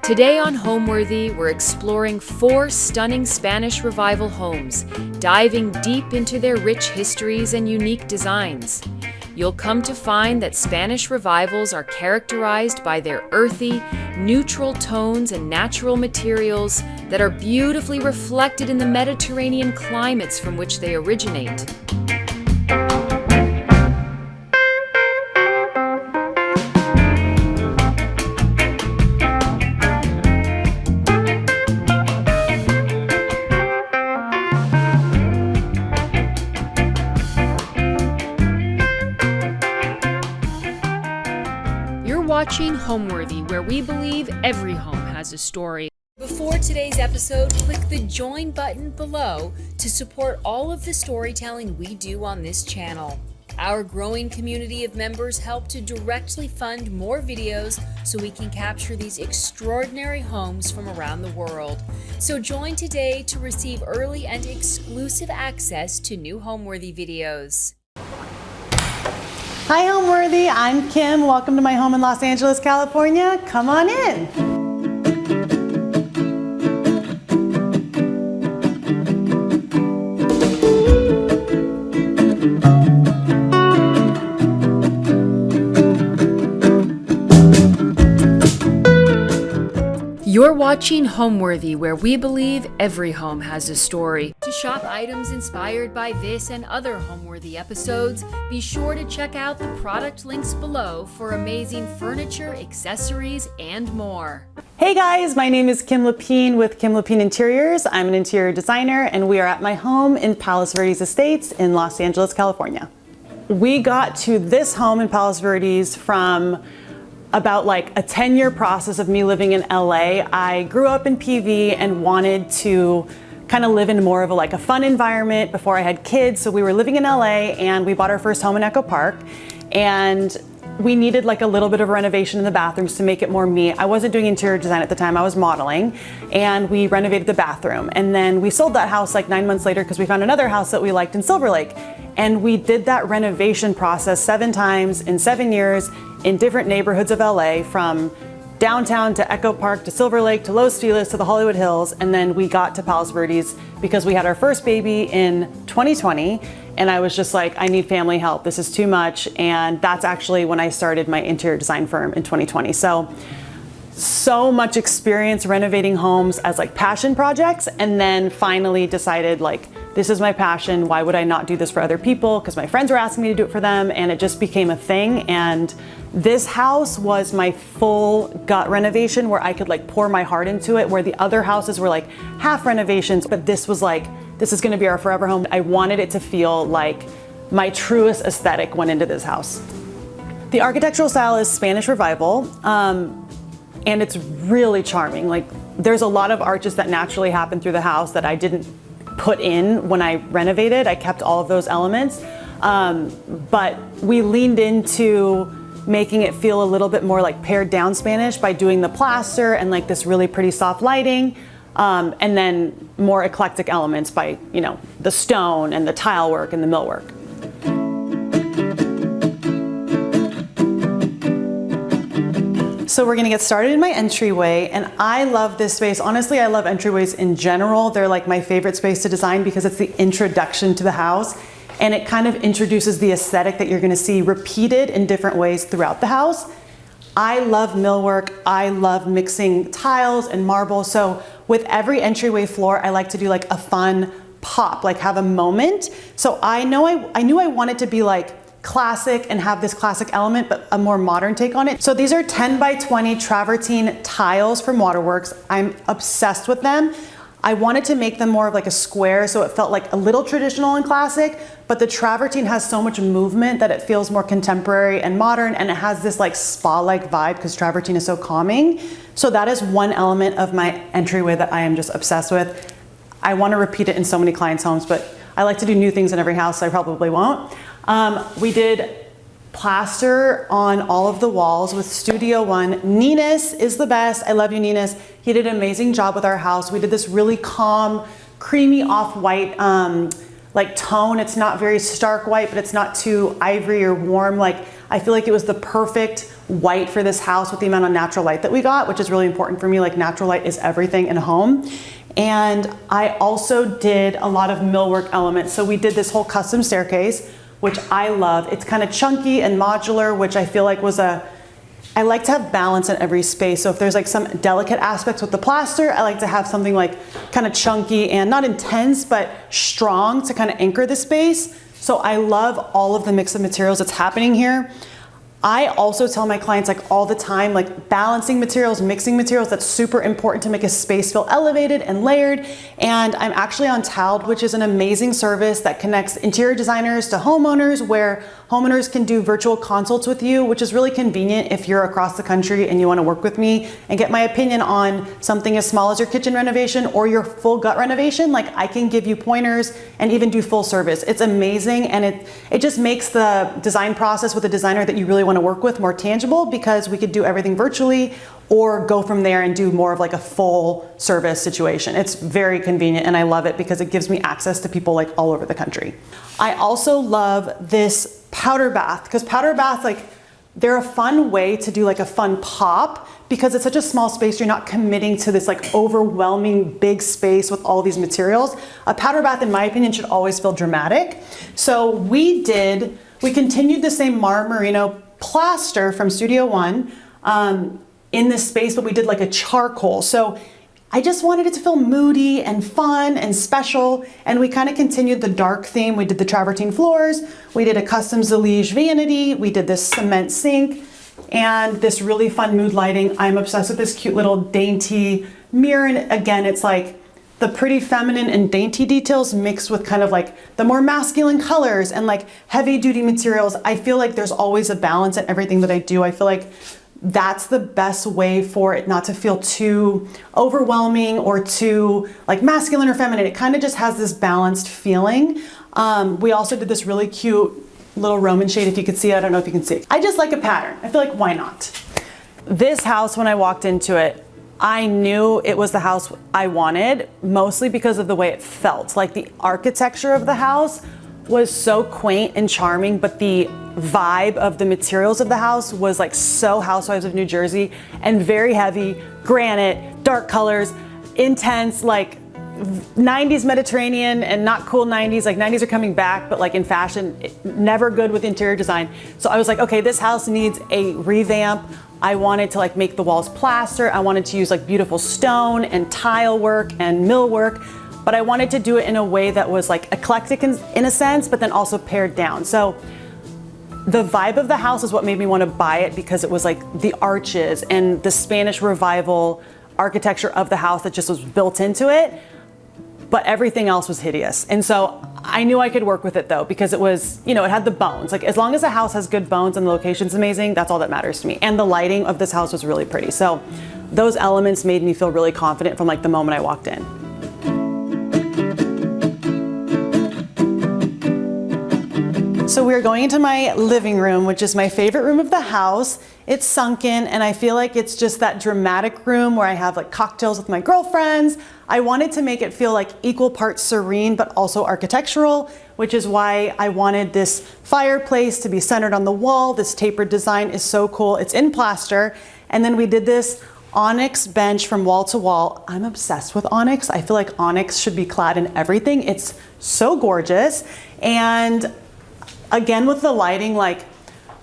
Today on Homeworthy, we're exploring 4 stunning Spanish Revival homes, diving deep into their rich histories and unique designs. You'll come to find that Spanish Revivals are characterized by their earthy, neutral tones and natural materials that are beautifully reflected in the Mediterranean climates from which they originate. Watching Homeworthy, where we believe every home has a story. Before today's episode, click the join button below to support all of the storytelling we do on this channel. Our growing community of members help to directly fund more videos so we can capture these extraordinary homes from around the world. So join today to receive early and exclusive access to new Homeworthy videos. Hi Homeworthy, I'm Kim. Welcome to my home in Los Angeles, California. Come on in. You're watching Homeworthy, where we believe every home has a story. To shop items inspired by this and other Homeworthy episodes, be sure to check out the product links below for amazing furniture, accessories, and more. Hey guys, my name is Kim Lapine with Kim Lapine Interiors. I'm an interior designer and we are at my home in Palos Verdes Estates in Los Angeles, California. We got to this home in Palos Verdes from about like a 10-year process of me living in LA. I grew up in PV and wanted to kind of live in more of a fun environment before I had kids. So we were living in LA and we bought our first home in Echo Park, and we needed like a little bit of renovation in the bathrooms to make it more me. I wasn't doing interior design at the time, I was modeling, and we renovated the bathroom. And then we sold that house like 9 months later because we found another house that we liked in Silver Lake. And we did that renovation process 7 times in 7 years in different neighborhoods of LA, from downtown to Echo Park to Silver Lake to Los Feliz to the Hollywood Hills. And then we got to Palos Verdes because we had our first baby in 2020. And I was just like, I need family help. This is too much. And that's actually when I started my interior design firm in 2020. So much experience renovating homes as like passion projects, and then finally decided like, this is my passion. Why would I not do this for other people? Because my friends were asking me to do it for them, and it just became a thing. And this house was my full gut renovation where I could like pour my heart into it, where the other houses were like half renovations, but this was like, this is gonna be our forever home. I wanted it to feel like my truest aesthetic went into this house. The architectural style is Spanish Revival, and it's really charming. Like, there's a lot of arches that naturally happen through the house that I didn't put in when I renovated. I kept all of those elements, but we leaned into making it feel a little bit more like pared down Spanish by doing the plaster and like this really pretty soft lighting, and then more eclectic elements by, you know, the stone and the tile work and the millwork. So we're gonna get started in my entryway, and I love this space. Honestly, I love entryways in general. They're like my favorite space to design because it's the introduction to the house, and it kind of introduces the aesthetic that you're gonna see repeated in different ways throughout the house. I love millwork. I love mixing tiles and marble. So with every entryway floor, I like to do like a fun pop, like have a moment. So I knew I wanted to be like classic and have this classic element, but a more modern take on it. So these are 10 by 20 travertine tiles from Waterworks. I'm obsessed with them. I wanted to make them more of like a square, so it felt like a little traditional and classic, but the travertine has so much movement that it feels more contemporary and modern, and it has this like spa-like vibe because travertine is so calming. So that is one element of my entryway that I am just obsessed with. I want to repeat it in so many clients' homes, but I like to do new things in every house, so I probably won't. We did plaster on all of the walls with Studio One. Ninus is the best. I love you, Ninus. He did an amazing job with our house. We did this really calm, creamy off-white like tone. It's not very stark white, but it's not too ivory or warm. Like, I feel like it was the perfect white for this house with the amount of natural light that we got, which is really important for me. Like natural light is everything in a home. And I also did a lot of millwork elements. So we did this whole custom staircase, which I love. It's kind of chunky and modular, which I feel like I like to have balance in every space. So if there's like some delicate aspects with the plaster, I like to have something like kind of chunky and not intense, but strong to kind of anchor the space. So I love all of the mix of materials that's happening here. I also tell my clients like all the time, like balancing materials, mixing materials, that's super important to make a space feel elevated and layered. And I'm actually on Tiled, which is an amazing service that connects interior designers to homeowners, where homeowners can do virtual consults with you, which is really convenient if you're across the country and you want to work with me and get my opinion on something as small as your kitchen renovation or your full gut renovation. Like I can give you pointers and even do full service. It's amazing, and it just makes the design process with a designer that you really want to work with more tangible, because we could do everything virtually or go from there and do more of like a full service situation. It's very convenient and I love it because it gives me access to people like all over the country. I also love this powder bath, because powder baths, like they're a fun way to do like a fun pop, because it's such a small space. You're not committing to this like overwhelming big space with all these materials. A powder bath, in my opinion, should always feel dramatic. So we continued the same Mar Merino plaster from Studio One in this space, but we did like a charcoal. So I just wanted it to feel moody and fun and special. And we kind of continued the dark theme. We did the travertine floors. We did a custom Zalige vanity. We did this cement sink and this really fun mood lighting. I'm obsessed with this cute little dainty mirror. And again, it's like the pretty feminine and dainty details mixed with kind of like the more masculine colors and like heavy duty materials. I feel like there's always a balance in everything that I do. I feel like that's the best way for it not to feel too overwhelming or too like masculine or feminine. It kind of just has this balanced feeling. We also did this really cute little Roman shade, if you could see it. I don't know if you can see it. I just like a pattern. I feel like, why not? This house, when I walked into it, I knew it was the house I wanted, mostly because of the way it felt. Like the architecture of the house was so quaint and charming, but the vibe of the materials of the house was like so Housewives of New Jersey and very heavy, granite, dark colors, intense, like 90s Mediterranean and not cool 90s. Like 90s are coming back, but like in fashion, never good with interior design. So I was like, okay, this house needs a revamp. I wanted to like make the walls plaster. I wanted to use like beautiful stone and tile work and millwork, but I wanted to do it in a way that was like eclectic in a sense, but then also pared down. So the vibe of the house is what made me want to buy it, because it was like the arches and the Spanish Revival architecture of the house that just was built into it, but everything else was hideous. And so I knew I could work with it though, because it was, you know, it had the bones. Like as long as a house has good bones and the location's amazing, that's all that matters to me. And the lighting of this house was really pretty. So those elements made me feel really confident from like the moment I walked in. So we're going into my living room, which is my favorite room of the house. It's sunken, and I feel like it's just that dramatic room where I have like cocktails with my girlfriends. I wanted to make it feel like equal parts serene, but also architectural, which is why I wanted this fireplace to be centered on the wall. This tapered design is so cool. It's in plaster. And then we did this onyx bench from wall to wall. I'm obsessed with onyx. I feel like onyx should be clad in everything. It's so gorgeous. And again, with the lighting, like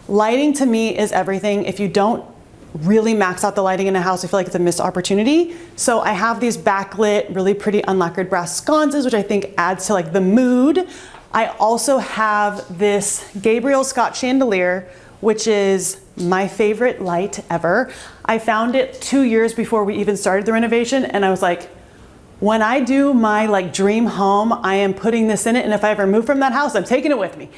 lighting to me is everything. If you don't really max out the lighting in a house, I feel like it's a missed opportunity. So I have these backlit, really pretty unlacquered brass sconces, which I think adds to like the mood. I also have this Gabriel Scott chandelier, which is my favorite light ever. I found it 2 years before we even started the renovation, and I was like, when I do my like dream home, I am putting this in it, and if I ever move from that house, I'm taking it with me.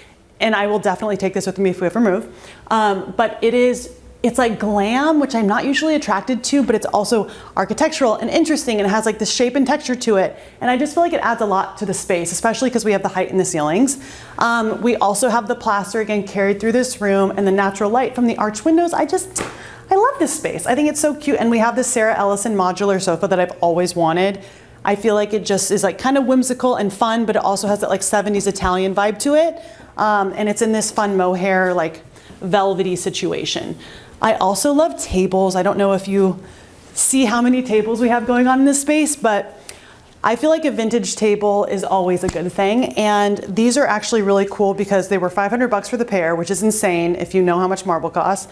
And I will definitely take this with me if we ever move. But it's like glam, which I'm not usually attracted to, but it's also architectural and interesting, and it has like the shape and texture to it. And I just feel like it adds a lot to the space, especially because we have the height in the ceilings. We also have the plaster again carried through this room, and the natural light from the arch windows. I love this space. I think it's so cute. And we have this Sarah Ellison modular sofa that I've always wanted. I feel like it just is like kind of whimsical and fun, but it also has that like 70s Italian vibe to it. And it's in this fun mohair, like velvety situation. I also love tables. I don't know if you see how many tables we have going on in this space, but I feel like a vintage table is always a good thing. And these are actually really cool because they were $500 for the pair, which is insane if you know how much marble costs.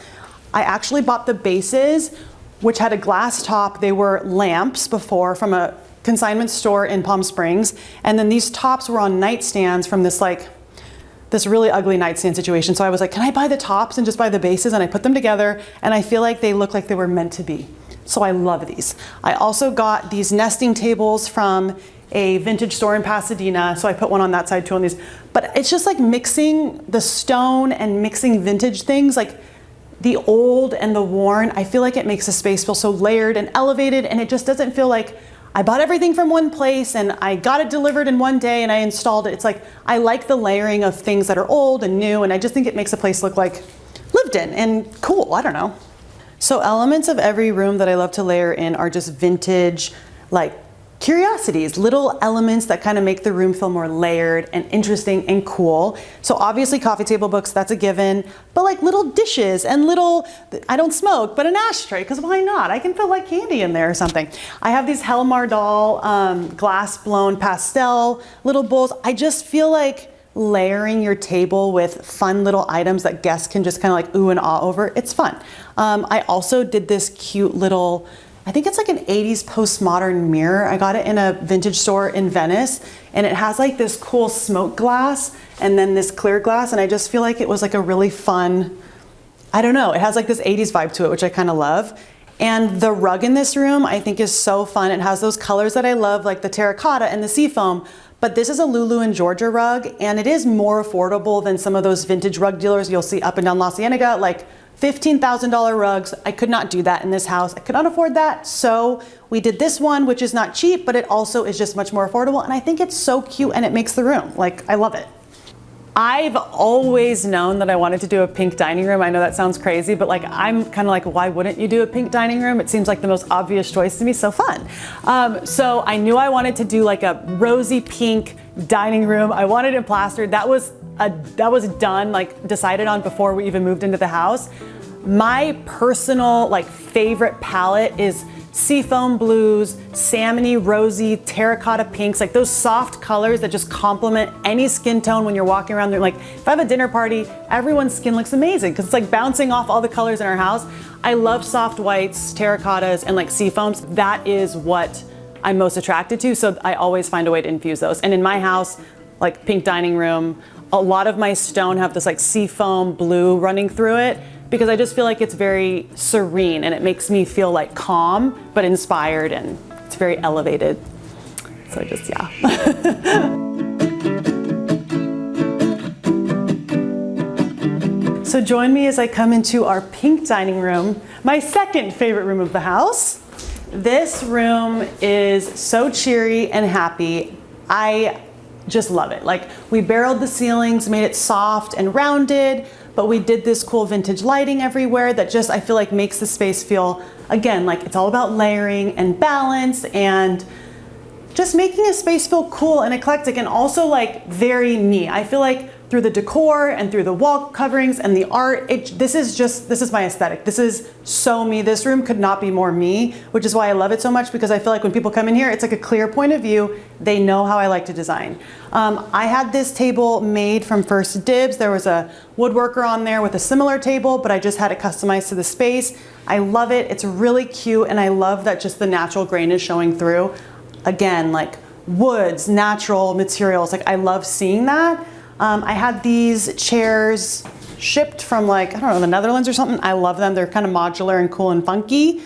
I actually bought the bases, which had a glass top. They were lamps before from a consignment store in Palm Springs. And then these tops were on nightstands from this really ugly nightstand situation. So I was like, can I buy the tops and just buy the bases? And I put them together and I feel like they look like they were meant to be. So I love these. I also got these nesting tables from a vintage store in Pasadena. So I put one on that side too on these. But it's just like mixing the stone and mixing vintage things, like the old and the worn. I feel like it makes the space feel so layered and elevated, and it just doesn't feel like I bought everything from one place and I got it delivered in one day and I installed it. It's like, I like the layering of things that are old and new, and I just think it makes a place look like lived in and cool. I don't know. So elements of every room that I love to layer in are just vintage, like curiosities, little elements that kind of make the room feel more layered and interesting and cool. So obviously coffee table books, that's a given, but like little dishes and little, I don't smoke, but an ashtray, because why not? I can put like candy in there or something. I have these Helmar doll glass blown pastel little bowls. I just feel like layering your table with fun little items that guests can just kind of like ooh and ah over, it's fun. I also did this cute little, I think it's like an 80s postmodern mirror. I got it in a vintage store in Venice, and it has like this cool smoke glass and then this clear glass, and I just feel like it was like a really fun, I don't know, it has like this 80s vibe to it, which I kind of love. And the rug in this room I think is so fun. It has those colors that I love, like the terracotta and the seafoam. But this is a Lulu in Georgia rug, and it is more affordable than some of those vintage rug dealers you'll see up and down La Cienega, like $15,000 rugs. I could not do that in this house. I could not afford that. So we did this one, which is not cheap, but it also is just much more affordable. And I think it's so cute and it makes the room. Like, I love it. I've always known that I wanted to do a pink dining room. I know that sounds crazy, but like, I'm kind of like, why wouldn't you do a pink dining room? It seems like the most obvious choice to me, so fun. So I knew I wanted to do like a rosy pink dining room. I wanted it plastered. That was done, like decided on before we even moved into the house. My personal like favorite palette is seafoam blues, salmony, rosy, terracotta pinks, like those soft colors that just complement any skin tone when you're walking around there. Like if I have a dinner party, everyone's skin looks amazing because it's like bouncing off all the colors in our house. I love soft whites, terracottas, and like seafoams. That is what I'm most attracted to. So I always find a way to infuse those. And in my house, like pink dining room, a lot of my stone have this like seafoam blue running through it, because I just feel like it's very serene and it makes me feel like calm, but inspired, and it's very elevated. So just, yeah. So join me as I come into our pink dining room, my second favorite room of the house. This room is so cheery and happy. I just love it. Like, we barreled the ceilings, made it soft and rounded, but we did this cool vintage lighting everywhere that just, I feel like, makes the space feel, again, like it's all about layering and balance and just making a space feel cool and eclectic, and also like very me. I feel like through the decor and through the wall coverings and the art, this is my aesthetic. This is so me. This room could not be more me, which is why I love it so much, because I feel like when people come in here, it's like a clear point of view. They know how I like to design. I had this table made from First Dibs. There was a woodworker on there with a similar table, but I just had it customized to the space. I love it. It's really cute, and I love that just the natural grain is showing through. Again, like woods, natural materials. Like, I love seeing that. I had these chairs shipped from, like, I don't know, the Netherlands or something. I love them. They're kind of modular and cool and funky.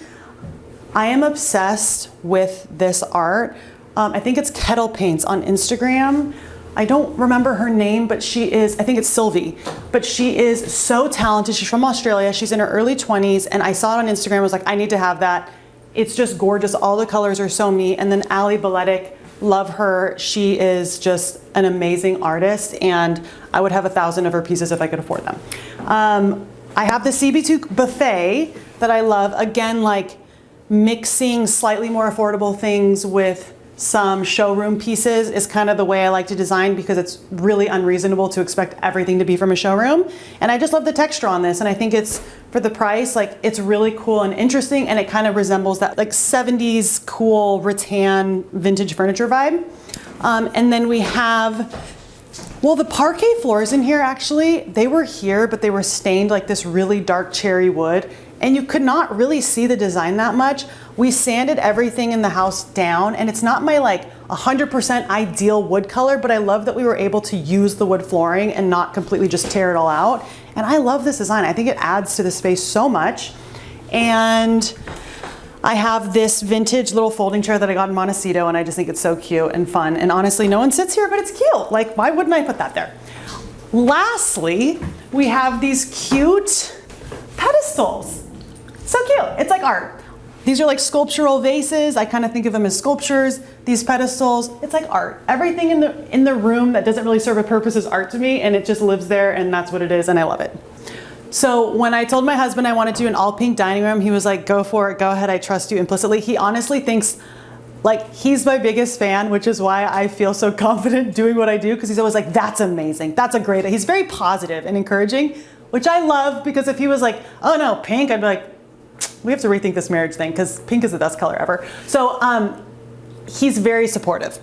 I am obsessed with this art. I think it's Kettle Paints on Instagram. I don't remember her name, but she is, I think it's Sylvie, but she is so talented. She's from Australia. She's in her early 20s, and I saw it on Instagram. I was like, I need to have that. It's just gorgeous. All the colors are so me. And then Ali Baletic, love her. She is just an amazing artist, and I would have 1,000 of her pieces if I could afford them. I have the CB2 buffet that I love. Again, like mixing slightly more affordable things with some showroom pieces is kind of the way I like to design, because it's really unreasonable to expect everything to be from a showroom. And I just love the texture on this, and I think it's, for the price, like, it's really cool and interesting, and it kind of resembles that like 70s cool rattan vintage furniture vibe. And then we have, well, the parquet floors in here, actually, they were here, but they were stained like this really dark cherry wood, and you could not really see the design that much. We sanded everything in the house down, and it's not my like 100% ideal wood color, but I love that we were able to use the wood flooring and not completely just tear it all out. And I love this design. I think it adds to the space so much. And I have this vintage little folding chair that I got in Montecito, and I just think it's so cute and fun. And honestly, no one sits here, but it's cute. Like, why wouldn't I put that there? Lastly, we have these cute pedestals. So cute. It's like art. These are like sculptural vases. I kind of think of them as sculptures. These pedestals, it's like art. Everything in the room that doesn't really serve a purpose is art to me, and it just lives there, and that's what it is, and I love it. So when I told my husband I wanted to do an all pink dining room, he was like, go for it, go ahead, I trust you implicitly. He honestly thinks, like, he's my biggest fan, which is why I feel so confident doing what I do, because he's always like, that's amazing, that's a great, he's very positive and encouraging, which I love, because if he was like, oh no, pink, I'd be like, we have to rethink this marriage thing, because pink is the best color ever. So he's very supportive.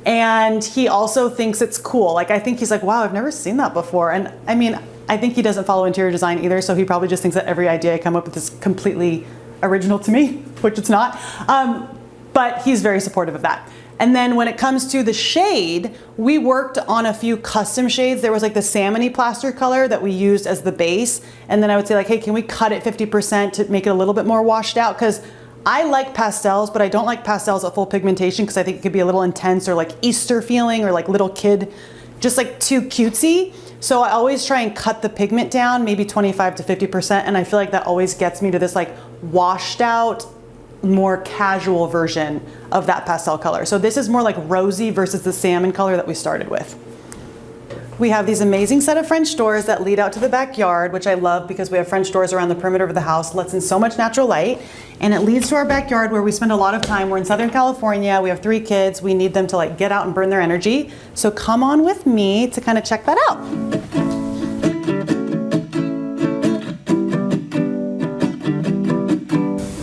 And he also thinks it's cool. Like, I think he's like, wow, I've never seen that before. And I mean, I think he doesn't follow interior design either, so he probably just thinks that every idea I come up with is completely original to me, which it's not. But he's very supportive of that. And then when it comes to the shade, we worked on a few custom shades. There was like the salmony plaster color that we used as the base. And then I would say like, hey, can we cut it 50% to make it a little bit more washed out? Because I like pastels, but I don't like pastels at full pigmentation, because I think it could be a little intense, or like Easter feeling, or like little kid, just like too cutesy. So I always try and cut the pigment down, maybe 25 to 50%. And I feel like that always gets me to this like washed out, more casual version of that pastel color. So this is more like rosy versus the salmon color that we started with. We have these amazing set of French doors that lead out to the backyard, which I love, because we have French doors around the perimeter of the house, lets in so much natural light, and it leads to our backyard where we spend a lot of time. We're in Southern California, we have 3 kids, we need them to like get out and burn their energy. So come on with me to kind of check that out.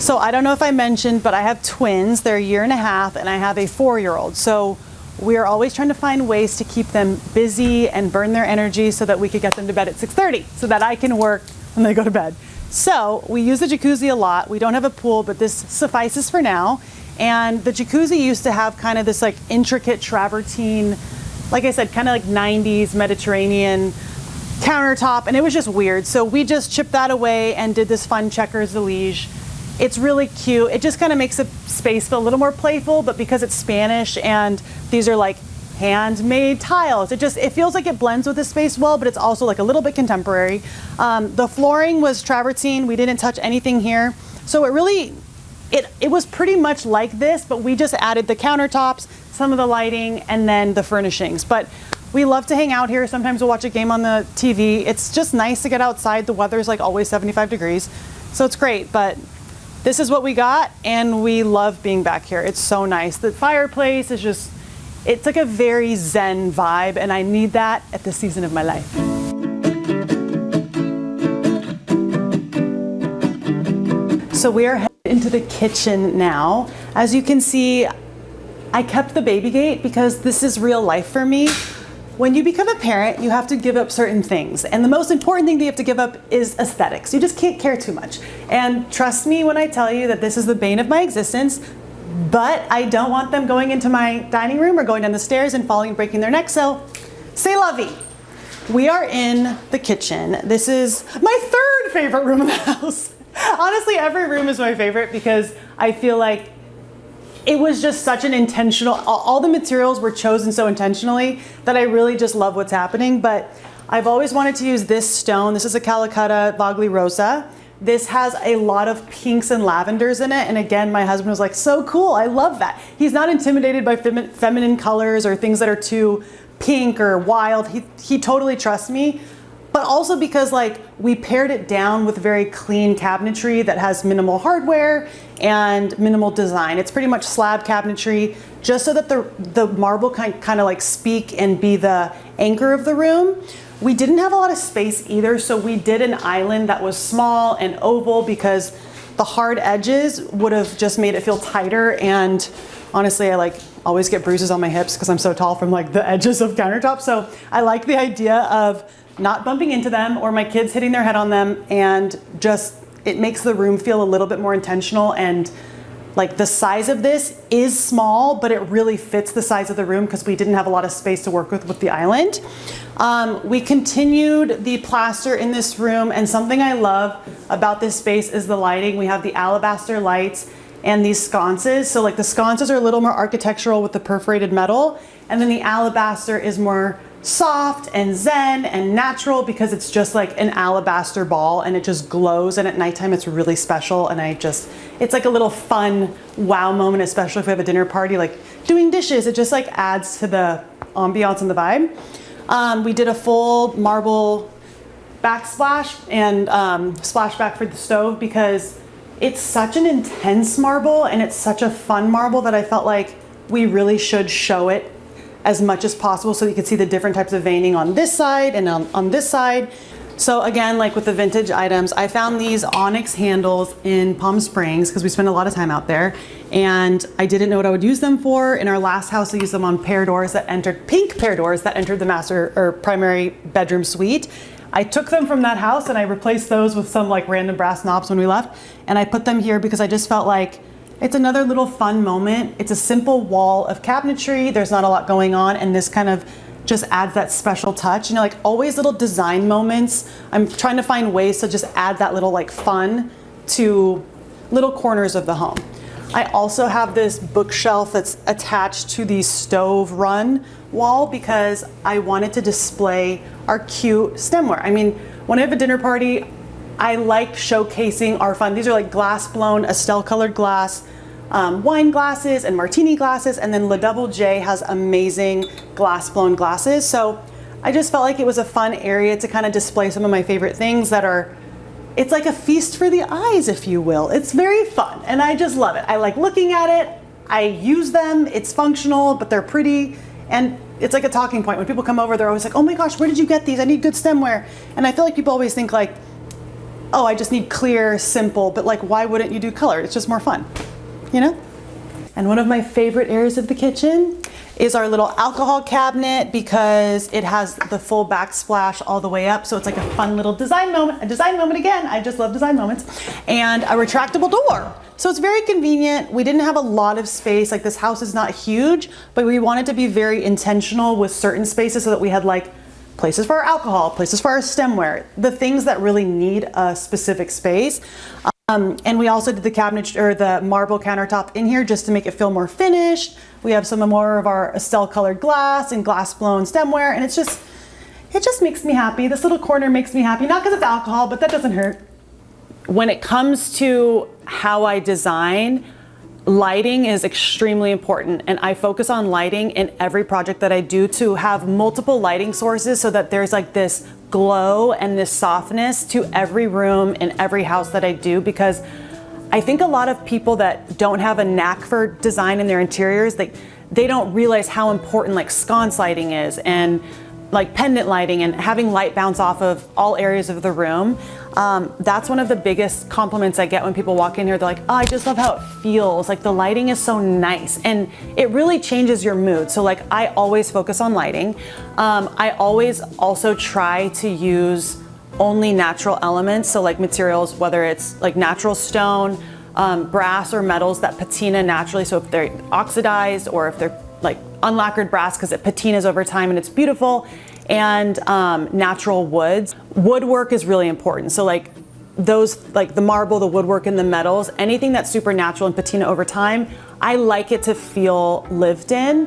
So I don't know if I mentioned, but I have twins. They're 1.5 years, and I have a 4-year-old. So we are always trying to find ways to keep them busy and burn their energy so that we could get them to bed at 6:30 so that I can work when they go to bed. So we use the jacuzzi a lot. We don't have a pool, but this suffices for now. And the jacuzzi used to have kind of this like intricate travertine, like I said, kind of like 90s Mediterranean countertop, and it was just weird. So we just chipped that away and did this fun checkers de liege. It's really cute. It just kind of makes the space feel a little more playful, but because it's Spanish and these are like handmade tiles, it feels like it blends with the space well, but it's also like a little bit contemporary. The flooring was travertine. We didn't touch anything here. So it was pretty much like this, but we just added the countertops, some of the lighting, and then the furnishings. But we love to hang out here. Sometimes we'll watch a game on the TV. It's just nice to get outside. The weather's like always 75 degrees. So it's great, but this is what we got, and we love being back here. It's so nice. The fireplace is just, it's like a very zen vibe, and I need that at this season of my life. So we are headed into the kitchen now. As you can see, I kept the baby gate because this is real life for me. When you become a parent, you have to give up certain things. And the most important thing that you have to give up is aesthetics. You just can't care too much. And trust me when I tell you that this is the bane of my existence, but I don't want them going into my dining room or going down the stairs and falling and breaking their neck, so c'est la vie. We are in the kitchen. This is my 3rd favorite room in the house. Honestly, every room is my favorite because I feel like it was just such an intentional, all the materials were chosen so intentionally that I really just love what's happening. But I've always wanted to use this stone. This is a Calicut Vogli Rosa. This has a lot of pinks and lavenders in it. And again, my husband was like, so cool, I love that. He's not intimidated by feminine colors or things that are too pink or wild. He totally trusts me. but also because like we pared it down with very clean cabinetry that has minimal hardware and minimal design. It's pretty much slab cabinetry, just so that the marble can kind of like speak and be the anchor of the room. We didn't have a lot of space either, so we did an island that was small and oval because the hard edges would have just made it feel tighter, and honestly, I like always get bruises on my hips because I'm so tall from like the edges of countertops. So I like the idea of not bumping into them or my kids hitting their head on them, and just it makes the room feel a little bit more intentional. And like the size of this is small, but it really fits the size of the room because we didn't have a lot of space to work with the island. We continued the plaster in this room, and something I love about this space is the lighting. We have the alabaster lights and these sconces. So like the sconces are a little more architectural with the perforated metal, and then the alabaster is more soft and zen and natural because it's just like an alabaster ball and it just glows, and at nighttime it's really special. And it's like a little fun wow moment, especially if we have a dinner party, like doing dishes. It just like adds to the ambiance and the vibe. We did a full marble backsplash and splashback for the stove because it's such an intense marble and it's such a fun marble that I felt like we really should show it as much as possible so you can see the different types of veining on this side and on this side. So again, like with the vintage items, I found these onyx handles in Palm Springs because we spent a lot of time out there, and I didn't know what I would use them for. In our last house, we used them on pair doors that entered, pink pair doors that entered the master or primary bedroom suite. I took them from that house and I replaced those with some like random brass knobs when we left, and I put them here because I just felt like it's another little fun moment. It's a simple wall of cabinetry. There's not a lot going on, and this kind of just adds that special touch. You know, like always little design moments. I'm trying to find ways to just add that little like fun to little corners of the home. I also have this bookshelf that's attached to the stove run wall because I wanted to display our cute stemware. I mean, when I have a dinner party, I like showcasing our fun. These are like glass blown, Estelle colored glass, wine glasses and martini glasses, and then Le Double J has amazing glass blown glasses. So I just felt like it was a fun area to kind of display some of my favorite things that are, it's like a feast for the eyes, if you will. It's very fun and I just love it. I like looking at it. I use them. It's functional, but they're pretty. And it's like a talking point. When people come over, they're always like, oh my gosh, where did you get these? I need good stemware. And I feel like people always think like, oh, I just need clear, simple, but like, why wouldn't you do color? It's just more fun, you know? And one of my favorite areas of the kitchen is our little alcohol cabinet because it has the full backsplash all the way up. So it's like a fun little design moment, again. I just love design moments. And a retractable door. So it's very convenient. We didn't have a lot of space. Like this house is not huge, but we wanted to be very intentional with certain spaces so that we had like places for our alcohol, places for our stemware, the things that really need a specific space. And we also did the cabinet or the marble countertop in here just to make it feel more finished. We have some more of our Estelle colored glass and glass blown stemware, and it just makes me happy. This little corner makes me happy, not because it's alcohol, but that doesn't hurt. When it comes to how I design, lighting is extremely important, and I focus on lighting in every project that I do to have multiple lighting sources so that there's like this glow and this softness to every room in every house that I do, because I think a lot of people that don't have a knack for design in their interiors, they don't realize how important like sconce lighting is and like pendant lighting and having light bounce off of all areas of the room. That's one of the biggest compliments I get when people walk in here. They're like, oh, I just love how it feels. Like the lighting is so nice and it really changes your mood. So like I always focus on lighting. I always also try to use only natural elements. So like materials, whether it's like natural stone, brass or metals that patina naturally. So if they're oxidized or if they're like unlacquered brass because it patinas over time and it's beautiful, and natural woods. Woodwork is really important. So like those, like the marble, the woodwork and the metals, anything that's super natural and patina over time, I like it to feel lived in,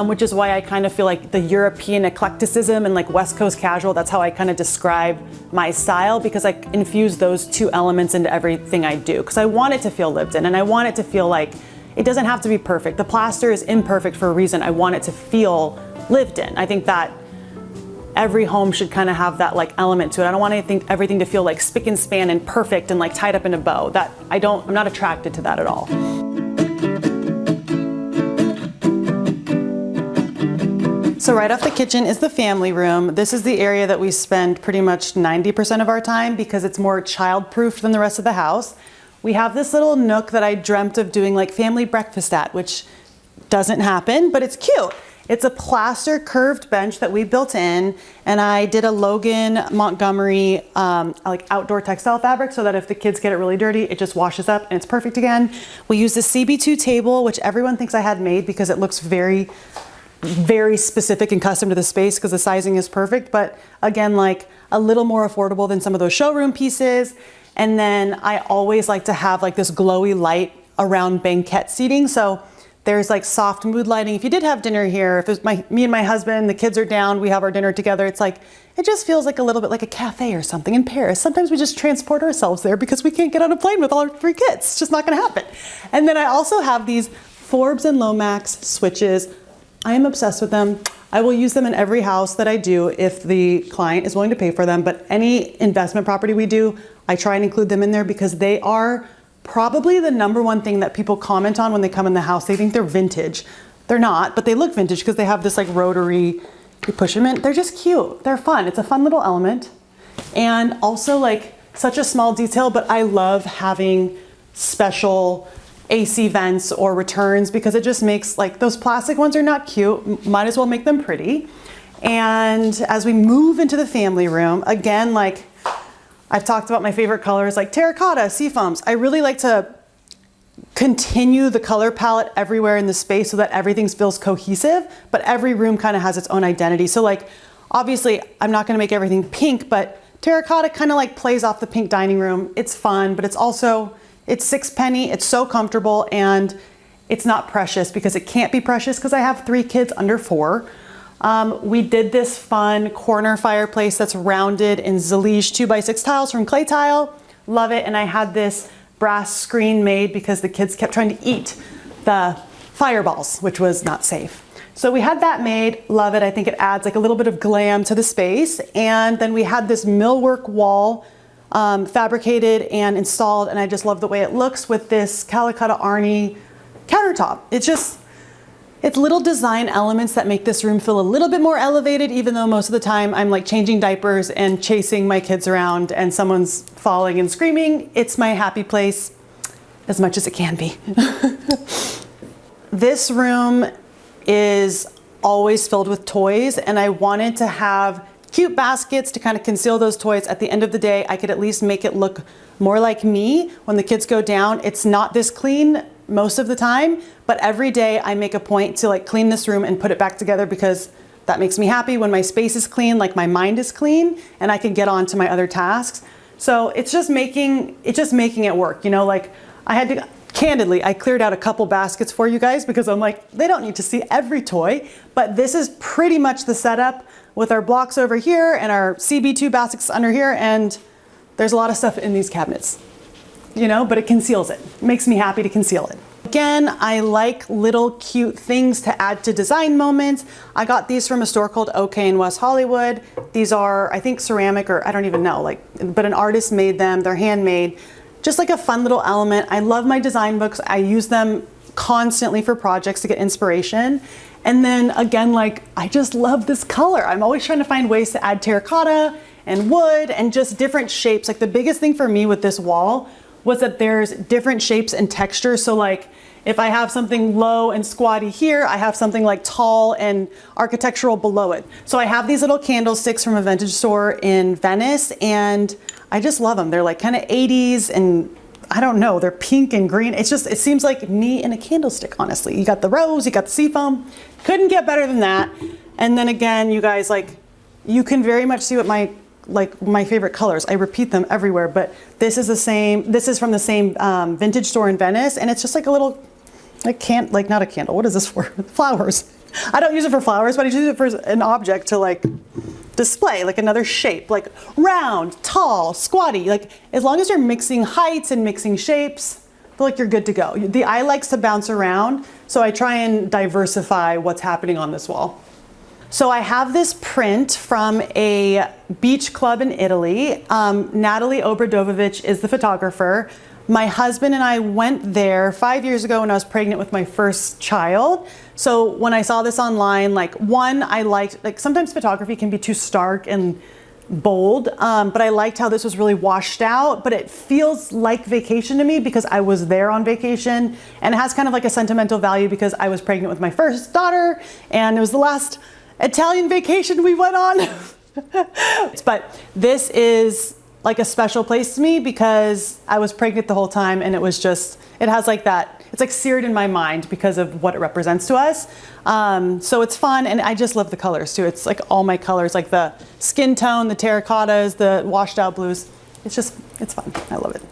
which is why I kind of feel like the European eclecticism and like West Coast casual, that's how I kind of describe my style, because I infuse those two elements into everything I do, because I want it to feel lived in and I want it to feel like it doesn't have to be perfect. The plaster is imperfect for a reason. I want it to feel lived in. I think that every home should kind of have that like element to it. I don't want everything to feel like spick and span and perfect and like tied up in a bow. I'm not attracted to that at all. So right off the kitchen is the family room. This is the area that we spend pretty much 90% of our time because it's more child-proof than the rest of the house. We have this little nook that I dreamt of doing like family breakfast at, which doesn't happen, but it's cute. It's a plaster curved bench that we built in, and I did a Logan Montgomery like outdoor textile fabric so that if the kids get it really dirty, it just washes up and it's perfect again. We use the CB2 table, which everyone thinks I had made because it looks very specific and custom to the space because the sizing is perfect, but again, like a little more affordable than some of those showroom pieces. And then I always like to have like this glowy light around banquette seating. So there's like soft mood lighting. If you did have dinner here, if it's me and my husband, the kids are down, we have our dinner together, it's like, it just feels like a little bit like a cafe or something in Paris. Sometimes we just transport ourselves there because we can't get on a plane with all our 3 kids. It's just not gonna happen. And then I also have these Forbes and Lomax switches. I am obsessed with them. I will use them in every house that I do if the client is willing to pay for them, but any investment property we do, I try and include them in there because they are probably the #1 thing that people comment on when they come in the house. They think they're vintage. They're not, but they look vintage because they have this like rotary, you push them in. They're just cute. They're fun. It's a fun little element. And also like such a small detail, but I love having special AC vents or returns because it just makes like those plastic ones are not cute. Might as well make them pretty. And as we move into the family room, again, like I've talked about my favorite colors like terracotta, seafoams. I really like to continue the color palette everywhere in the space so that everything feels cohesive, but every room kind of has its own identity. So like, obviously I'm not gonna make everything pink, but terracotta kind of like plays off the pink dining room. It's fun, but it's also, it's 6 penny, it's so comfortable, and it's not precious because it can't be precious because I have 3 kids under 4. We did this fun corner fireplace that's rounded in Zalige 2x6 tiles from Clay Tile. Love it. And I had this brass screen made because the kids kept trying to eat the fireballs, which was not safe. So we had that made. Love it. I think it adds like a little bit of glam to the space. And then we had this millwork wall fabricated and installed, and I just love the way it looks with this Calicut Arni countertop. It's little design elements that make this room feel a little bit more elevated, even though most of the time I'm like changing diapers and chasing my kids around and someone's falling and screaming. It's my happy place as much as it can be. This room is always filled with toys, and I wanted to have cute baskets to kind of conceal those toys. At the end of the day, I could at least make it look more like me when the kids go down. It's not this clean most of the time, but every day I make a point to like clean this room and put it back together because that makes me happy when my space is clean, like my mind is clean, and I can get on to my other tasks. So it's just making it work, you know, like I had to, candidly, I cleared out a couple baskets for you guys because I'm like, they don't need to see every toy, but this is pretty much the setup with our blocks over here and our CB2 baskets under here, and there's a lot of stuff in these cabinets, you know, but it conceals it. It makes me happy to conceal it. Again, I like little cute things to add to design moments. I got these from a store called OK in West Hollywood. These are, I think, ceramic, or I don't even know, like, but an artist made them. They're handmade. Just like a fun little element. I love my design books. I use them constantly for projects to get inspiration. And then again, like, I just love this color. I'm always trying to find ways to add terracotta and wood and just different shapes. Like the biggest thing for me with this wall was that there's different shapes and textures. So like, if I have something low and squatty here, I have something like tall and architectural below it. So I have these little candlesticks from a vintage store in Venice, and I just love them. They're like kind of 80s, and I don't know, they're pink and green. It's just, it seems like me in a candlestick, honestly. You got the rose, you got the seafoam. Couldn't get better than that. And then again, you guys, like, you can very much see what my favorite colors. I repeat them everywhere, but this is from the same vintage store in Venice, and it's just like a little, like not a candle. What is this for? Flowers. I don't use it for flowers, but I use it for an object to like display, like another shape, like round, tall, squatty. Like as long as you're mixing heights and mixing shapes, I feel like you're good to go. The eye likes to bounce around, so I try and diversify what's happening on this wall. So I have this print from a beach club in Italy. Natalie Obradovic is the photographer. My husband and I went there 5 years ago when I was pregnant with my first child. So when I saw this online, like one, I liked, like sometimes photography can be too stark and bold, but I liked how this was really washed out, but it feels like vacation to me because I was there on vacation, and it has kind of like a sentimental value because I was pregnant with my first daughter and it was the last Italian vacation we went on. But this is like a special place to me because I was pregnant the whole time, and it was just, it has like that, it's like seared in my mind because of what it represents to us. So it's fun, and I just love the colors too. It's like all my colors, like the skin tone, the terracottas, the washed out blues. It's just, it's fun. I love it.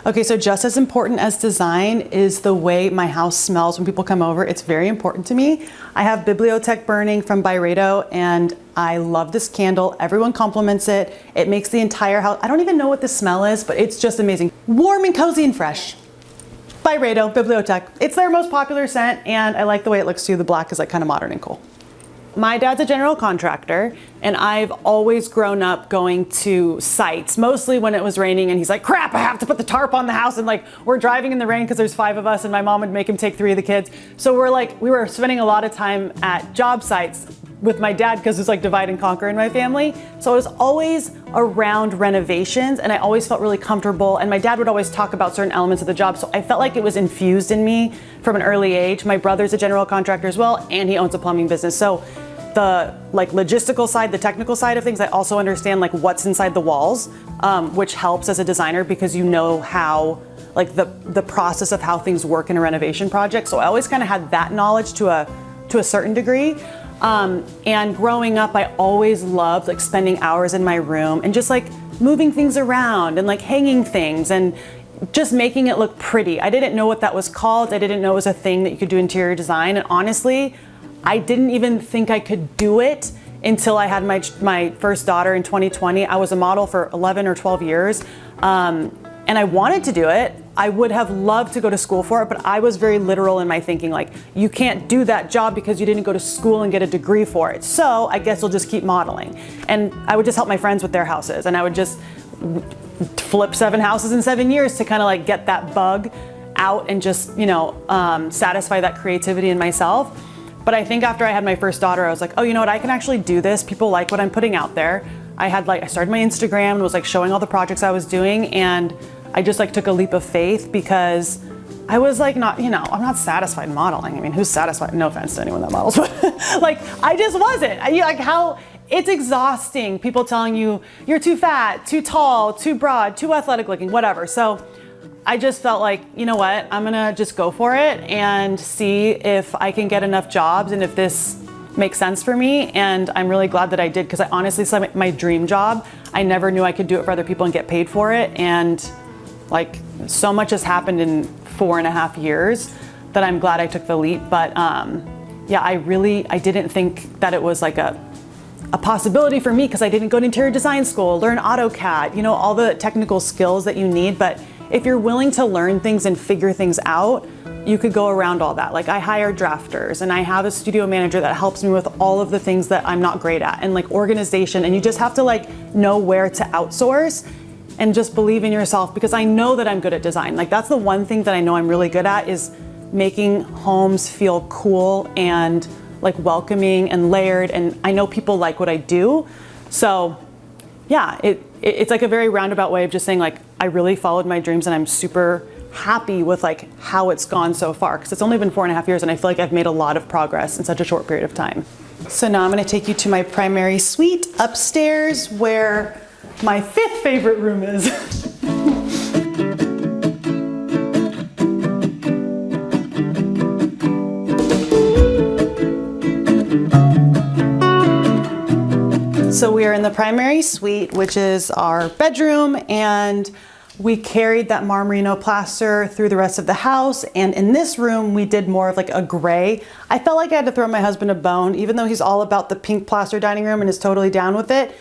Okay, so just as important as design is the way my house smells when people come over. It's very important to me. I have Bibliotech burning from Byredo, and I love this candle. Everyone compliments it. It makes the entire house, I don't even know what the smell is, but it's just amazing. Warm and cozy and fresh. Byredo, Bibliotech. It's their most popular scent, and I like the way it looks too. The black is like kind of modern and cool. My dad's a general contractor, and I've always grown up going to sites, mostly when it was raining, and he's like, crap, I have to put the tarp on the house, and like we're driving in the rain because there's 5 of us, and my mom would make him take 3 of the kids. So we were spending a lot of time at job sites with my dad because it's like divide and conquer in my family. So I was always around renovations, and I always felt really comfortable, and my dad would always talk about certain elements of the job, so I felt like it was infused in me from an early age. My brother's a general contractor as well, and he owns a plumbing business. So the like logistical side, the technical side of things, I also understand like what's inside the walls, which helps as a designer because you know how like the process of how things work in a renovation project. So I always kind of had that knowledge to a certain degree. And growing up, I always loved like spending hours in my room and just like moving things around and like hanging things and just making it look pretty. I didn't know what that was called. I didn't know it was a thing that you could do interior design. And honestly, I didn't even think I could do it until I had my first daughter in 2020. I was a model for 11 or 12 years, and I wanted to do it. I would have loved to go to school for it, but I was very literal in my thinking, like, you can't do that job because you didn't go to school and get a degree for it. So I guess you'll just keep modeling. And I would just help my friends with their houses, and I would just flip 7 houses in 7 years to kind of like get that bug out and just, you know, satisfy that creativity in myself. But I think after I had my first daughter, I was like, oh, you know what, I can actually do this. People like what I'm putting out there. I started my Instagram and was like showing all the projects I was doing, and I just like took a leap of faith because I was like, not, you know, I'm not satisfied modeling. I mean, who's satisfied? No offense to anyone that models, but like, I just wasn't. Like how it's exhausting. People telling you you're too fat, too tall, too broad, too athletic looking, whatever. So I just felt like, you know what, I'm gonna just go for it and see if I can get enough jobs and if this makes sense for me. And I'm really glad that I did, because I honestly saw my dream job. I never knew I could do it for other people and get paid for it. And like so much has happened in 4.5 years that I'm glad I took the leap. But yeah, I didn't think that it was like a possibility for me because I didn't go to interior design school, learn AutoCAD, you know, all the technical skills that you need. But if you're willing to learn things and figure things out, you could go around all that. Like I hire drafters and I have a studio manager that helps me with all of the things that I'm not great at, and like organization, and you just have to like know where to outsource and just believe in yourself, because I know that I'm good at design. Like that's the one thing that I know I'm really good at, is making homes feel cool and like welcoming and layered, and I know people like what I do. So yeah, it's like a very roundabout way of just saying like I really followed my dreams, and I'm super happy with like how it's gone so far, because it's only been 4.5 years and I feel like I've made a lot of progress in such a short period of time. So now I'm going to take you to my primary suite upstairs, where my 5th favorite room is. So we are in the primary suite, which is our bedroom, and we carried that Marmerino plaster through the rest of the house. And in this room, we did more of like a gray. I felt like I had to throw my husband a bone, even though he's all about the pink plaster dining room and is totally down with it.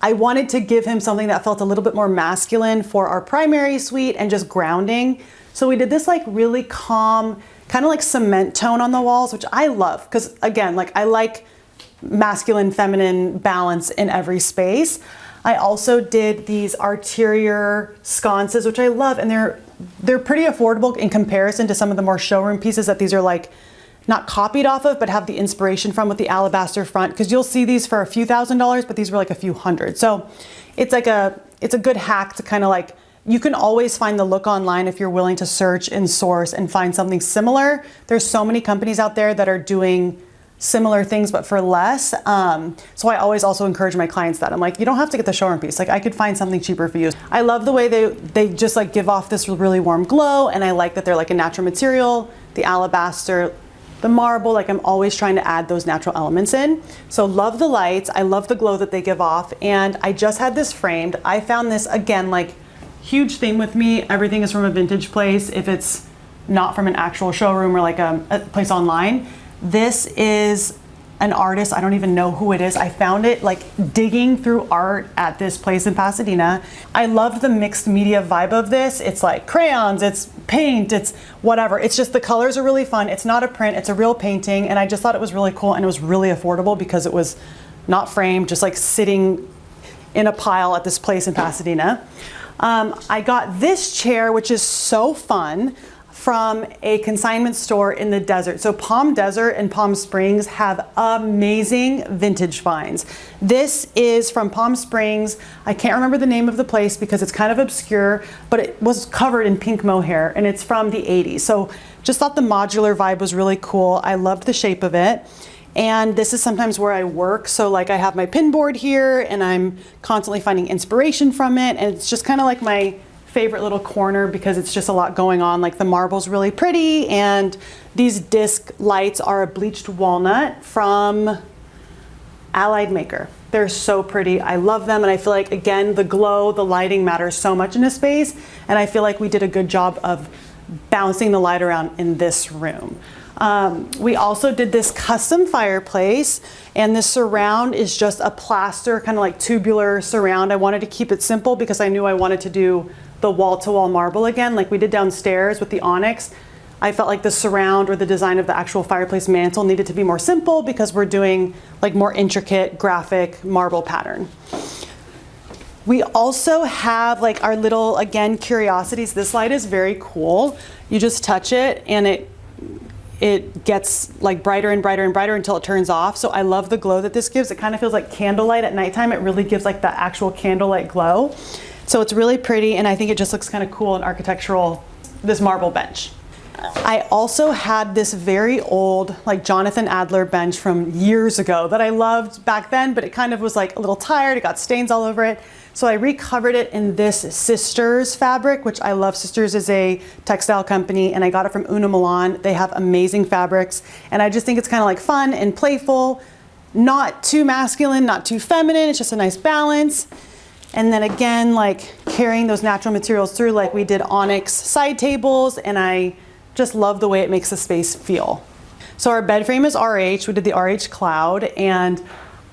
I wanted to give him something that felt a little bit more masculine for our primary suite and just grounding. So we did this like really calm, kind of like cement tone on the walls, which I love, because again, like I like masculine, feminine balance in every space. I also did these arterial sconces, which I love, and they're pretty affordable in comparison to some of the more showroom pieces that these are like not copied off of, but have the inspiration from, with the alabaster front, because you'll see these for a few $1,000s, but these were like a few hundred. So it's a good hack to kind of like, you can always find the look online if you're willing to search and source and find something similar. There's so many companies out there that are doing similar things but for less. So I always also encourage my clients that. I'm like, you don't have to get the showroom piece. Like, I could find something cheaper for you. I love the way they just like give off this really warm glow, and I like that they're like a natural material, the alabaster, the marble, like I'm always trying to add those natural elements in. So love the lights, I love the glow that they give off, and I just had this framed. I found this, again, like huge thing with me, everything is from a vintage place if it's not from an actual showroom or like a place online. This is an artist, I don't even know who it is. I found it like digging through art at this place in Pasadena. I loved the mixed media vibe of this. It's like crayons, it's paint, it's whatever. It's just the colors are really fun. It's not a print, it's a real painting. And I just thought it was really cool, and it was really affordable because it was not framed, just like sitting in a pile at this place in Pasadena. I got this chair, which is so fun, from a consignment store in the desert. So Palm Desert and Palm Springs have amazing vintage finds. This is from Palm Springs. I can't remember the name of the place because it's kind of obscure, but it was covered in pink mohair, and it's from the 80s. So just thought the modular vibe was really cool. I loved the shape of it. And this is sometimes where I work. So like I have my pin board here and I'm constantly finding inspiration from it. And it's just kind of like my favorite little corner because it's just a lot going on. Like the marble's really pretty, and these disc lights are a bleached walnut from Allied Maker. They're so pretty. I love them, and I feel like, again, the glow, the lighting matters so much in a space, and I feel like we did a good job of bouncing the light around in this room. We also did this custom fireplace, and the surround is just a plaster, kind of like tubular surround. I wanted to keep it simple because I knew I wanted to do the wall-to-wall marble again, like we did downstairs with the onyx. I felt like the surround or the design of the actual fireplace mantle needed to be more simple because we're doing like more intricate graphic marble pattern. We also have like our little, again, curiosities. This light is very cool. You just touch it and it gets like brighter and brighter and brighter until it turns off. So I love the glow that this gives. It kind of feels like candlelight at nighttime. It really gives like the actual candlelight glow. So it's really pretty, and I think it just looks kind of cool and architectural, this marble bench. I also had this very old, like Jonathan Adler bench from years ago that I loved back then, but it kind of was like a little tired. It got stains all over it. So I recovered it in this Sisters fabric, which I love. Sisters is a textile company, and I got it from Una Milan. They have amazing fabrics, and I just think it's kind of like fun and playful, not too masculine, not too feminine. It's just a nice balance. And then again, like carrying those natural materials through, like we did onyx side tables, and I just love the way it makes the space feel. So our bed frame is RH. We did the RH Cloud, and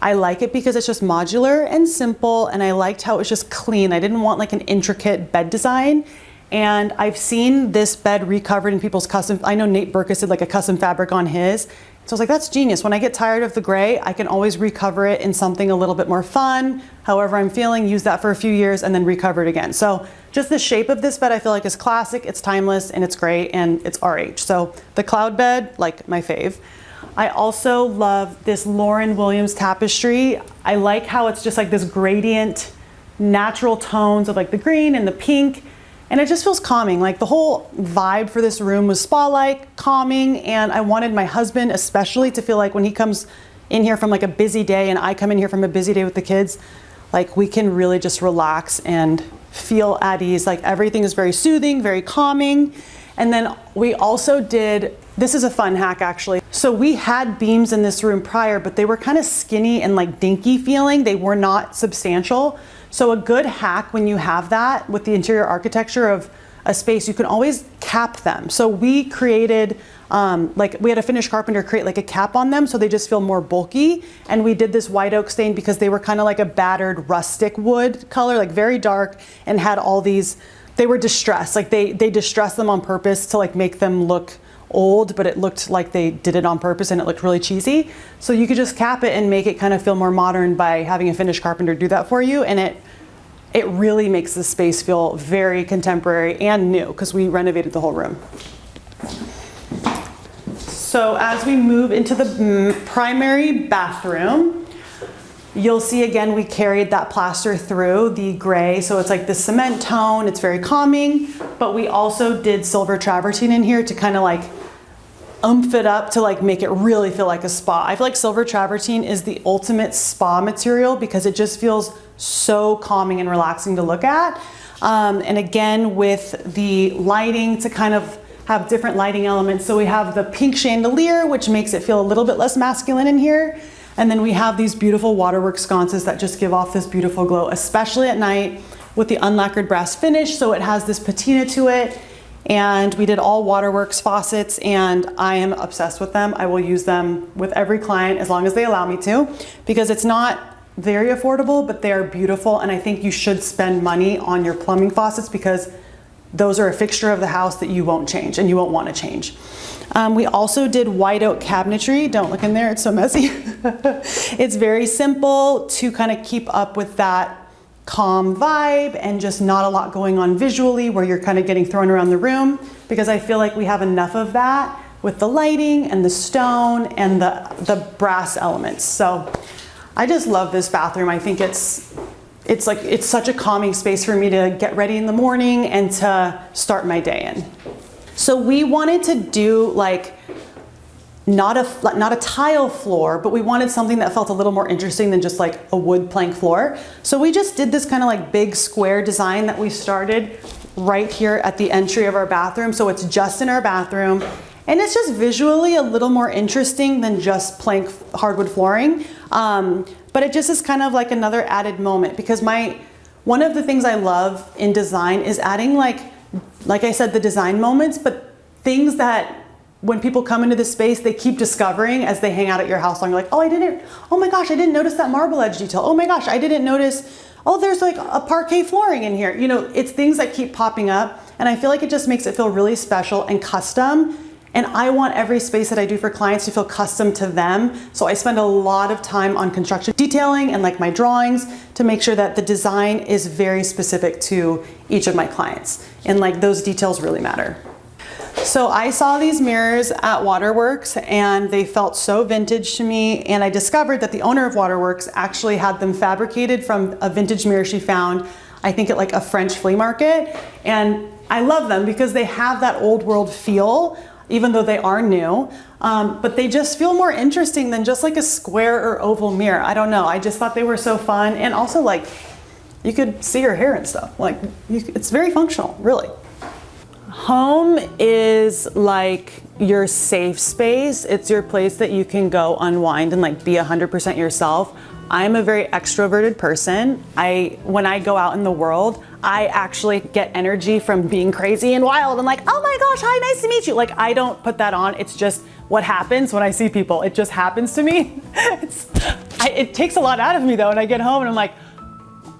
I like it because it's just modular and simple, and I liked how it was just clean. I didn't want like an intricate bed design. And I've seen this bed recovered in people's custom, I know Nate Berkus did like a custom fabric on his. So I was like, that's genius. When I get tired of the gray, I can always recover it in something a little bit more fun. However I'm feeling, use that for a few years and then recover it again. So just the shape of this bed I feel like is classic, it's timeless, and it's great, and it's RH. So the cloud bed, like my fave. I also love this Lauren Williams tapestry. I like how it's just like this gradient, natural tones of like the green and the pink. And it just feels calming. Like the whole vibe for this room was spa-like, calming, and I wanted my husband especially to feel like when he comes in here from like a busy day and I come in here from a busy day with the kids, like we can really just relax and feel at ease. Like everything is very soothing, very calming. And then we also did, this is a fun hack actually. So we had beams in this room prior, but they were kind of skinny and like dinky feeling. They were not substantial. So a good hack when you have that with the interior architecture of a space, you can always cap them. So we created, like we had a Finnish carpenter create like a cap on them so they just feel more bulky. And we did this white oak stain because they were kind of like a battered rustic wood color, like very dark, and had all these, they were distressed. Like they distressed them on purpose to like make them look old, but it looked like they did it on purpose and it looked really cheesy. So you could just cap it and make it kind of feel more modern by having a finished carpenter do that for you. And it really makes the space feel very contemporary and new because we renovated the whole room. So as we move into the primary bathroom, you'll see again, we carried that plaster through the gray. So it's like the cement tone, it's very calming, but we also did silver travertine in here to kind of like oomph it up to like make it really feel like a spa. I feel like silver travertine is the ultimate spa material because it just feels so calming and relaxing to look at. And again, with the lighting to kind of have different lighting elements. So we have the pink chandelier, which makes it feel a little bit less masculine in here. And then we have these beautiful waterwork sconces that just give off this beautiful glow, especially at night with the unlacquered brass finish. So it has this patina to it. And we did all waterworks faucets and I am obsessed with them. I will use them with every client as long as they allow me to, because it's not very affordable, but they are beautiful. And I think you should spend money on your plumbing faucets because those are a fixture of the house that you won't change and you won't want to change. We also did white oak cabinetry. Don't look in there, it's so messy. It's very simple to kind of keep up with that calm vibe and just not a lot going on visually where you're kind of getting thrown around the room, because I feel like we have enough of that with the lighting and the stone and the brass elements. So I just love this bathroom. I think it's such a calming space for me to get ready in the morning and to start my day in. So we wanted to do like not a tile floor, but we wanted something that felt a little more interesting than just like a wood plank floor. So we just did this kind of like big square design that we started right here at the entry of our bathroom. So it's just in our bathroom and it's just visually a little more interesting than just plank hardwood flooring. But it just is kind of like another added moment, because one of the things I love in design is adding like I said, the design moments, but things that when people come into the space, they keep discovering as they hang out at your house long. You're like, oh my gosh, I didn't notice that marble edge detail. Oh my gosh, I didn't notice, oh, there's like a parquet flooring in here. You know, it's things that keep popping up. And I feel like it just makes it feel really special and custom. And I want every space that I do for clients to feel custom to them. So I spend a lot of time on construction detailing and like my drawings to make sure that the design is very specific to each of my clients. And like those details really matter. So I saw these mirrors at Waterworks and they felt so vintage to me. And I discovered that the owner of Waterworks actually had them fabricated from a vintage mirror she found, I think at like a French flea market. And I love them because they have that old world feel, even though they are new, but they just feel more interesting than just like a square or oval mirror. I don't know, I just thought they were so fun. And also like, you could see your hair and stuff. Like, it's very functional, really. Home is like your safe space. It's your place that you can go unwind and like be 100% yourself. I'm a very extroverted person. When I go out in the world, I actually get energy from being crazy and wild. I'm like, oh my gosh, hi, nice to meet you. Like, I don't put that on. It's just what happens when I see people. It just happens to me. It takes a lot out of me though. And I get home and I'm like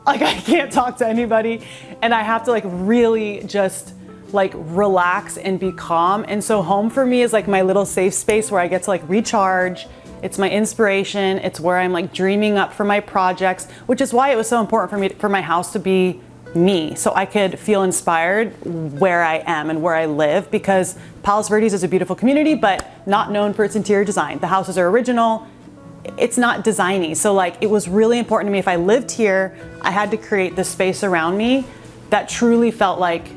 I can't talk to anybody. And I have to like really just like relax and be calm. And so home for me is like my little safe space where I get to like recharge. It's my inspiration. It's where I'm like dreaming up for my projects, which is why it was so important for me, for my house to be me, so I could feel inspired where I am and where I live, because Palos Verdes is a beautiful community, but not known for its interior design. The houses are original. It's not designy. So like, it was really important to me if I lived here, I had to create the space around me that truly felt like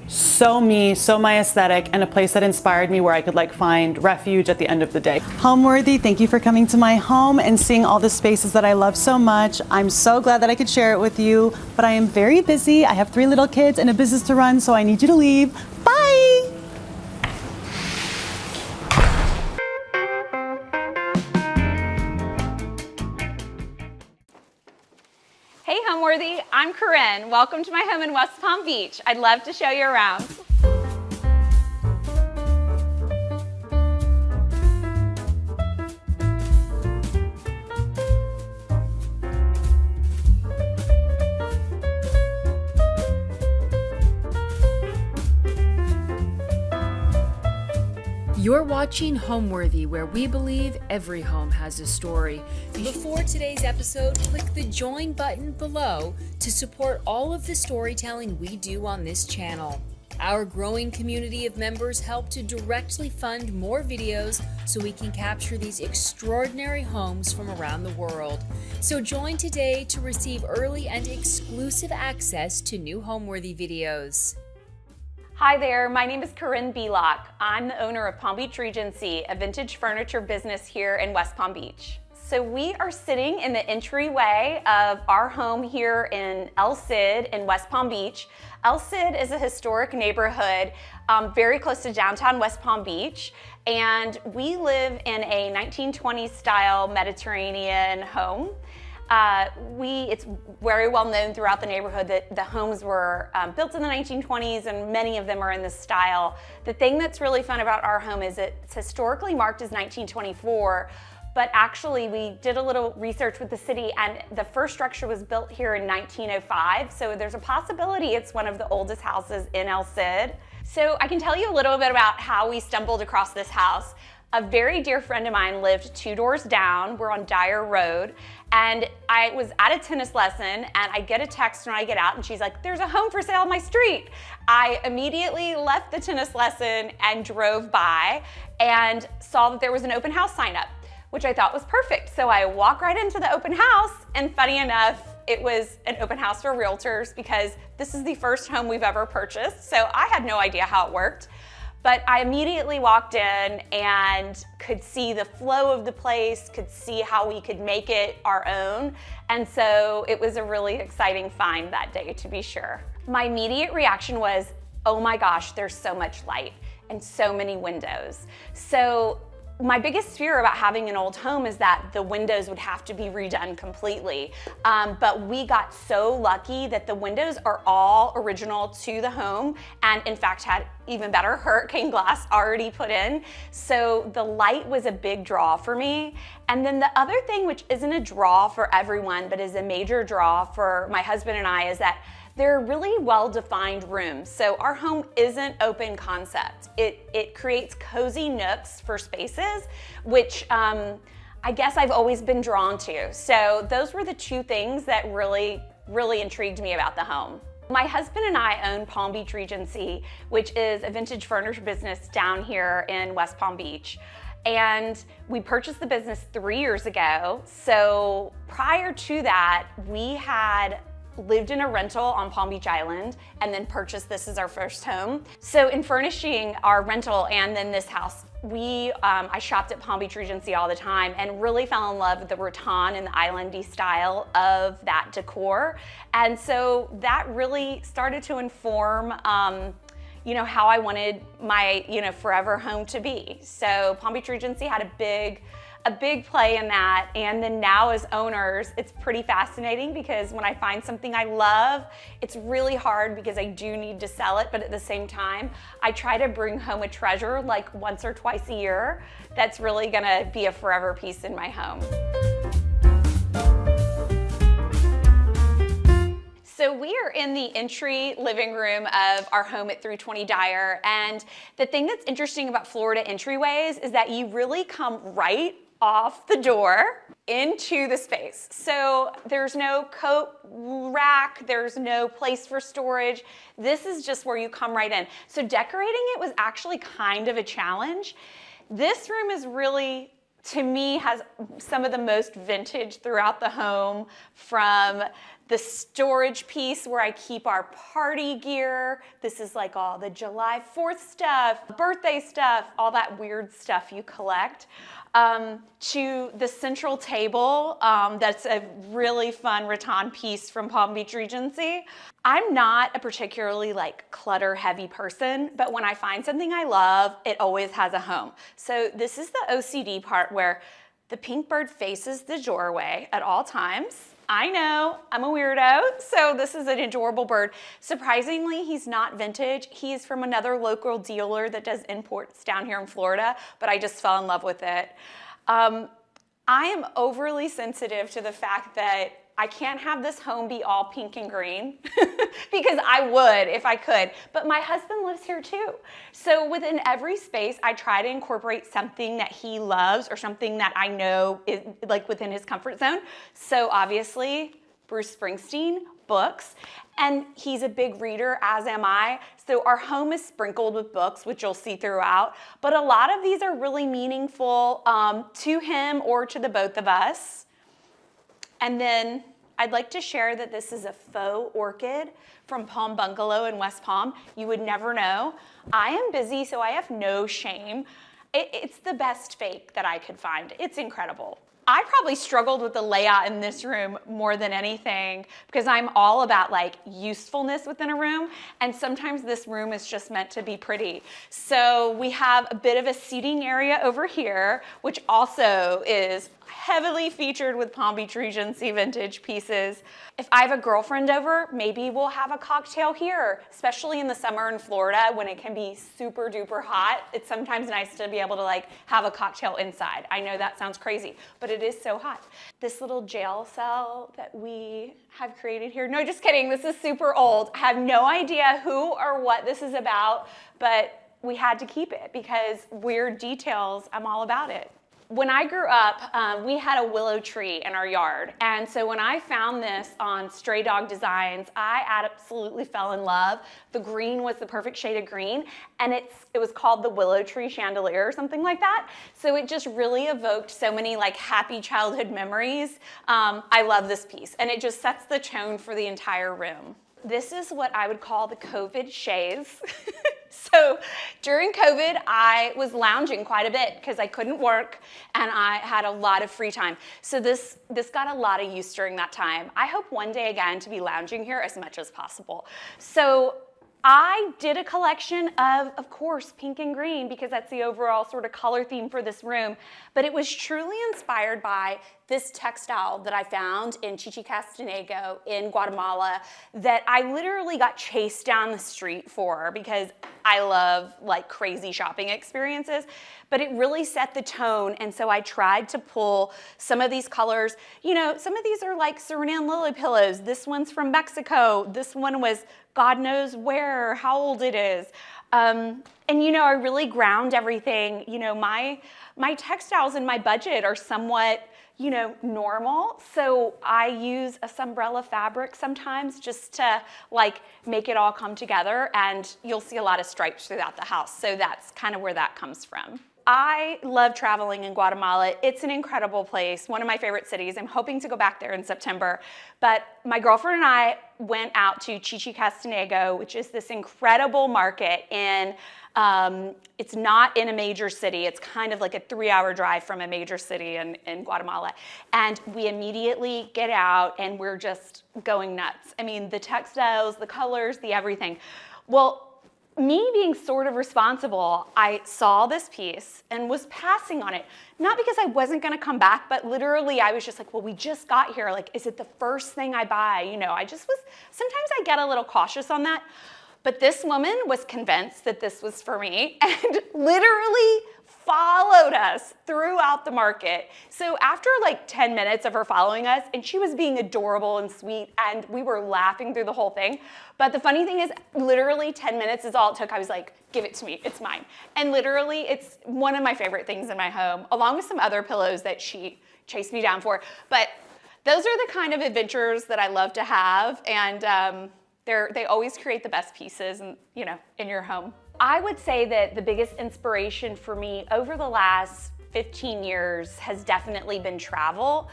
so me, so my aesthetic, and a place that inspired me where I could like find refuge at the end of the day. Homeworthy, thank you for coming to my home and seeing all the spaces that I love so much. I'm so glad that I could share it with you, but I am very busy. I have 3 little kids and a business to run, so I need you to leave. Bye! Hey Homeworthy, I'm Korinne. Welcome to my home in West Palm Beach. I'd love to show you around. You're watching Homeworthy, where we believe every home has a story. Before today's episode, click the join button below to support all of the storytelling we do on this channel. Our growing community of members help to directly fund more videos so we can capture these extraordinary homes from around the world. So join today to receive early and exclusive access to new Homeworthy videos. Hi there, my name is Korinne Belock. I'm the owner of Palm Beach Regency, a vintage furniture business here in West Palm Beach. So we are sitting in the entryway of our home here in El Cid in West Palm Beach. El Cid is a historic neighborhood very close to downtown West Palm Beach, and we live in a 1920s style Mediterranean home. It's very well known throughout the neighborhood that the homes were built in the 1920s, and many of them are in this style. The thing that's really fun about our home is it's historically marked as 1924, but actually we did a little research with the city, and the first structure was built here in 1905, so there's a possibility it's one of the oldest houses in El Cid. So I can tell you a little bit about how we stumbled across this house. A very dear friend of mine lived 2 doors down. We're on Dyer Road, and I was at a tennis lesson, and I get a text when I get out, and she's like, "There's a home for sale on my street." I immediately left the tennis lesson and drove by and saw that there was an open house sign up, which I thought was perfect. So I walk right into the open house, and funny enough, it was an open house for realtors because this is the first home we've ever purchased, so I had no idea how it worked. But I immediately walked in and could see the flow of the place, could see how we could make it our own. And so it was a really exciting find that day, to be sure. My immediate reaction was, oh my gosh, there's so much light and so many windows. So my biggest fear about having an old home is that the windows would have to be redone completely. But we got so lucky that the windows are all original to the home, and in fact had even better hurricane glass already put in. So the light was a big draw for me. And then the other thing, which isn't a draw for everyone, but is a major draw for my husband and I, is that they're really well-defined rooms. So our home isn't open concept. It creates cozy nooks for spaces, which I guess I've always been drawn to. So those were the 2 things that really intrigued me about the home. My husband and I own Palm Beach Regency, which is a vintage furniture business down here in West Palm Beach. And we purchased the business 3 years ago. So prior to that, we had lived in a rental on Palm Beach Island and then purchased this as our first home. So in furnishing our rental and then this house, I shopped at Palm Beach Regency all the time and really fell in love with the rattan and the islandy style of that decor. And so that really started to inform how I wanted my forever home to be. So Palm Beach Regency had a big play in that, and then now as owners, it's pretty fascinating because when I find something I love, it's really hard because I do need to sell it, but at the same time, I try to bring home a treasure like once or twice a year that's really gonna be a forever piece in my home. So we are in the entry living room of our home at 320 Dyer, and the thing that's interesting about Florida entryways is that you really come right off the door into the space. So there's no coat rack, there's no place for storage. This is just where you come right in. So decorating it was actually kind of a challenge. This room is really, to me, has some of the most vintage throughout the home, from the storage piece where I keep our party gear. This is like all the July 4th stuff, birthday stuff, all that weird stuff you collect. To the central table, that's a really fun rattan piece from Palm Beach Regency. I'm not a particularly clutter heavy person, but when I find something I love, it always has a home. So this is the OCD part where the pink bird faces the doorway at all times. I know, I'm a weirdo, so this is an adorable bird. Surprisingly, he's not vintage. He's from another local dealer that does imports down here in Florida, but I just fell in love with it. I am overly sensitive to the fact that I can't have this home be all pink and green because I would if I could, but my husband lives here too. So within every space, I try to incorporate something that he loves or something that I know is like within his comfort zone. So obviously, Bruce Springsteen, books, and he's a big reader, as am I. So our home is sprinkled with books, which you'll see throughout, but a lot of these are really meaningful to him or to the both of us. And then I'd like to share that this is a faux orchid from Palm Bungalow in West Palm. You would never know. I am busy, so I have no shame. It's the best fake that I could find. It's incredible. I probably struggled with the layout in this room more than anything because I'm all about like usefulness within a room, and sometimes this room is just meant to be pretty. So we have a bit of a seating area over here, which also is heavily featured with Palm Beach Regency vintage pieces. If I have a girlfriend over, maybe we'll have a cocktail here, especially in the summer in Florida when it can be super duper hot. It's sometimes nice to be able to like have a cocktail inside. I know that sounds crazy, but it is so hot. This little jail cell that we have created here, no, just kidding, this is super old. I have no idea who or what this is about, but we had to keep it because weird details, I'm all about it. When I grew up, we had a willow tree in our yard. And so when I found this on Stray Dog Designs, I absolutely fell in love. The green was the perfect shade of green, and it was called the Willow Tree Chandelier or something like that. So it just really evoked so many like happy childhood memories. I love this piece, and it just sets the tone for the entire room. This is what I would call the COVID chaise. So during COVID, I was lounging quite a bit because I couldn't work and I had a lot of free time. So this got a lot of use during that time. I hope one day again to be lounging here as much as possible. So I did a collection of course, pink and green, because that's the overall sort of color theme for this room. But it was truly inspired by this textile that I found in Chichicastenango in Guatemala that I literally got chased down the street for because I love like crazy shopping experiences. But it really set the tone, and so I tried to pull some of these colors. You know, some of these are like Suriname lily pillows. This one's from Mexico. This one was God knows where, how old it is. And you know, I really ground everything. You know, my textiles and my budget are somewhat, you know, normal. So I use a Sunbrella fabric sometimes just to like make it all come together, and you'll see a lot of stripes throughout the house. So that's kind of where that comes from. I love traveling in Guatemala. It's an incredible place, one of my favorite cities. I'm hoping to go back there in September. But my girlfriend and I went out to Chichicastenango, which is this incredible market in, it's not in a major city. It's kind of like a 3-hour drive from a major city in Guatemala. And we immediately get out and we're just going nuts. I mean, the textiles, the colors, the everything. Well, me being sort of responsible, I saw this piece and was passing on it. Not because I wasn't gonna come back, but literally I was just like, well, we just got here. Like, is it the first thing I buy? You know, I just was, sometimes I get a little cautious on that. But this woman was convinced that this was for me and literally followed us throughout the market. So after like 10 minutes of her following us, and she was being adorable and sweet, and we were laughing through the whole thing. But the funny thing is, literally 10 minutes is all it took. I was like, give it to me, it's mine. And literally, it's one of my favorite things in my home, along with some other pillows that she chased me down for. But those are the kind of adventures that I love to have, and they always create the best pieces, you know, in your home. I would say that the biggest inspiration for me over the last 15 years has definitely been travel.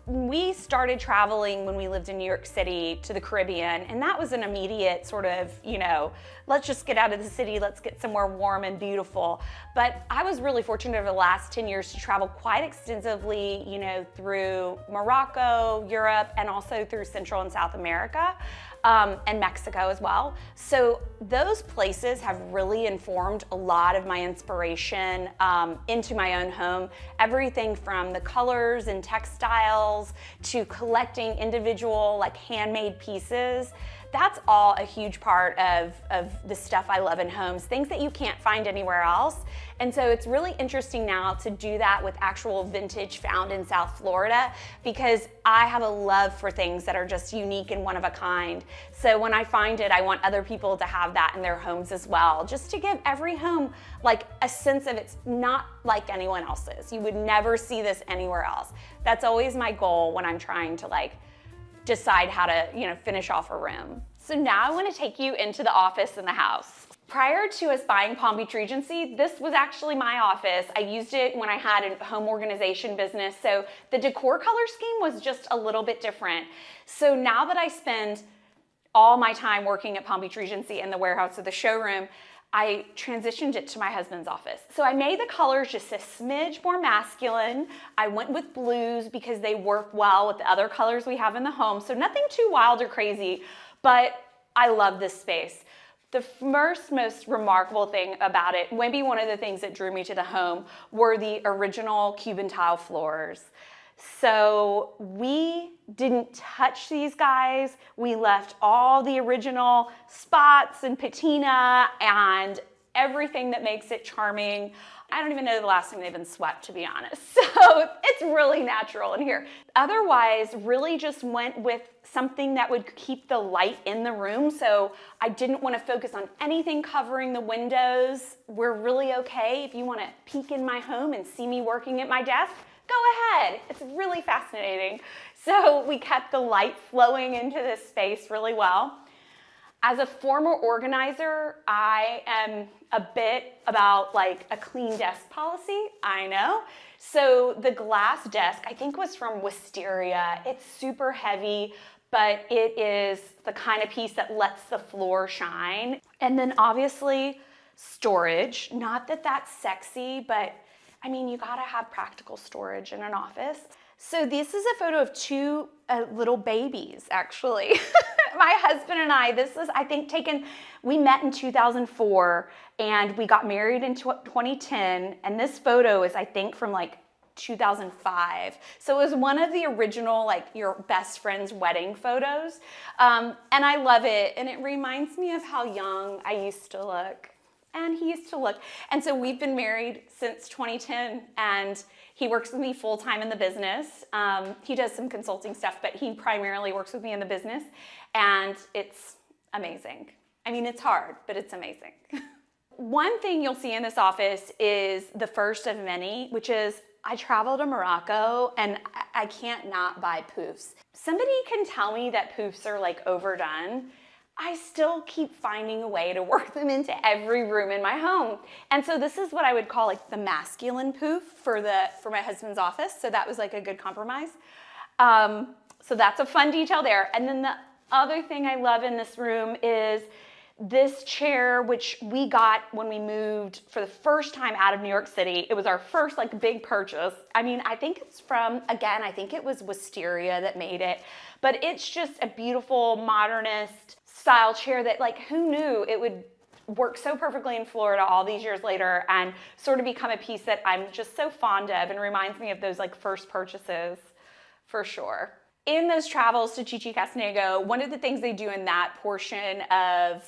We started traveling when we lived in New York City to the Caribbean, and that was an immediate sort of, you know, let's just get out of the city, let's get somewhere warm and beautiful. But I was really fortunate over the last 10 years to travel quite extensively, you know, through Morocco, Europe, and also through Central and South America. And Mexico as well. So those places have really informed a lot of my inspiration into my own home. Everything from the colors and textiles to collecting individual like handmade pieces. That's all a huge part of the stuff I love in homes, things that you can't find anywhere else. And so it's really interesting now to do that with actual vintage found in South Florida, because I have a love for things that are just unique and one of a kind. So when I find it, I want other people to have that in their homes as well, just to give every home like a sense of it's not like anyone else's. You would never see this anywhere else. That's always my goal when I'm trying to like decide how to, finish off a room. So now I want to take you into the office in the house. Prior to us buying Palm Beach Regency, this was actually my office. I used it when I had a home organization business, so the decor color scheme was just a little bit different. So now that I spend all my time working at Palm Beach Regency in the warehouse or the showroom, I transitioned it to my husband's office. So I made the colors just a smidge more masculine. I went with blues because they work well with the other colors we have in the home. So nothing too wild or crazy, but I love this space. The first most remarkable thing about it, maybe one of the things that drew me to the home, were the original Cuban tile floors. So we didn't touch these guys. We left all the original spots and patina and everything that makes it charming. I don't even know the last time they've been swept, to be honest. So it's really natural in here. Otherwise, really just went with something that would keep the light in the room. So I didn't want to focus on anything covering the windows. We're really okay if you want to peek in my home and see me working at my desk. Go ahead, it's really fascinating. So we kept the light flowing into this space really well. As a former organizer, I am a bit about like a clean desk policy, I know. So the glass desk, I think was from Wisteria. It's super heavy, but it is the kind of piece that lets the floor shine. And then obviously storage, not that that's sexy, but I mean, you gotta have practical storage in an office. So this is a photo of two little babies, actually. My husband and I, this is, I think, we met in 2004 and we got married in 2010. And this photo is, I think, from like 2005. So it was one of the original, like your best friend's wedding photos. And I love it. And it reminds me of how young I used to look. And he used to look. And so we've been married since 2010, and he works with me full-time in the business. He does some consulting stuff, but he primarily works with me in the business, and it's amazing. I mean, it's hard, but it's amazing. One thing you'll see in this office is the first of many, which is I travel to Morocco, and I can't not buy poofs. Somebody can tell me that poofs are like overdone. I still keep finding a way to work them into every room in my home. And so this is what I would call like the masculine poof for my husband's office. So that was like a good compromise. So that's a fun detail there. And then the other thing I love in this room is this chair, which we got when we moved for the first time out of New York City. It was our first like big purchase. I mean, I think it's from, again, I think it was Wisteria that made it, but it's just a beautiful modernist style chair that, like, who knew it would work so perfectly in Florida all these years later and sort of become a piece that I'm just so fond of and reminds me of those like first purchases for sure. In those travels to Chichicastenango, one of the things they do in that portion of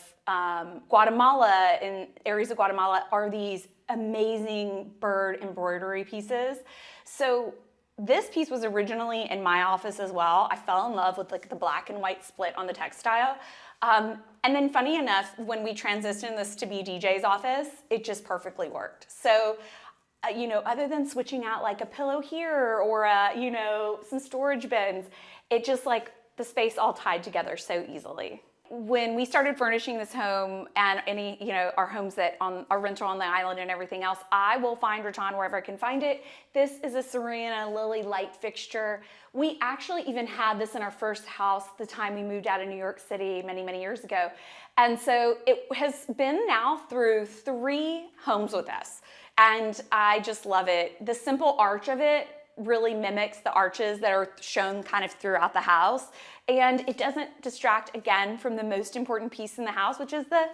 Guatemala, in areas of Guatemala, are these amazing bird embroidery pieces. So this piece was originally in my office as well. I fell in love with like the black and white split on the textile. And then funny enough, when we transitioned this to be DJ's office, it just perfectly worked. So, other than switching out like a pillow here or, some storage bins, it just like the space all tied together so easily. When we started furnishing this home and our homes that are rental on the island and everything else, I will find rattan wherever I can find it. This is a Serena Lily light fixture. We actually even had this in our first house the time we moved out of New York City many, many years ago. And so it has been now through 3 homes with us. And I just love it. The simple arch of it really mimics the arches that are shown kind of throughout the house. And it doesn't distract, again, from the most important piece in the house, which is the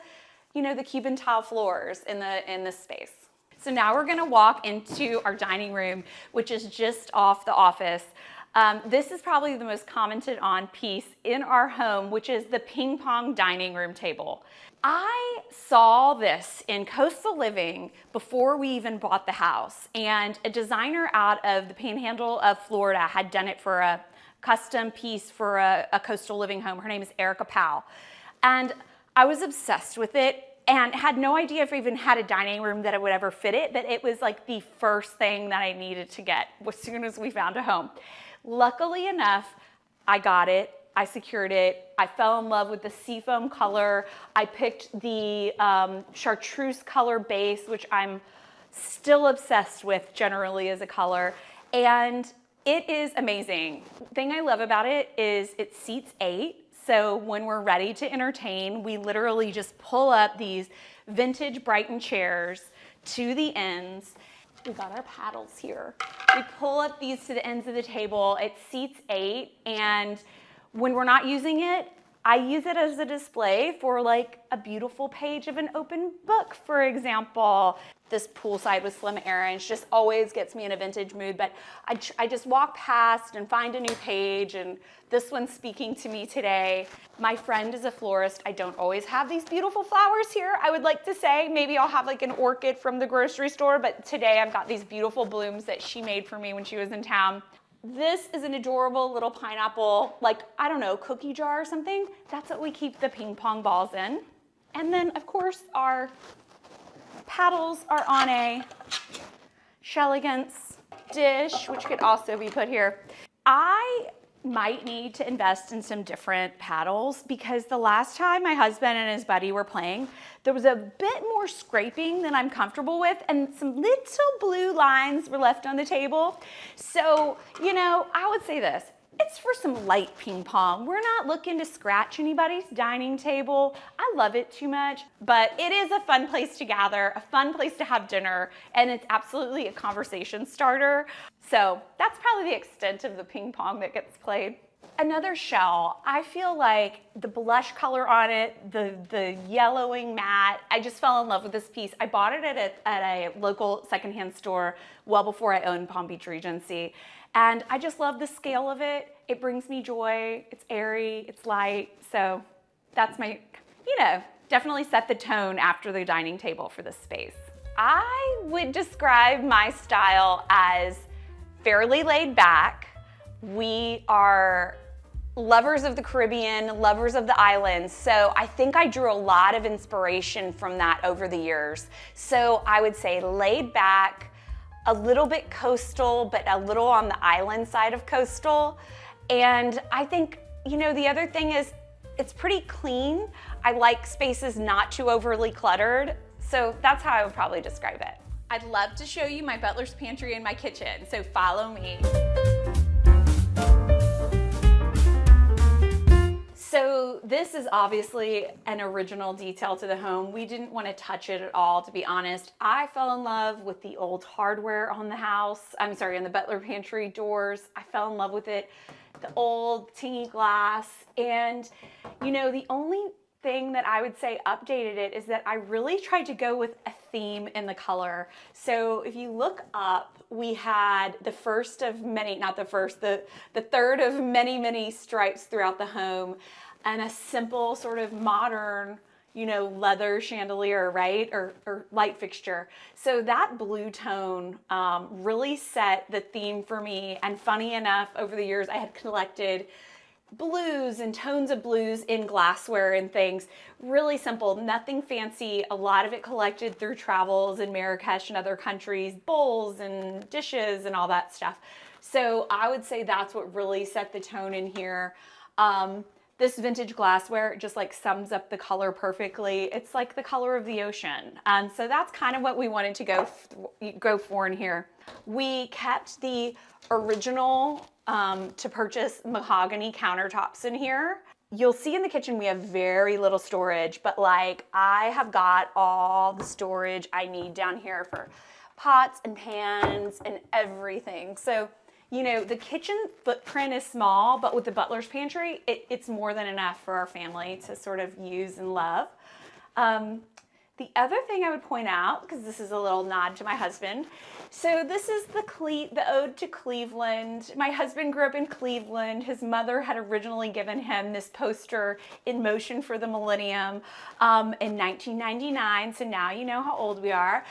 Cuban tile floors in this space. So now we're gonna walk into our dining room, which is just off the office. This is probably the most commented on piece in our home, which is the ping pong dining room table. I saw this in coastal living before we even bought the house, and a designer out of the Panhandle of Florida had done it for a custom piece for a coastal living home. Her name is Erica Powell. And I was obsessed with it and had no idea if I even had a dining room that it would ever fit it, but it was like the first thing that I needed to get as soon as we found a home. Luckily enough, I got it. I secured it. I fell in love with the seafoam color. I picked the chartreuse color base, which I'm still obsessed with generally as a color. And it is amazing. The thing I love about it is it seats 8. So when we're ready to entertain, we literally just pull up these vintage Brighton chairs to the ends. We got our paddles here. We pull up these to the ends of the table. It seats 8, and when we're not using it, I use it as a display for like a beautiful page of an open book, for example. This poolside with slim errands just always gets me in a vintage mood, but I just walk past and find a new page, and this one's speaking to me today. My friend is a florist. I don't always have these beautiful flowers here. I would like to say maybe I'll have like an orchid from the grocery store, but today I've got these beautiful blooms that she made for me when she was in town. This is an adorable little pineapple, like, I don't know, cookie jar or something. That's what we keep the ping pong balls in. And then, of course, our paddles are on a Shelligans dish, which could also be put here. I might need to invest in some different paddles because the last time my husband and his buddy were playing, there was a bit more scraping than I'm comfortable with, and some little blue lines were left on the table. So, you know, I would say this. It's for some light ping pong. We're not looking to scratch anybody's dining table. I love it too much, but it is a fun place to gather, a fun place to have dinner, and it's absolutely a conversation starter. So that's probably the extent of the ping pong that gets played. Another shell, I feel like the blush color on it, the yellowing matte, I just fell in love with this piece. I bought it at a local secondhand store well before I owned Palm Beach Regency. And I just love the scale of it. It brings me joy. It's airy, it's light. So that's my, definitely set the tone after the dining table for this space. I would describe my style as fairly laid back. We are lovers of the Caribbean, lovers of the islands. So I think I drew a lot of inspiration from that over the years. So I would say laid back, a little bit coastal, but a little on the island side of coastal. And I think, the other thing is it's pretty clean. I like spaces not too overly cluttered. So that's how I would probably describe it. I'd love to show you my butler's pantry and my kitchen, so follow me. So this is obviously an original detail to the home. We didn't want to touch it at all, to be honest. I fell in love with the old hardware on the house. On the butler pantry doors. I fell in love with it. The old tingy glass. And, the only thing that I would say updated it is that I really tried to go with a theme in the color. So if you look up, we had the first of many, not the first, the third of many, many stripes throughout the home, and a simple sort of modern, leather chandelier, right? Or light fixture. So that blue tone really set the theme for me. And funny enough, over the years, I had collected blues and tones of blues in glassware and things. Really simple, nothing fancy. A lot of it collected through travels in Marrakesh and other countries, bowls and dishes and all that stuff. So I would say that's what really set the tone in here. This vintage glassware just like sums up the color perfectly. It's like the color of the ocean. And so that's kind of what we wanted to go for in here. We kept the original to purchase mahogany countertops in here. You'll see in the kitchen we have very little storage, but like I have got all the storage I need down here for pots and pans and everything. So, the kitchen footprint is small, but with the butler's pantry, it's more than enough for our family to sort of use and love. The other thing I would point out, because this is a little nod to my husband, so this is the Ode to Cleveland. My husband grew up in Cleveland. His mother had originally given him this poster, In Motion for the Millennium, in 1999, so now you know how old we are.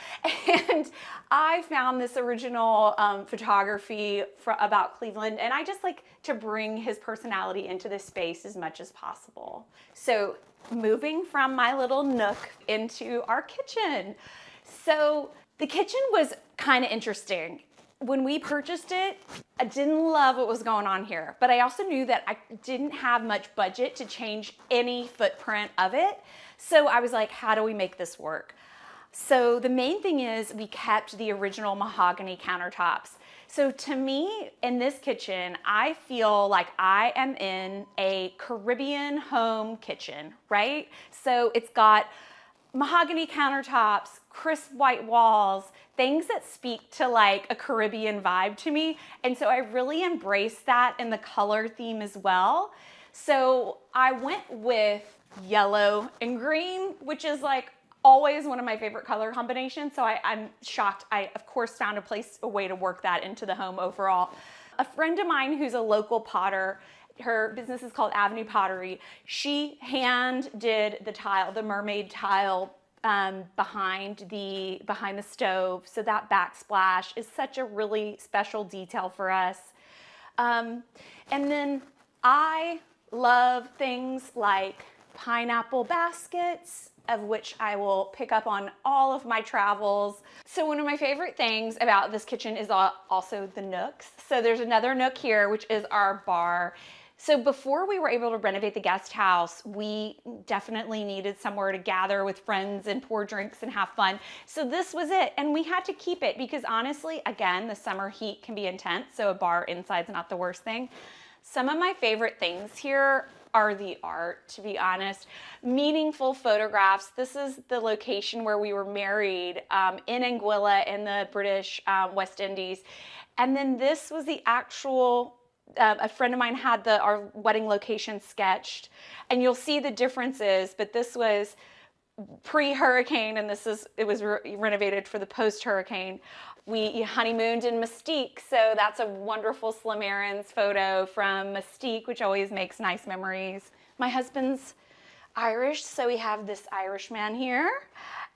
And I found this original photography about Cleveland, and I just like to bring his personality into this space as much as possible. So moving from my little nook into our kitchen. So the kitchen was kind of interesting. When we purchased it, I didn't love what was going on here, but I also knew that I didn't have much budget to change any footprint of it. So I was like, how do we make this work? So the main thing is we kept the original mahogany countertops. So to me, in this kitchen, I feel like I am in a Caribbean home kitchen, right? So it's got mahogany countertops, crisp white walls, things that speak to like a Caribbean vibe to me. And so I really embrace that in the color theme as well. So I went with yellow and green, which is like always one of my favorite color combinations. So I'm shocked. I, of course, found a way to work that into the home overall. A friend of mine who's a local potter, her business is called Avenue Pottery. She hand did the tile, the mermaid tile behind the stove. So that backsplash is such a really special detail for us. And then I love things like pineapple baskets, of which I will pick up on all of my travels. So one of my favorite things about this kitchen is also the nooks. So there's another nook here, which is our bar. So before we were able to renovate the guest house, we definitely needed somewhere to gather with friends and pour drinks and have fun. So this was it, and we had to keep it because honestly, again, the summer heat can be intense, so a bar inside's not the worst thing. Some of my favorite things here are the art, to be honest. Meaningful photographs. This is the location where we were married in Anguilla in the British West Indies. And then this was the actual, a friend of mine had our wedding location sketched. And you'll see the differences, but this was pre-hurricane and it was renovated for the post-hurricane. We honeymooned in Mystique, so that's a wonderful Slim Aarons photo from Mystique, which always makes nice memories. My husband's Irish, so we have this Irish man here.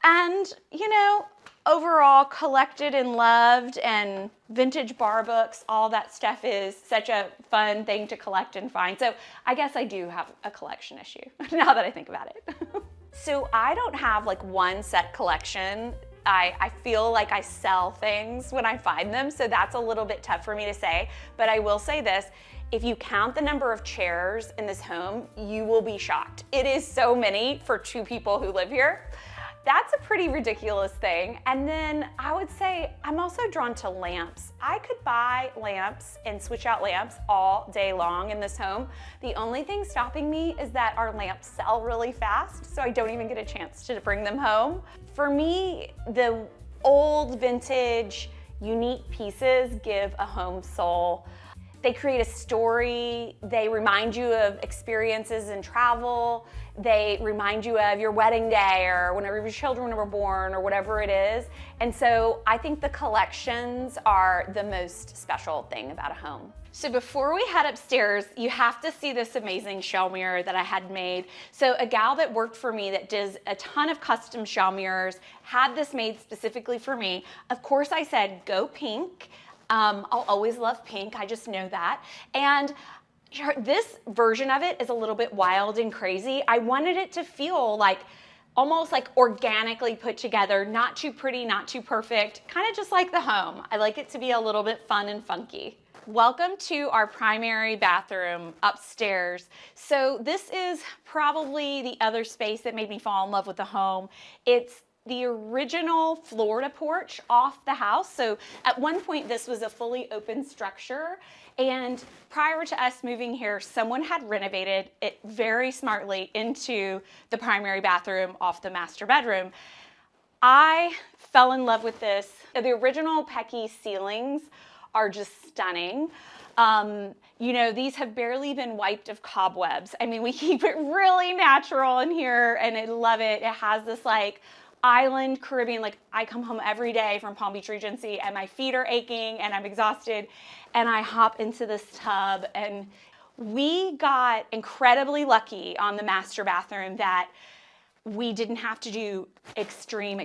And, you know, overall collected and loved, and vintage bar books, all that stuff is such a fun thing to collect and find. So I guess I do have a collection issue now that I think about it. So I don't have like one set collection. I feel like I sell things when I find them, so that's a little bit tough for me to say, but I will say this. If you count the number of chairs in this home, you will be shocked. It is so many for 2 people who live here. That's a pretty ridiculous thing. And then I would say I'm also drawn to lamps. I could buy lamps and switch out lamps all day long in this home. The only thing stopping me is that our lamps sell really fast, so I don't even get a chance to bring them home. For me, the old vintage, unique pieces give a home soul. They create a story. They remind you of experiences in travel. They remind you of your wedding day or whenever your children were born or whatever it is. And so I think the collections are the most special thing about a home. So before we head upstairs, you have to see this amazing shell mirror that I had made. So a gal that worked for me that does a ton of custom shell mirrors had this made specifically for me. Of course, I said, go pink. I'll always love pink, I just know that. And this version of it is a little bit wild and crazy. I wanted it to feel like almost like organically put together, not too pretty, not too perfect, kind of just like the home. I like it to be a little bit fun and funky. Welcome to our primary bathroom upstairs. So this is probably the other space that made me fall in love with the home. It's the original Florida porch off the house. So at one point this was a fully open structure, and prior to us moving here, someone had renovated it very smartly into the primary bathroom off the master bedroom. I fell in love with this. The original Pecky ceilings are just stunning. You know, these have barely been wiped of cobwebs. I mean, we keep it really natural in here and I love it. It has this like island Caribbean, like I come home every day from Palm Beach Regency and my feet are aching and I'm exhausted, and I hop into this tub. And we got incredibly lucky on the master bathroom that we didn't have to do extreme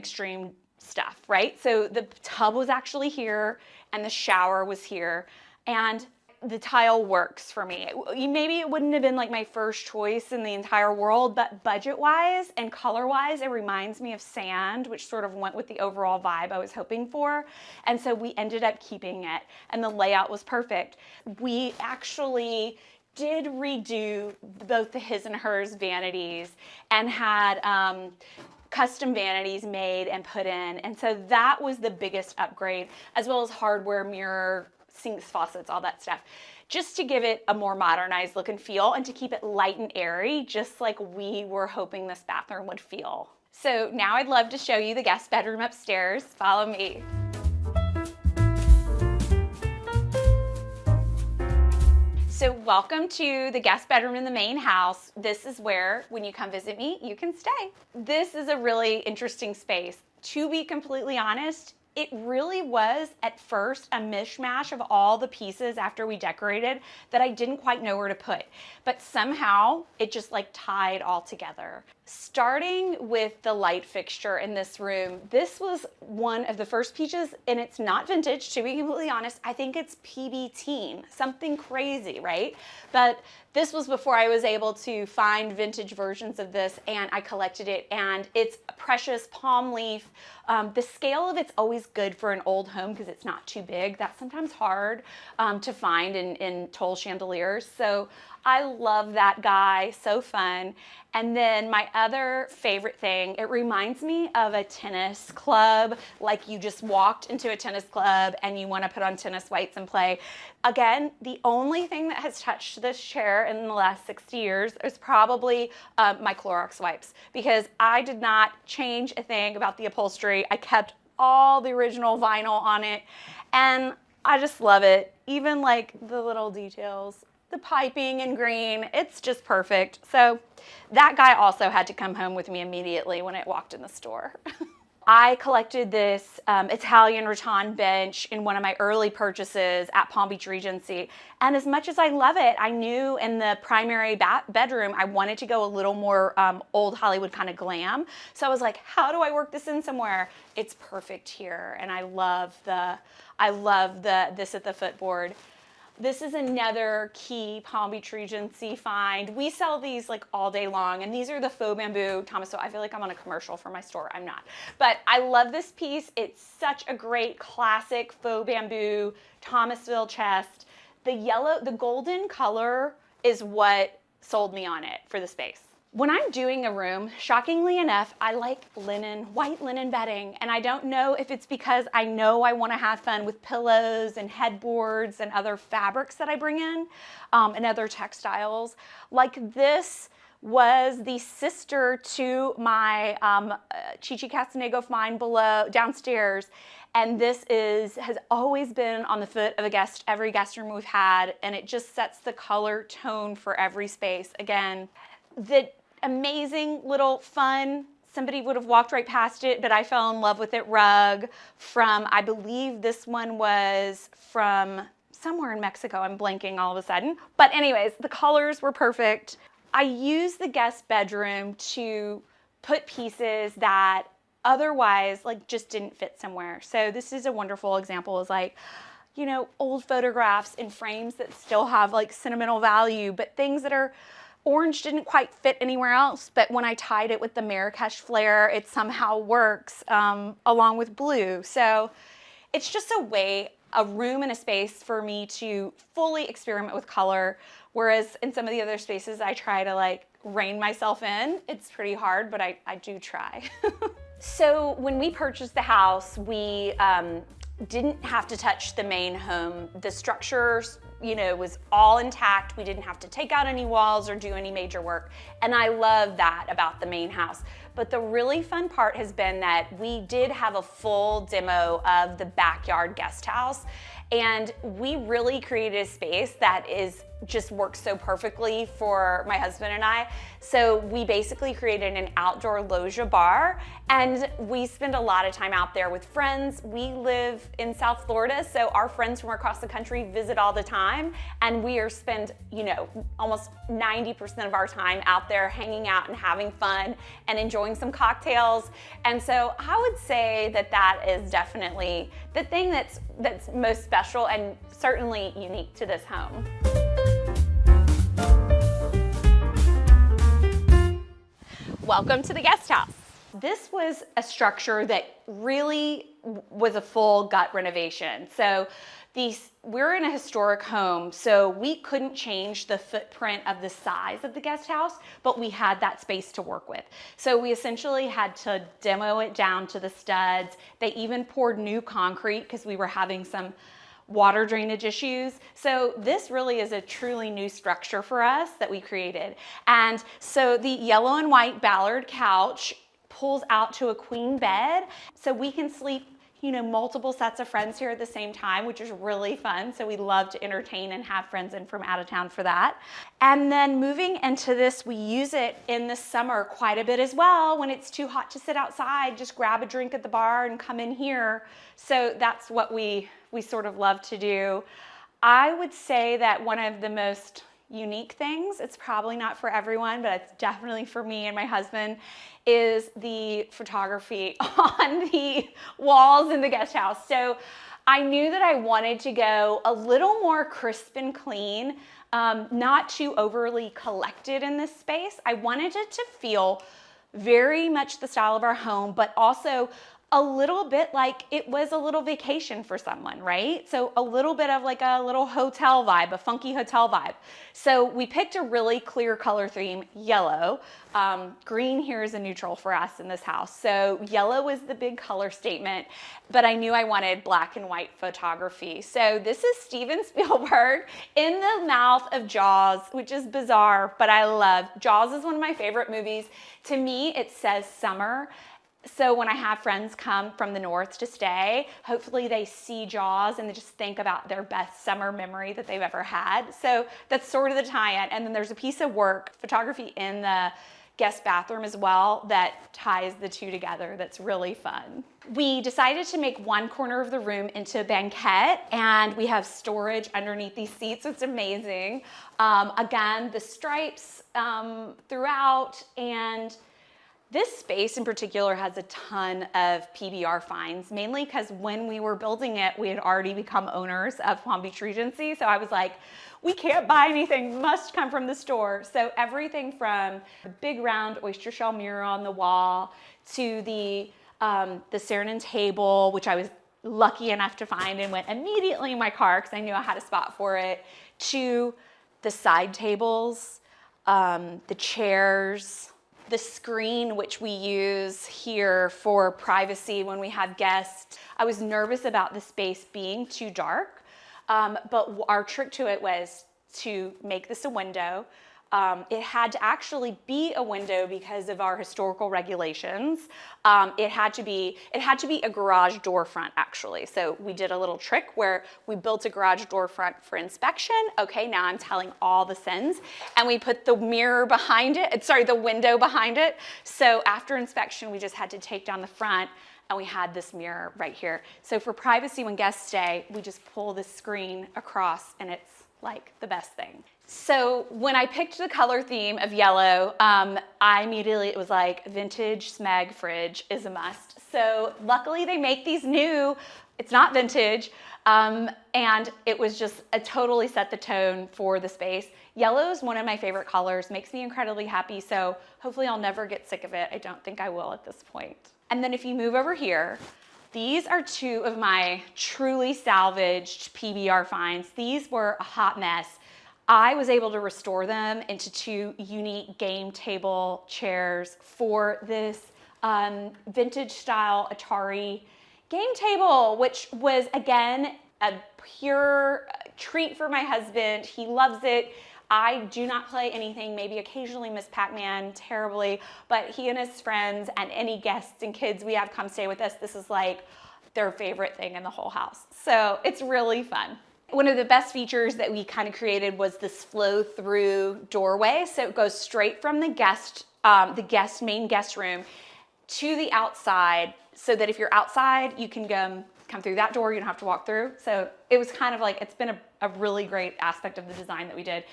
stuff, right? So the tub was actually here and the shower was here, and the tile works for me. Maybe it wouldn't have been like my first choice in the entire world, but budget-wise and color-wise, it reminds me of sand, which sort of went with the overall vibe I was hoping for. And so we ended up keeping it, and the layout was perfect. We actually did redo both the his and hers vanities and had custom vanities made and put in. And so that was the biggest upgrade, as well as hardware, mirror, sinks, faucets, all that stuff, just to give it a more modernized look and feel and to keep it light and airy, just like we were hoping this bathroom would feel. So now I'd love to show you the guest bedroom upstairs. Follow me. So welcome to the guest bedroom in the main house. This is where, when you come visit me, you can stay. This is a really interesting space. To be completely honest, it really was at first a mishmash of all the pieces after we decorated that I didn't quite know where to put, but somehow it just like tied all together. Starting with the light fixture in this room, this was one of the first pieces, and it's not vintage, to be completely honest. I think it's PB teen, something crazy, right? But this was before I was able to find vintage versions of this, and I collected it, and it's a precious palm leaf. The scale of it's always good for an old home because it's not too big. That's sometimes hard to find in tall chandeliers. So I love that guy, so fun. And then my other favorite thing, it reminds me of a tennis club, like you just walked into a tennis club and you want to put on tennis whites and play. Again, the only thing that has touched this chair in the last 60 years is probably my Clorox wipes, because I did not change a thing about the upholstery. I kept all the original vinyl on it, and I just love it. Even like the little details, the piping in green, it's just perfect. So that guy also had to come home with me immediately when it walked in the store. I collected this Italian rattan bench in one of my early purchases at Palm Beach Regency. And as much as I love it, I knew in the primary bedroom, I wanted to go a little more old Hollywood kind of glam. So I was like, how do I work this in somewhere? It's perfect here. And I love this at the footboard. This is another key Palm Beach Regency find. We sell these like all day long, and these are the faux bamboo Thomas. So I feel like I'm on a commercial for my store. I'm not. But I love this piece. It's such a great classic faux bamboo Thomasville chest. The golden color is what sold me on it for the space. When I'm doing a room, shockingly enough, I like white linen bedding. And I don't know if it's because I know I want to have fun with pillows and headboards and other fabrics that I bring in, and other textiles. Like this was the sister to my Chichi Castanego find downstairs. And this has always been on the foot of every guest room we've had. And it just sets the color tone for every space. Again, the amazing little fun, somebody would have walked right past it, but I fell in love with it, rug from, I believe this one was from somewhere in Mexico. I'm blanking all of a sudden. But anyways, the colors were perfect. I used the guest bedroom to put pieces that otherwise like just didn't fit somewhere. So this is a wonderful example, is like, you know, old photographs in frames that still have like sentimental value, but things that are orange didn't quite fit anywhere else, but when I tied it with the Marrakesh flare, it somehow works along with blue. So it's just a room and a space for me to fully experiment with color, whereas in some of the other spaces I try to like rein myself in. It's pretty hard, but I do try. So when we purchased the house, we didn't have to touch the main home. The structures was all intact. We didn't have to take out any walls or do any major work. And I love that about the main house. But the really fun part has been that we did have a full demo of the backyard guest house. And we really created a space that just works so perfectly for my husband and I. So we basically created an outdoor loggia bar, and we spend a lot of time out there with friends. We live in South Florida, so our friends from across the country visit all the time, and we spend, almost 90% of our time out there hanging out and having fun and enjoying some cocktails. And so I would say that is definitely the thing that's most special and certainly unique to this home. Welcome to the guest house. This was a structure that really was a full gut renovation. So we're in a historic home, so we couldn't change the footprint of the size of the guest house, but we had that space to work with. So we essentially had to demo it down to the studs. They even poured new concrete because we were having some water drainage issues. So this really is a truly new structure for us that we created. And so the yellow and white Ballard couch pulls out to a queen bed, so we can sleep multiple sets of friends here at the same time, which is really fun. So we love to entertain and have friends in from out of town for that. And then moving into this, we use it in the summer quite a bit as well. When it's too hot to sit outside, just grab a drink at the bar and come in here. So that's what we sort of love to do. I would say that one of the most unique things, it's probably not for everyone, but it's definitely for me and my husband, is the photography on the walls in the guest house. So I knew that I wanted to go a little more crisp and clean, not too overly collected in this space. I wanted it to feel very much the style of our home, but also a little bit like it was a little vacation for someone, right? So a little bit of like a little hotel vibe, a funky hotel vibe. So we picked a really clear color theme, yellow. Green here is a neutral for us in this house. So yellow is the big color statement, but I knew I wanted black and white photography. So this is Steven Spielberg in the mouth of Jaws, which is bizarre, but I love. Jaws is one of my favorite movies. To me, it says summer. So when I have friends come from the north to stay, hopefully they see Jaws and they just think about their best summer memory that they've ever had. So that's sort of the tie-in. And then there's a piece of work, photography in the guest bathroom as well, that ties the two together. That's really fun. We decided to make one corner of the room into a banquette, and we have storage underneath these seats. It's amazing. Again, the stripes throughout, and this space in particular has a ton of PBR finds, mainly because when we were building it, we had already become owners of Palm Beach Regency. So I was like, we can't buy anything, must come from the store. So everything from the big round oyster shell mirror on the wall to the Saarinen table, which I was lucky enough to find and went immediately in my car because I knew I had a spot for it, to the side tables, the chairs, the screen, which we use here for privacy when we have guests. I was nervous about the space being too dark, but our trick to it was to make this a window. It had to actually be a window because of our historical regulations. It had to be a garage door front, actually. So we did a little trick where we built a garage door front for inspection. Okay, now I'm telling all the sins. And we put the mirror behind it, the window behind it. So after inspection, we just had to take down the front, and we had this mirror right here. So for privacy, when guests stay, we just pull the screen across, and it's like the best thing. So when I picked the color theme of yellow, it was like vintage Smeg fridge is a must. So luckily they make these new, it's not vintage, and it was just totally set the tone for the space. Yellow is one of my favorite colors, makes me incredibly happy, so hopefully I'll never get sick of it. I don't think I will at this point. And then if you move over here, these are two of my truly salvaged PBR finds. These were a hot mess. I was able to restore them into two unique game table chairs for this vintage style Atari game table, which was, again, a pure treat for my husband. He loves it. I do not play anything, maybe occasionally Miss Pac-Man terribly, but he and his friends and any guests and kids we have come stay with us, this is like their favorite thing in the whole house. So it's really fun. One of the best features that we kind of created was this flow through doorway. So it goes straight from the main guest room to the outside, so that if you're outside, you can come through that door, you don't have to walk through. So it was kind of like, it's been a really great aspect of the design that we did.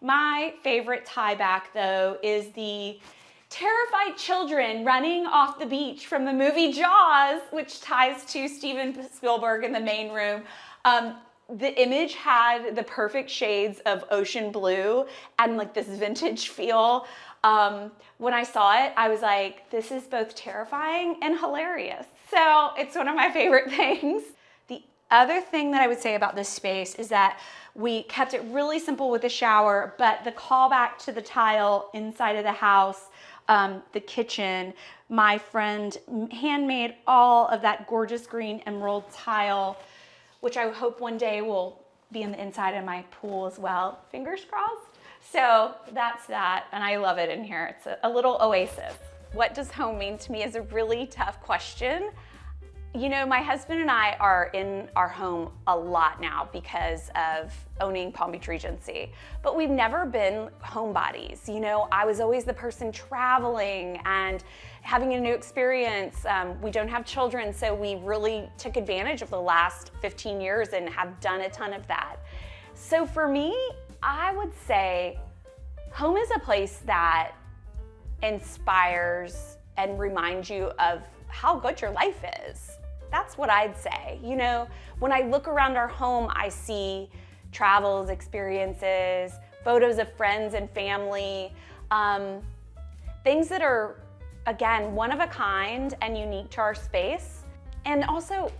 My favorite tie back though is the terrified children running off the beach from the movie Jaws, which ties to Steven Spielberg in the main room. The image had the perfect shades of ocean blue and like this vintage feel. When I saw it, I was like, this is both terrifying and hilarious. So it's one of my favorite things. The other thing that I would say about this space is that we kept it really simple with the shower, but the callback to the tile inside of the house, the kitchen, my friend handmade all of that gorgeous green emerald tile, which I hope one day will be in the inside of my pool as well. Fingers crossed. So that's that, and I love it in here. It's a little oasis. What does home mean to me is a really tough question. You know, my husband and I are in our home a lot now because of owning Palm Beach Regency, but we've never been homebodies. You know, I was always the person traveling and having a new experience. We don't have children, so we really took advantage of the last 15 years and have done a ton of that. So for me, I would say home is a place that inspires and reminds you of how good your life is. That's what I'd say. You know, when I look around our home, I see travels, experiences, photos of friends and family, things that are, again, one of a kind and unique to our space. And also,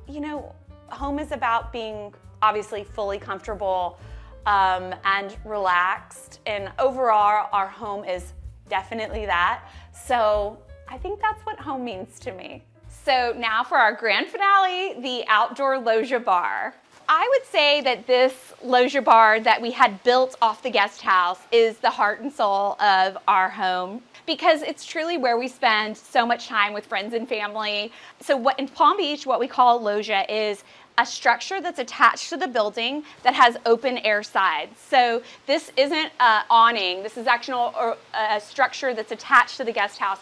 you know, home is about being obviously fully comfortable and relaxed. And overall, our home is definitely that. So I think that's what home means to me. So now for our grand finale, the outdoor loggia bar. I would say that this loggia bar that we had built off the guest house is the heart and soul of our home, because it's truly where we spend so much time with friends and family. So what in Palm Beach, what we call a loggia is a structure that's attached to the building that has open air sides. So this isn't an awning, this is actually a structure that's attached to the guest house.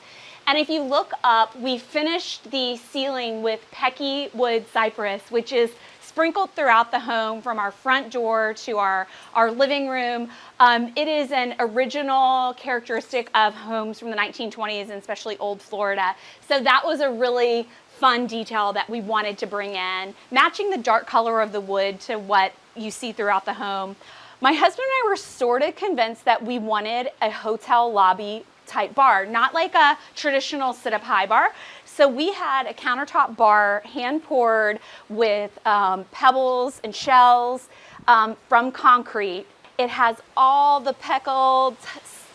And if you look up, we finished the ceiling with Pecky wood cypress, which is sprinkled throughout the home from our front door to our living room. It is an original characteristic of homes from the 1920s and especially old Florida. So that was a really fun detail that we wanted to bring in, matching the dark color of the wood to what you see throughout the home. My husband and I were sort of convinced that we wanted a hotel lobby type bar, not like a traditional sit-up high bar. So we had a countertop bar hand poured with pebbles and shells from concrete. It has all the peckled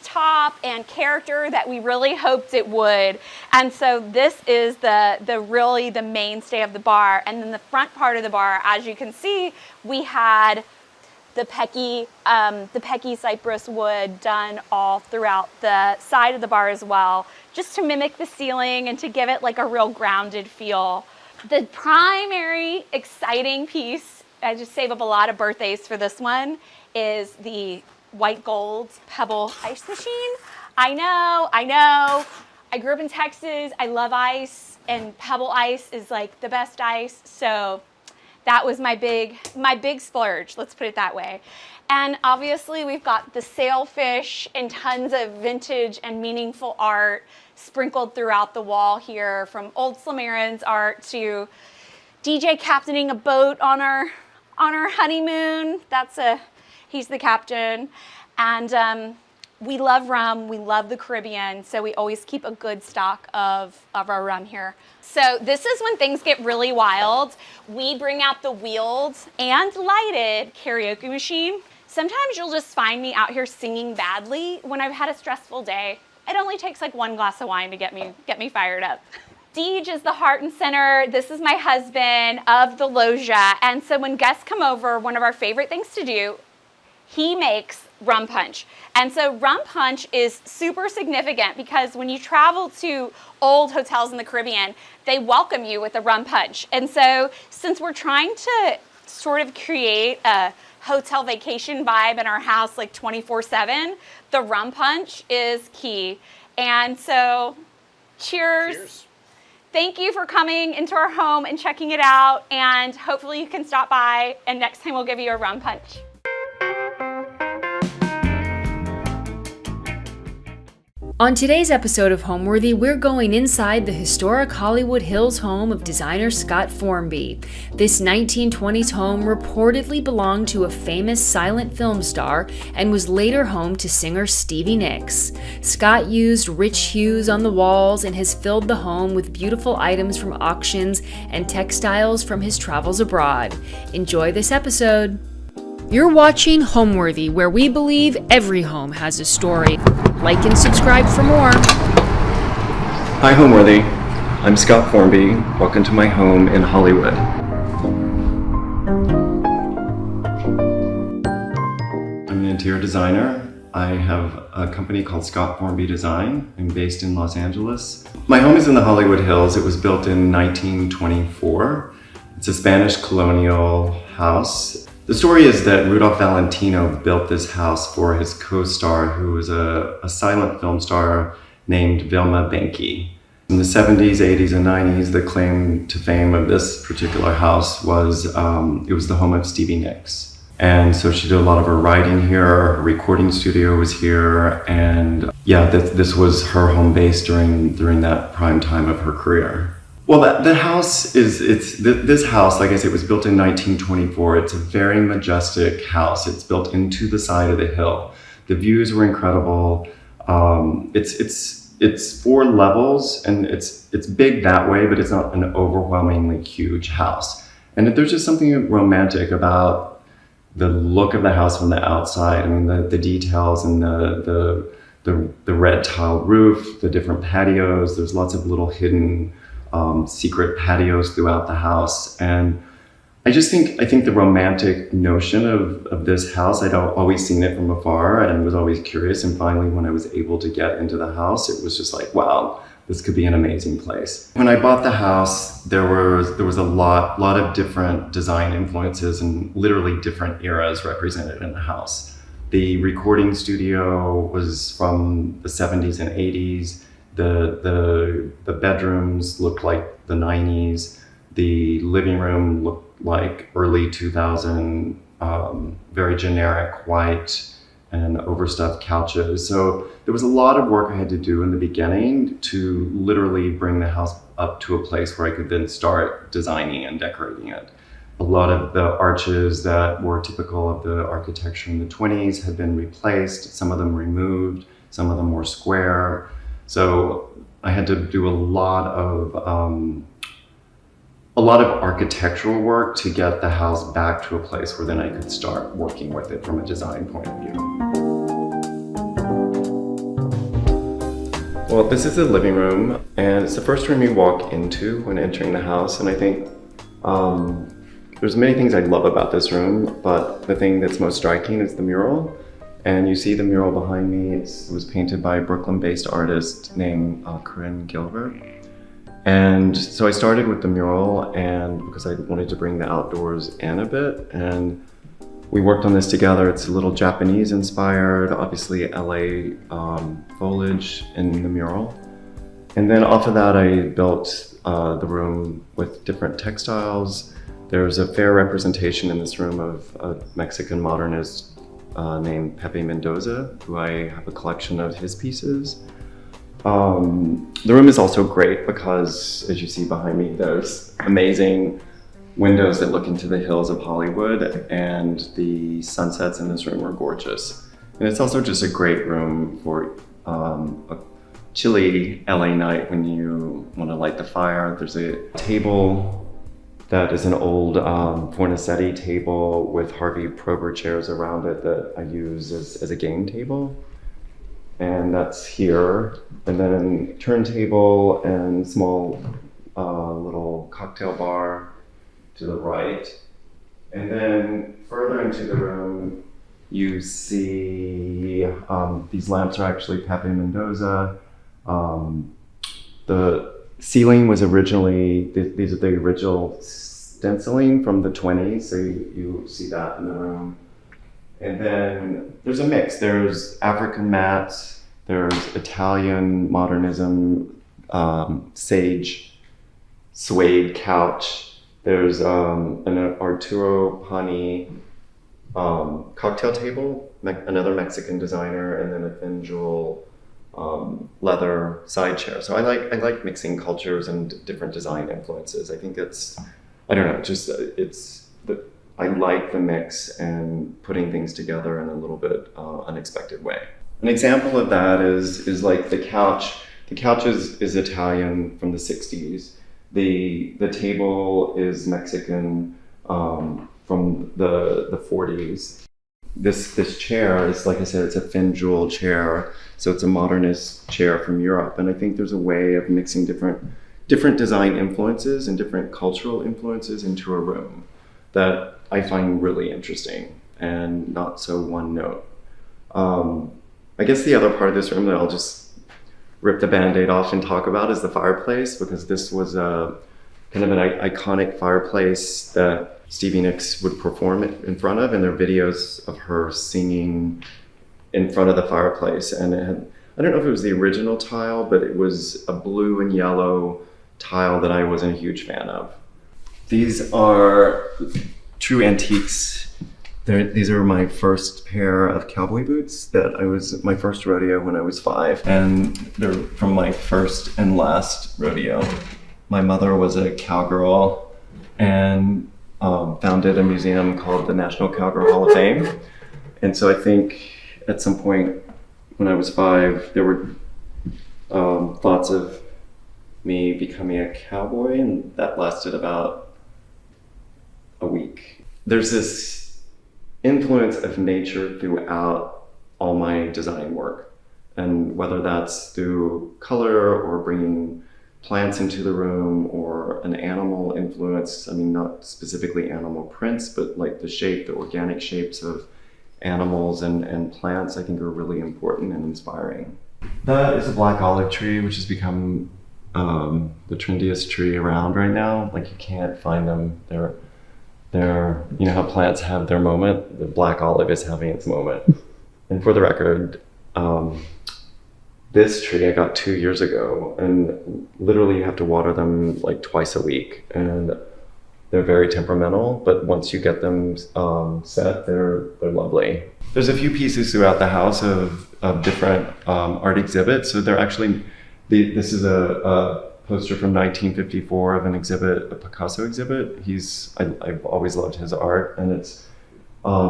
top and character that we really hoped it would. And so this is really the mainstay of the bar. And then the front part of the bar, as you can see, we had the Pecky cypress wood done all throughout the side of the bar as well, just to mimic the ceiling and to give it like a real grounded feel. The primary exciting piece, I just save up a lot of birthdays for this one, is the white gold pebble ice machine. I know. I grew up in Texas. I love ice, and pebble ice is like the best ice. So that was my big splurge, let's put it that way. And obviously we've got the sailfish and tons of vintage and meaningful art sprinkled throughout the wall here, from old Slamerin's art to DJ captaining a boat on our honeymoon. He's the captain. And we love rum, we love the Caribbean, so we always keep a good stock of our rum here. So this is when things get really wild. We bring out the wheeled and lighted karaoke machine. Sometimes you'll just find me out here singing badly when I've had a stressful day. It only takes like one glass of wine to get me fired up. Deej is the heart and center. This is my husband of the loggia. And so when guests come over, one of our favorite things to do, he makes rum punch. And so rum punch is super significant because when you travel to old hotels in the Caribbean, they welcome you with a rum punch. And so since we're trying to sort of create a hotel vacation vibe in our house like 24/7, the rum punch is key. And so cheers. Cheers. Thank you for coming into our home and checking it out, and hopefully you can stop by and next time we'll give you a rum punch. On today's episode of Homeworthy, we're going inside the historic Hollywood Hills home of designer Scott Formby. This 1920s home reportedly belonged to a famous silent film star and was later home to singer Stevie Nicks. Scott used rich hues on the walls and has filled the home with beautiful items from auctions and textiles from his travels abroad. Enjoy this episode. You're watching Homeworthy, where we believe every home has a story. Like and subscribe for more. Hi, Homeworthy. I'm Scott Formby. Welcome to my home in Hollywood. I'm an interior designer. I have a company called Scott Formby Design. I'm based in Los Angeles. My home is in the Hollywood Hills. It was built in 1924. It's a Spanish colonial house. The story is that Rudolph Valentino built this house for his co-star, who was a silent film star named Vilma Benke. In the 70s, 80s, and 90s, the claim to fame of this particular house was it was the home of Stevie Nicks. And so she did a lot of her writing here, her recording studio was here, and yeah, this was her home base during that prime time of her career. Well, the house this house, like I said, was built in 1924. It's a very majestic house. It's built into the side of the hill. The views were incredible. It's 4 levels, and it's big that way, but it's not an overwhelmingly huge house. And there's just something romantic about the look of the house from the outside. I mean, the details and the red tile roof, the different patios. There's lots of little hidden secret patios throughout the house. And I think the romantic notion of this house, I'd always seen it from afar and was always curious. And finally, when I was able to get into the house, it was just like, wow, this could be an amazing place. When I bought the house, there was a lot of different design influences and literally different eras represented in the house. The recording studio was from the 70s and 80s. The bedrooms looked like the 90s. The living room looked like early 2000, very generic white and overstuffed couches. So there was a lot of work I had to do in the beginning to literally bring the house up to a place where I could then start designing and decorating it. A lot of the arches that were typical of the architecture in the 20s had been replaced, some of them removed, some of them were square. So I had to do a lot of architectural work to get the house back to a place where then I could start working with it from a design point of view. Well, this is the living room, and it's the first room you walk into when entering the house. And I think there's many things I love about this room, but the thing that's most striking is the mural. And you see the mural behind me. It was painted by a Brooklyn-based artist named Korinne Gilbert. And so I started with the mural, and because I wanted to bring the outdoors in a bit, and we worked on this together. It's a little Japanese inspired, obviously LA foliage in the mural. And then off of that, I built the room with different textiles. There's a fair representation in this room of a Mexican modernist named Pepe Mendoza, who I have a collection of his pieces. The room is also great because, as you see behind me, there's amazing windows that look into the hills of Hollywood, and the sunsets in this room are gorgeous. And it's also just a great room for a chilly LA night when you want to light the fire. There's a table that is an old Fornasetti table with Harvey Prober chairs around it that I use as a game table. and that's here. And then turntable and small little cocktail bar to the right. And then further into the room, you see these lamps are actually Pepe Mendoza. The ceiling was originally, these are the original stenciling from the 20s, so you see that in the room. And then there's a mix. There's African mats, there's Italian modernism, sage, suede couch. There's an Arturo Pani cocktail table, another Mexican designer, and then a thin jewel leather side chair. So I like mixing cultures and different design influences. I think I don't know, just I like the mix and putting things together in a little bit unexpected way. An example of that is like the couch. The couch is Italian from the 60s. The table is Mexican from the 40s. This chair is, like I said, it's a thin jewel chair, so it's a modernist chair from Europe. And I think there's a way of mixing different design influences and different cultural influences into a room that I find really interesting and not so one note. I guess the other part of this room that I'll just rip the Band-Aid off and talk about is the fireplace, because this was a kind of an iconic fireplace that Stevie Nicks would perform in front of, and there are videos of her singing in front of the fireplace. And it had, I don't know if it was the original tile, but it was a blue and yellow tile that I wasn't a huge fan of. These are true antiques. These are my first pair of cowboy boots that my first rodeo when I was 5. And they're from my first and last rodeo. My mother was a cowgirl and founded a museum called the National Cowgirl Hall of Fame. And so I think at some point when I was 5, there were thoughts of me becoming a cowboy, and that lasted about a week. There's this influence of nature throughout all my design work, and whether that's through color or bringing plants into the room or an animal influence. I mean, not specifically animal prints, but like the organic shapes of animals and plants, I think are really important and inspiring. That is a black olive tree, which has become the trendiest tree around right now. Like, you can't find them. They're, you know how plants have their moment? The black olive is having its moment. And for the record, this tree I got 2 years ago, and literally you have to water them like twice a week. And they're very temperamental, but once you get them set, they're lovely. There's a few pieces throughout the house of different art exhibits. So they're actually, this is a poster from 1954 of an exhibit, a Picasso exhibit. I've always loved his art, and it's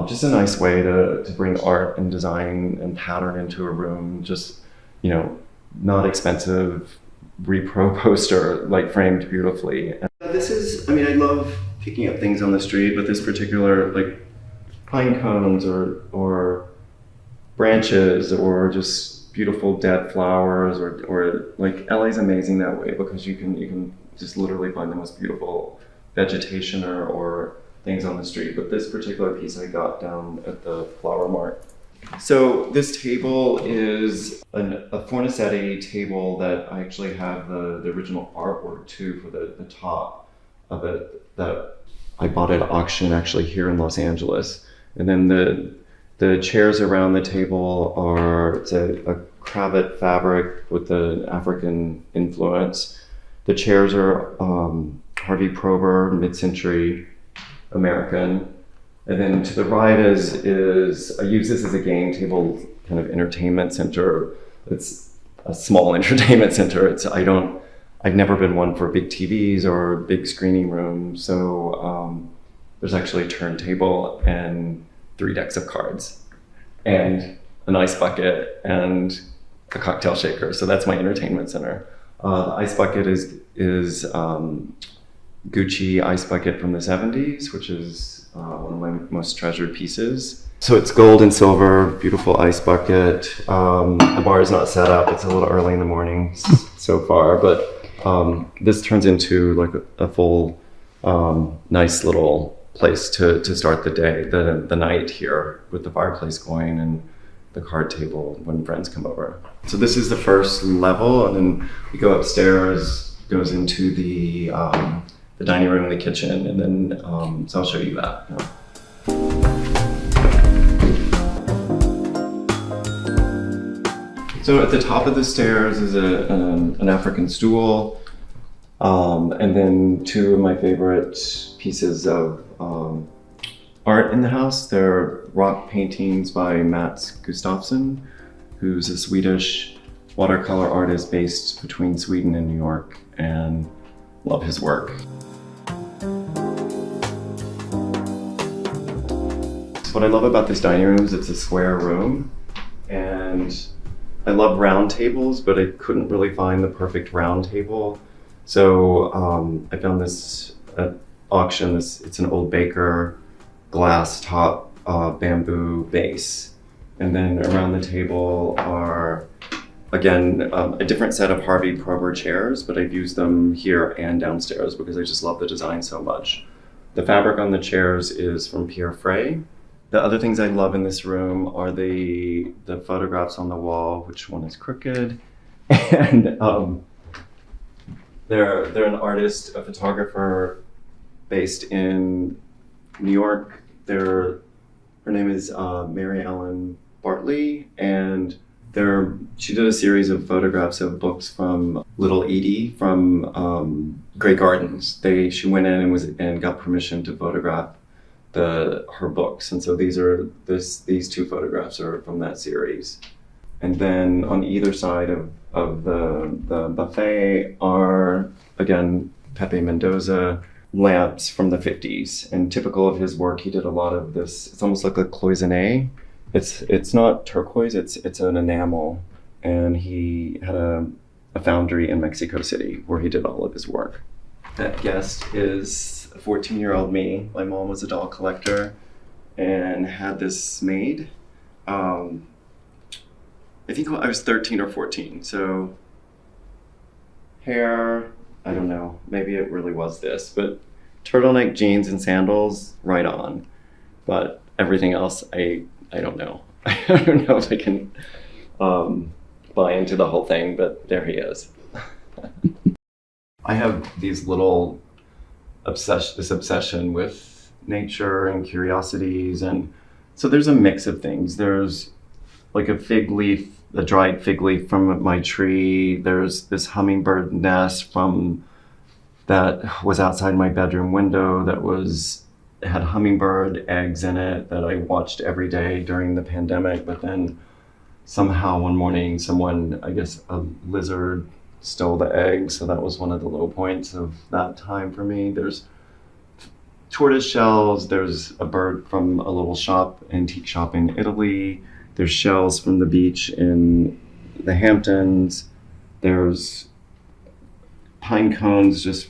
just a nice way to bring art and design and pattern into a room. Just, you know, not expensive repro poster, like framed beautifully. And this is, I mean, I love picking up things on the street, but this particular, like pine cones or branches or just beautiful dead flowers or like LA's amazing that way, because you can just literally find the most beautiful vegetation or things on the street. But this particular piece I got down at the Flower Mart. So this table is a Fornasetti table that I actually have the original artwork to for the top of it, that I bought at auction actually here in Los Angeles. And then the chairs around the table it's a cravat fabric with an African influence. The chairs are Harvey Prober, mid-century American. And then to the right is I use this as a game table kind of entertainment center. It's a small entertainment center. I've never been one for big TVs or big screening rooms. So there's actually a turntable and 3 decks of cards and an ice bucket and a cocktail shaker. So that's my entertainment center. The ice bucket is Gucci ice bucket from the 70s, which is one of my most treasured pieces. So it's gold and silver, beautiful ice bucket. The bar is not set up. It's a little early in the morning so far, but this turns into like a full, nice little place to start the day, the night here, with the fireplace going and the card table when friends come over. So this is the first level, and then we go upstairs, goes into the dining room and the kitchen, and then so I'll show you that. So at the top of the stairs is an African stool, and then two of my favorite pieces of art in the house. They're rock paintings by Mats Gustafsson, who's a Swedish watercolor artist based between Sweden and New York, and love his work. What I love about this dining room is it's a square room, and I love round tables, but I couldn't really find the perfect round table. So I found this at auction. It's an old Baker glass top bamboo base. And then around the table are, again, a different set of Harvey Prober chairs, but I've used them here and downstairs because I just love the design so much. The fabric on the chairs is from Pierre Frey. The other things I love in this room are the photographs on the wall, which one is crooked. And they're an artist, a photographer based in New York. Her name is Mary Ellen Bartley, and she did a series of photographs of books from Little Edie from Grey Gardens. She went in and got permission to photograph her books, and so these two photographs are from that series. And then on either side of the buffet are, again, Pepe Mendoza lamps from the 50s. And typical of his work, he did a lot of this. It's almost like a cloisonne. It's not turquoise, it's an enamel. And he had a foundry in Mexico City where he did all of his work. That guest is a 14-year-old me. My mom was a doll collector and had this made. I think I was 13 or 14. So hair, I don't know, maybe it really was this, but turtleneck jeans and sandals, right on. But everything else, I don't know. I don't know if I can buy into the whole thing, but there he is. I have these little this obsession with nature and curiosities, and so there's a mix of things. There's like a dried fig leaf from my tree. There's this hummingbird nest that was outside my bedroom window it had hummingbird eggs in it that I watched every day during the pandemic, but then somehow one morning a lizard stole the eggs, so that was one of the low points of that time for me. There's tortoise shells, there's a bird from a little antique shop in Italy, there's shells from the beach in the Hamptons, there's pine cones just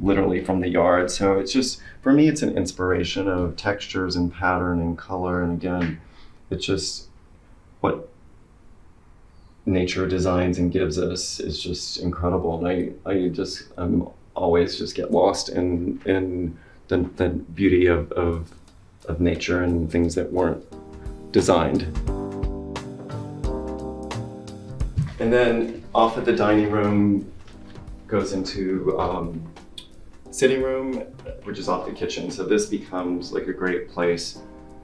literally from the yard. So it's just, for me, it's an inspiration of textures and pattern and color, and again, it's just what nature designs and gives us is just incredible, and I'm always just get lost in the beauty of nature and things that weren't designed. And then off at the dining room goes into sitting room, which is off the kitchen. So this becomes like a great place,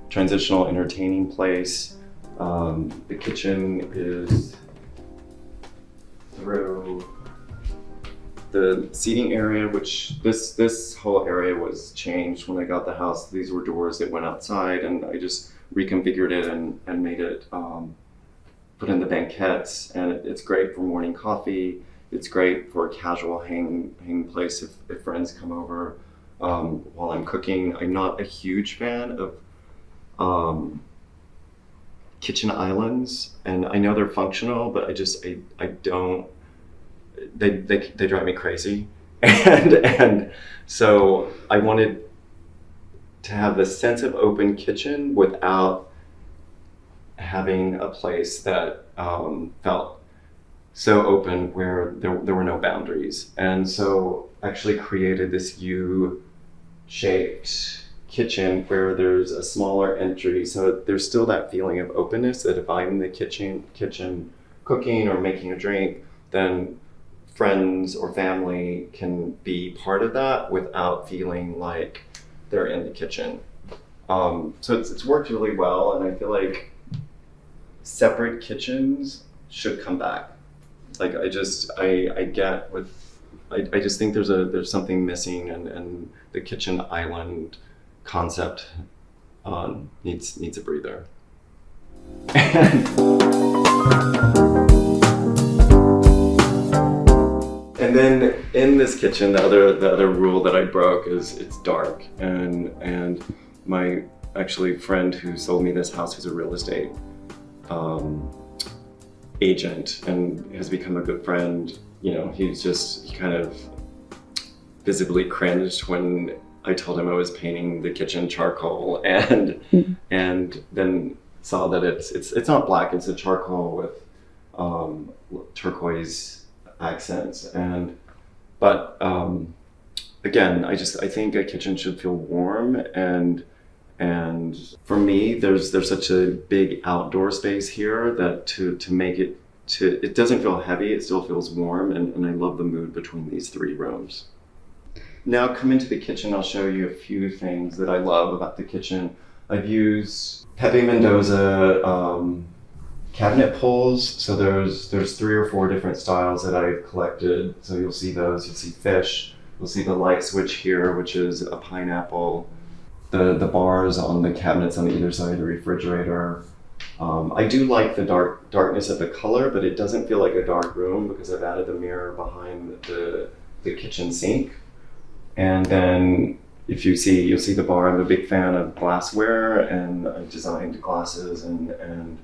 transitional entertaining place. The kitchen is through the seating area, which this whole area was changed when I got the house. These were doors that went outside, and I just reconfigured it and made it put in the banquettes, and it's great for morning coffee. It's great for a casual hang place if friends come over while I'm cooking. I'm not a huge fan of kitchen islands, and I know they're functional, but I don't. They drive me crazy. And so I wanted to have this sense of open kitchen without having a place that felt so open where there were no boundaries. And so actually created this U-shaped kitchen where there's a smaller entry. So there's still that feeling of openness that if I'm in the kitchen cooking or making a drink, then friends or family can be part of that without feeling like they're in the kitchen. So it's worked really well, and I feel like separate kitchens should come back. Like I just think there's something missing, and the kitchen island concept needs a breather. And then in this kitchen, the other rule that I broke is it's dark, and my friend who sold me this house, who's a real estate agent and has become a good friend, he kind of visibly cringed when I told him I was painting the kitchen charcoal, and then saw that it's not black, it's a charcoal with turquoise accents, but again, I think a kitchen should feel warm, and for me there's such a big outdoor space here that to make it it doesn't feel heavy, it still feels warm, and I love the mood between these three rooms. Now come into the kitchen, I'll show you a few things that I love about the kitchen. I've used Pepe Mendoza cabinet pulls. So there's 3 or 4 different styles that I've collected. So you'll see those, you'll see fish, you'll see the light switch here, which is a pineapple, the bars on the cabinets on either side of the refrigerator. I do like the darkness of the color, but it doesn't feel like a dark room because I've added the mirror behind the kitchen sink. And then you'll see the bar. I'm a big fan of glassware, and I've designed glasses and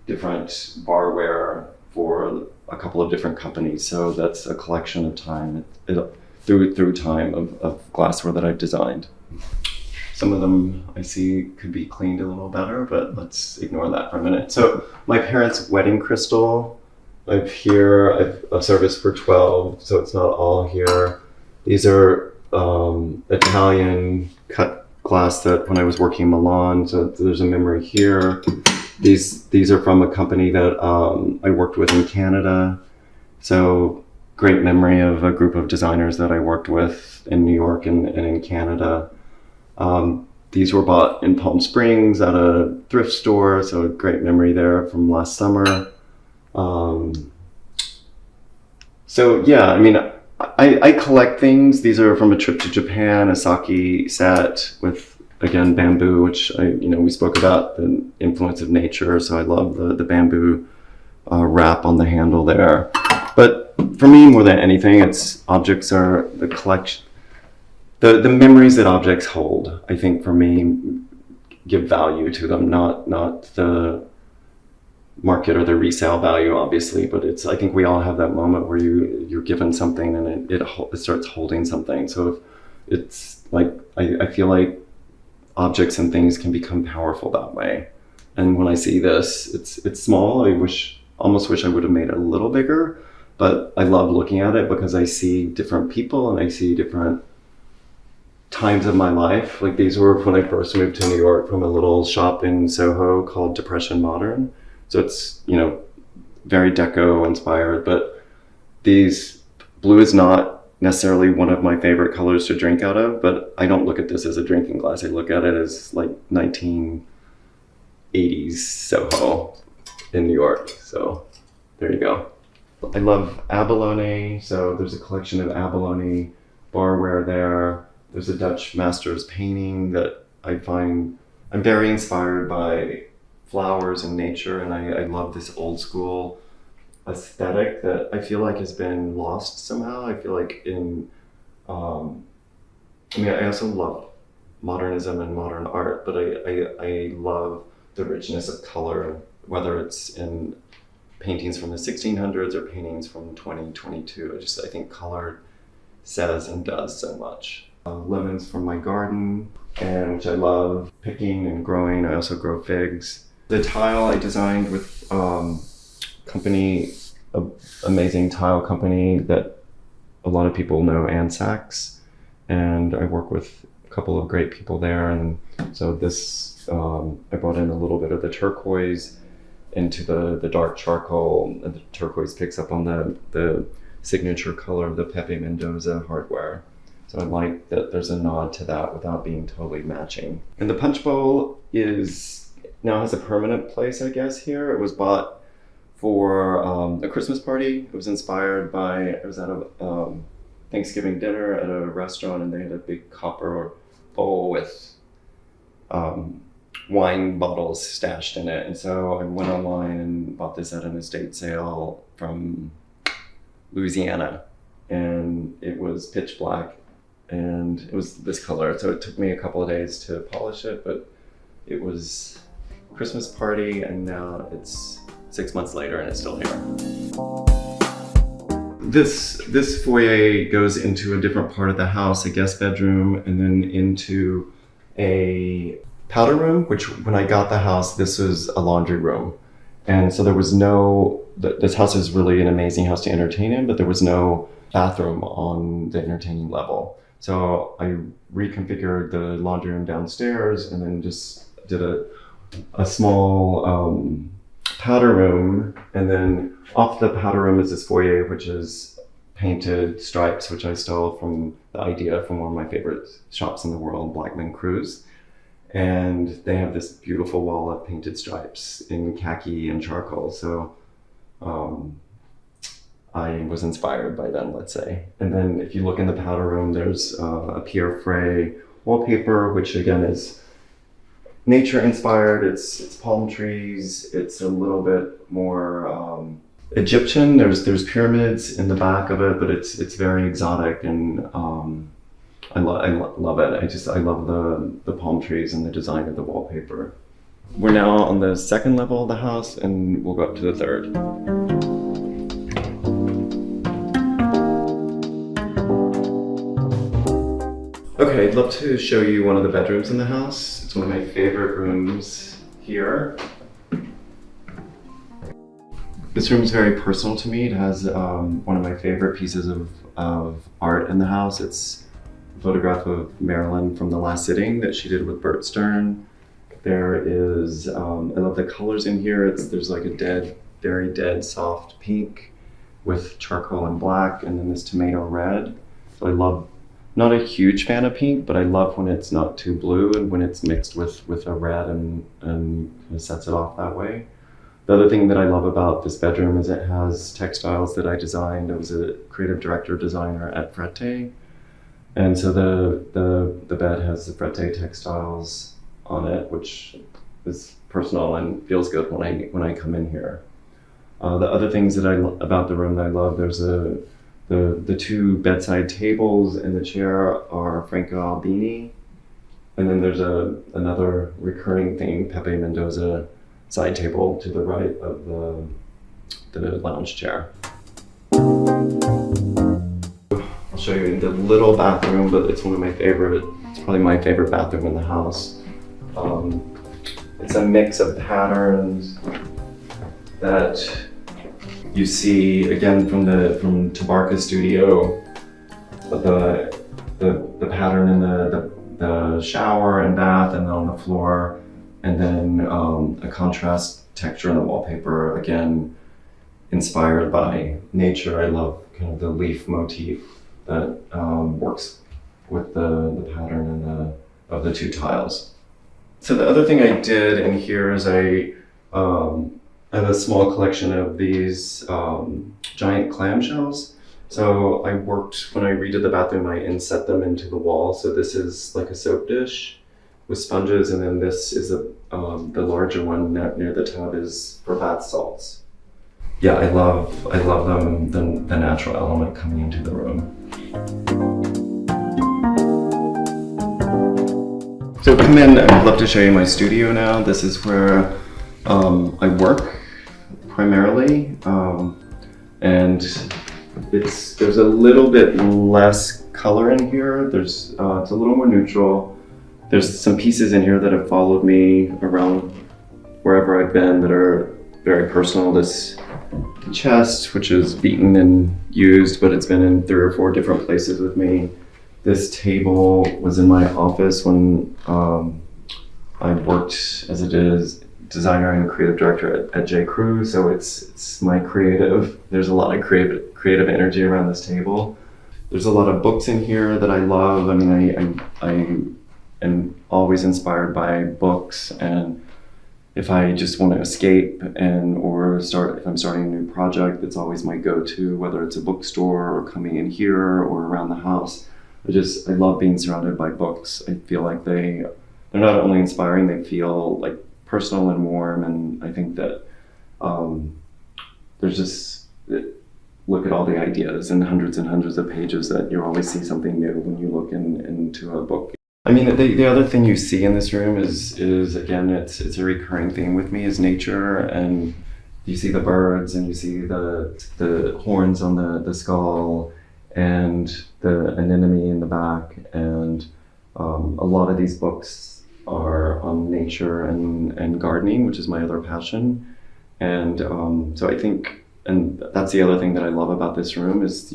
different barware for a couple of different companies. So that's a collection of time through time of glassware that I've designed. Some of them I see could be cleaned a little better, but let's ignore that for a minute. So my parents' wedding crystal, I've a service for 12, so it's not all here. These are Italian cut glass that when I was working in Milan, so there's a memory here. These are from a company that I worked with in Canada. So great memory of a group of designers that I worked with in New York and in Canada. These were bought in Palm Springs at a thrift store, so a great memory there from last summer. So yeah, I mean, I collect things. These are from a trip to Japan, a sake set with, again, bamboo, which we spoke about the influence of nature. So I love the bamboo wrap on the handle there. But for me, more than anything, objects are the collection, the memories that objects hold. I think for me, give value to them, not the market or the resale value, obviously, but I think we all have that moment where you're given something and it starts holding something. So it's like, I feel like objects and things can become powerful that way. And when I see this, it's small. I almost wish I would have made it a little bigger, but I love looking at it because I see different people and I see different times of my life. Like these were when I first moved to New York from a little shop in Soho called Depression Modern. So it's, very deco inspired, but blue is not necessarily one of my favorite colors to drink out of, but I don't look at this as a drinking glass. I look at it as like 1980s Soho in New York. So there you go. I love abalone. So there's a collection of abalone barware there. There's a Dutch master's painting that I find I'm very inspired by flowers and nature, and I love this old school aesthetic that I feel like has been lost somehow. I feel like I also love modernism and modern art, but I love the richness of color, whether it's in paintings from the 1600s or paintings from 2022. I think color says and does so much. Lemons from my garden, and which I love picking and growing. I also grow figs. The tile I designed with amazing tile company that a lot of people know, Ansax, and I work with a couple of great people there. And so this, I brought in a little bit of the turquoise into the dark charcoal, and the turquoise picks up on the signature color of the Pepe Mendoza hardware. So I like that there's a nod to that without being totally matching. And the punch bowl now has a permanent place, I guess, here. It was bought for a Christmas party. It was inspired by, I was at a Thanksgiving dinner at a restaurant, and they had a big copper bowl with wine bottles stashed in it. And so I went online and bought this at an estate sale from Louisiana, and it was pitch black, and it was this color. So it took me a couple of days to polish it, but it was Christmas party, and now it's 6 months later and it's still here. This foyer goes into a different part of the house, a guest bedroom, and then into a powder room, which when I got the house, this was a laundry room. And so there was this house is really an amazing house to entertain in, but there was no bathroom on the entertaining level. So I reconfigured the laundry room downstairs and then just did a small powder room. And then off the powder room is this foyer, which is painted stripes, which I stole from the idea from one of my favorite shops in the world, Blackman Cruise. And they have this beautiful wall of painted stripes in khaki and charcoal. So I was inspired by them, let's say. And then if you look in the powder room, there's a Pierre Frey wallpaper, which again is nature inspired. It's palm trees. It's a little bit more Egyptian. There's pyramids in the back of it, but it's very exotic, and I love it. I love the palm trees and the design of the wallpaper. We're now on the second level of the house, and we'll go up to the third. Okay, I'd love to show you one of the bedrooms in the house. It's one of my favorite rooms here. This room is very personal to me. It has one of my favorite pieces of art in the house. It's a photograph of Marilyn from The Last Sitting that she did with Bert Stern. There is, I love the colors in here. There's like a very dead, soft pink with charcoal and black, and then this tomato red. So I love, not a huge fan of pink, but I love when it's not too blue and when it's mixed with a red and kind of sets it off that way. The other thing that I love about this bedroom is it has textiles that I designed. I was a creative director designer at Frette. And so the bed has the Frette textiles on it, which is personal and feels good when I come in here. The other things that about the room that I love, there's the two bedside tables and the chair are Franco Albini. And then there's another recurring theme, Pepe Mendoza side table to the right of the lounge chair. I'll show you the little bathroom, but it's it's probably my favorite bathroom in the house. It's a mix of patterns that you see again from Tabarca Studio, the pattern in the shower and bath and then on the floor, and then a contrast texture in the wallpaper, again inspired by nature. I love kind of the leaf motif that works with the pattern of the two tiles. So the other thing I did in here is I have a small collection of these giant clamshells. So when I redid the bathroom, I inset them into the wall. So this is like a soap dish with sponges, and then this is the larger one near the tub is for bath salts. Yeah, I love them, the natural element coming into the room. So come in, I'd love to show you my studio now. This is where I work primarily, and there's a little bit less color in here. It's a little more neutral. There's some pieces in here that have followed me around wherever I've been that are very personal. This chest, which is beaten and used, but it's been in 3 or 4 different places with me. This table was in my office when I worked as a designer and creative director at J. Crew, so it's my creative. There's a lot of creative energy around this table. There's a lot of books in here that I love. I mean, I am always inspired by books, and if I just want to escape if I'm starting a new project, that's always my go-to, whether it's a bookstore or coming in here or around the house. I love being surrounded by books. I feel like they're not only inspiring, they feel like personal and warm, and I think that look at all the ideas and hundreds of pages that you always see something new when you look into a book. I mean, the other thing you see in this room is again, it's a recurring theme with me, is nature, and you see the birds and you see the horns on the skull and the anemone in the back, and a lot of these books are on nature and gardening, which is my other passion. And so I think, and that's the other thing that I love about this room, is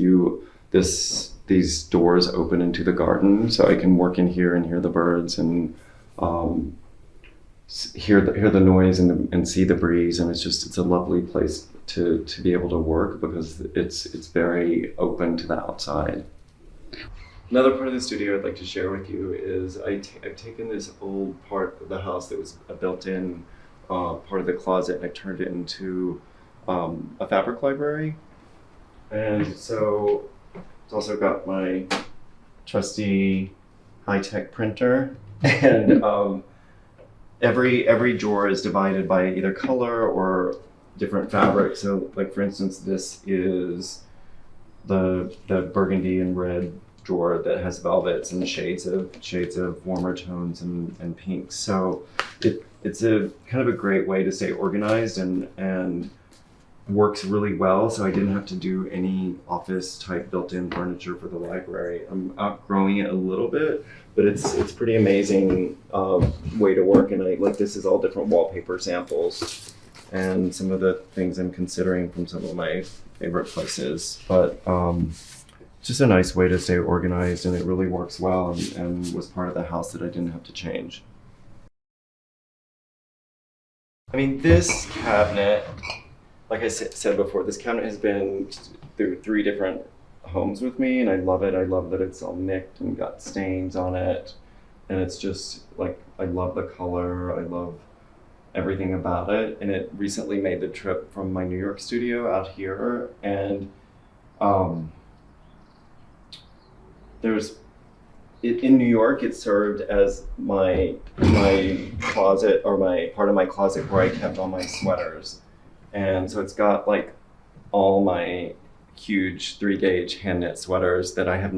these doors open into the garden, so I can work in here and hear the birds and hear the noise and see the breeze, and it's a lovely place to be able to work because it's very open to the outside. Another part of the studio I'd like to share with you is I've taken this old part of the house that was a built-in part of the closet, and I've turned it into a fabric library. And so it's also got my trusty high-tech printer, and every drawer is divided by either color or different fabric. So, like, for instance, this is the burgundy and red drawer that has velvets and shades of warmer tones and pinks. So it's a kind of a great way to stay organized and works really well. So I didn't have to do any office type built-in furniture for the library. I'm outgrowing it a little bit, but it's pretty amazing way to work. And this is all different wallpaper samples and some of the things I'm considering from some of my favorite places. But just a nice way to stay organized, and it really works well, and was part of the house that I didn't have to change. I mean, this cabinet, like I said before, this cabinet has been through 3 different homes with me, and I love it. I love that it's all nicked and got stains on it, and it's just like, I love the color, I love everything about it. And it recently made the trip from my New York studio out here, and in New York, it served as my closet, or my part of my closet where I kept all my sweaters. And so it's got like all my huge 3-gauge hand knit sweaters that I have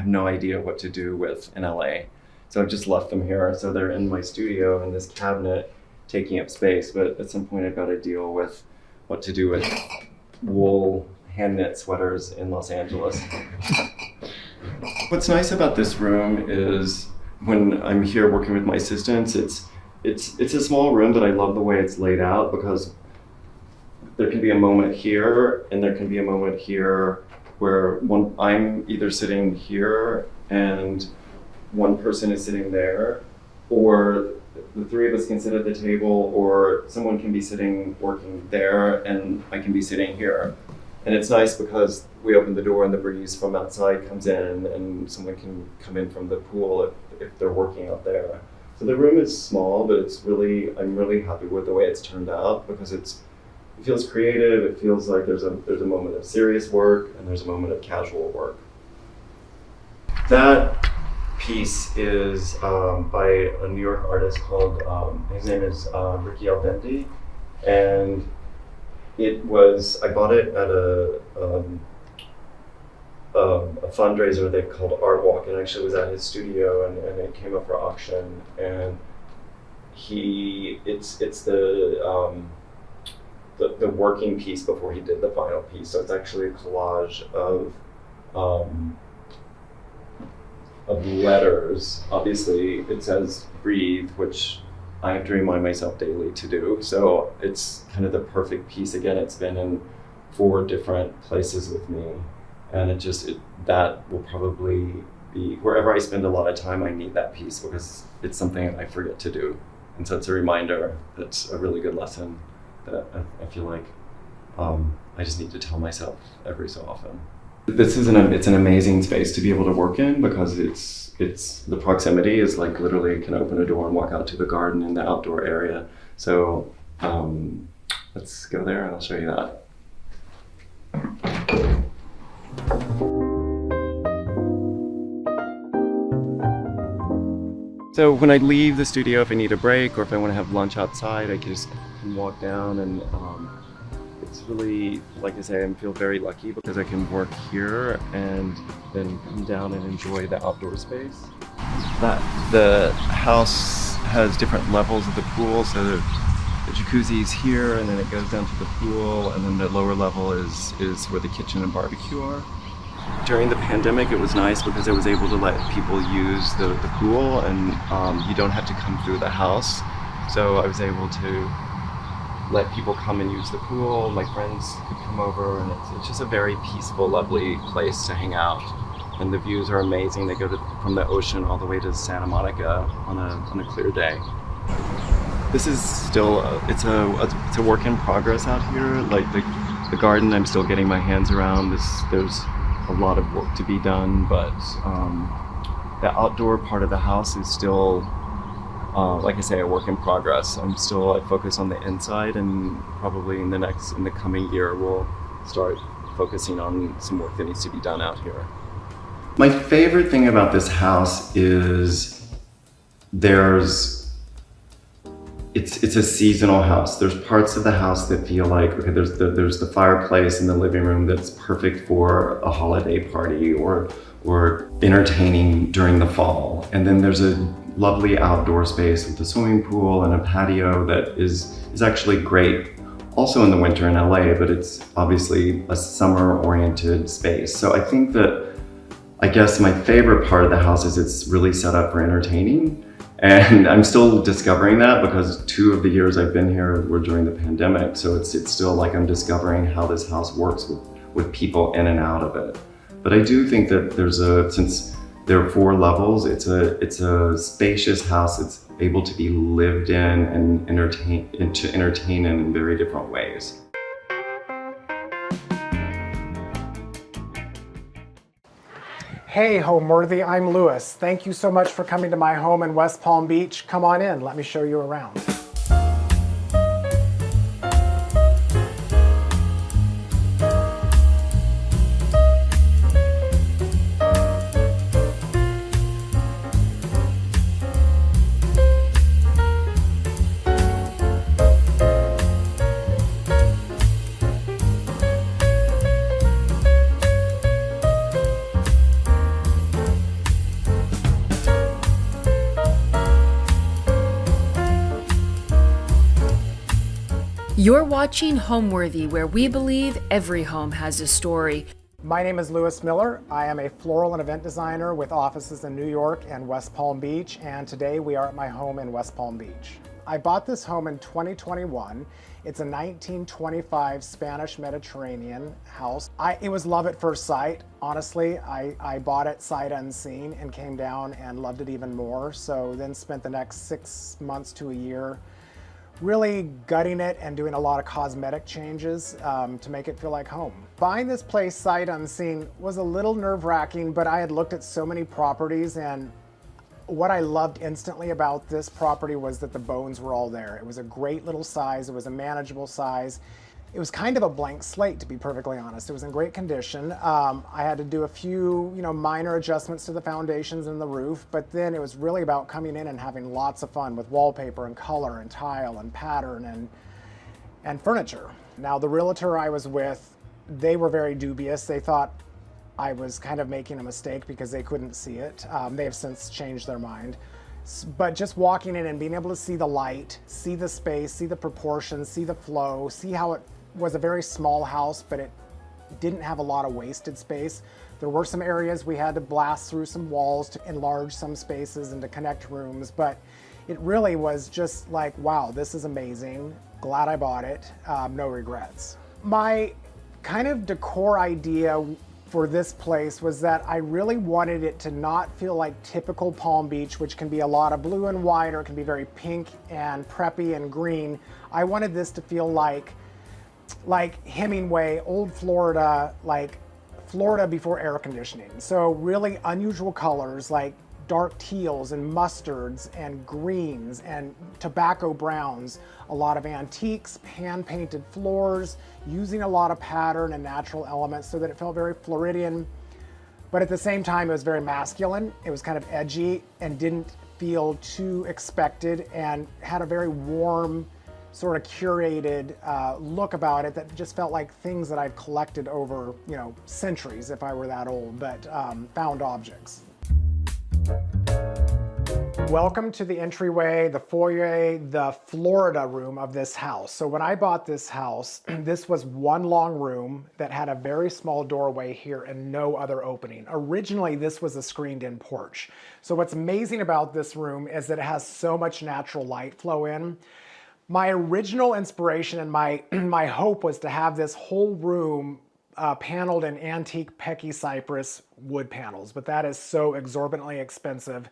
no idea what to do with in LA. So I've just left them here. So they're in my studio in this cabinet, taking up space. But at some point, I've got to deal with what to do with wool hand knit sweaters in Los Angeles. What's nice about this room is when I'm here working with my assistants, it's a small room, but I love the way it's laid out, because there can be a moment here and there can be a moment here where I'm either sitting here and one person is sitting there, or the 3 of us can sit at the table, or someone can be sitting working there and I can be sitting here. And it's nice because we open the door and the breeze from outside comes in, and someone can come in from the pool if they're working out there. So the room is small, but I'm really happy with the way it's turned out, because it feels creative. It feels like there's a moment of serious work and there's a moment of casual work. That piece is by a New York artist called, his name is Ricky Albendi, and I bought it at a fundraiser they called Art Walk, and actually was at his studio, and it came up for auction. And it's the the working piece before he did the final piece. So it's actually a collage of letters. Obviously, it says breathe, which I have to remind myself daily to do. So it's kind of the perfect piece. Again, it's been in 4 different places with me, and that will probably be wherever I spend a lot of time. I need that piece because it's something I forget to do, and so it's a reminder. That's a really good lesson that I feel like I just need to tell myself every so often. It's an amazing space to be able to work in because it's the proximity is like literally can open a door and walk out to the garden in the outdoor area. So let's go there and I'll show you that. So when I leave the studio, if I need a break or if I want to have lunch outside, I can just walk down, and it's really, like I say, I feel very lucky because I can work here and then come down and enjoy the outdoor space. The house has different levels of the pool, so the jacuzzi is here, and then it goes down to the pool, and then the lower level is where the kitchen and barbecue are. During the pandemic, it was nice because I was able to let people use the pool, and you don't have to come through the house. So I was able to let people come and use the pool. My friends could come over, and it's just a very peaceful, lovely place to hang out. And the views are amazing. They go from the ocean all the way to Santa Monica on a clear day. This is still it's a work in progress out here. Like the garden, I'm still getting my hands around. There's a lot of work to be done, but the outdoor part of the house is still, like I say, a work in progress. I focus on the inside, and probably in the coming year, we'll start focusing on some work that needs to be done out here. My favorite thing about this house is it's a seasonal house. There's parts of the house that feel like, okay, there's the fireplace in the living room that's perfect for a holiday party or entertaining during the fall. And then there's a lovely outdoor space with a swimming pool and a patio that is actually great also in the winter in LA, but it's obviously a summer-oriented space. So I guess my favorite part of the house is it's really set up for entertaining. And I'm still discovering that because 2 of the years I've been here were during the pandemic. So it's still like I'm discovering how this house works with people in and out of it. But I do think that since there are 4 levels, it's a spacious house that's able to be lived in and to entertain in very different ways. Hey Homeworthy, I'm Lewis. Thank you so much for coming to my home in West Palm Beach. Come on in, let me show you around. You're watching Homeworthy, where we believe every home has a story. My name is Lewis Miller. I am a floral and event designer with offices in New York and West Palm Beach, and today we are at my home in West Palm Beach. I bought this home in 2021. It's a 1925 Spanish Mediterranean house. It was love at first sight. Honestly, I bought it sight unseen and came down and loved it even more. So then spent the next 6 months to a year really gutting it and doing a lot of cosmetic changes to make it feel like home. Buying this place sight unseen was a little nerve-wracking, but I had looked at so many properties, and what I loved instantly about this property was that the bones were all there. It was a great little size, it was a manageable size. It was kind of a blank slate, to be perfectly honest. It was in great condition. I had to do a few, minor adjustments to the foundations and the roof, but then it was really about coming in and having lots of fun with wallpaper and color and tile and pattern and furniture. Now, the realtor I was with, they were very dubious. They thought I was kind of making a mistake because they couldn't see it. They have since changed their mind. But just walking in and being able to see the light, see the space, see the proportions, see the flow, see how it was a very small house, but it didn't have a lot of wasted space. There were some areas we had to blast through some walls to enlarge some spaces and to connect rooms, but it really was just like, wow, this is amazing. Glad I bought it, no regrets. My kind of decor idea for this place was that I really wanted it to not feel like typical Palm Beach, which can be a lot of blue and white, or it can be very pink and preppy and green. I wanted this to feel like Hemingway, old Florida, like Florida before air conditioning. So really unusual colors like dark teals and mustards and greens and tobacco browns, a lot of antiques, hand-painted floors, using a lot of pattern and natural elements so that it felt very Floridian, but at the same time it was very masculine. It was kind of edgy and didn't feel too expected and had a very warm, sort of curated look about it that just felt like things that I've collected over, you know, centuries if I were that old, but found objects. Welcome to the entryway, the foyer, the Florida room of this house. So when I bought this house, this was one long room that had a very small doorway here and no other opening. Originally, this was a screened-in porch. So what's amazing about this room is that it has so much natural light flow in. My original inspiration and my hope was to have this whole room paneled in antique Pecky cypress wood panels, but that is so exorbitantly expensive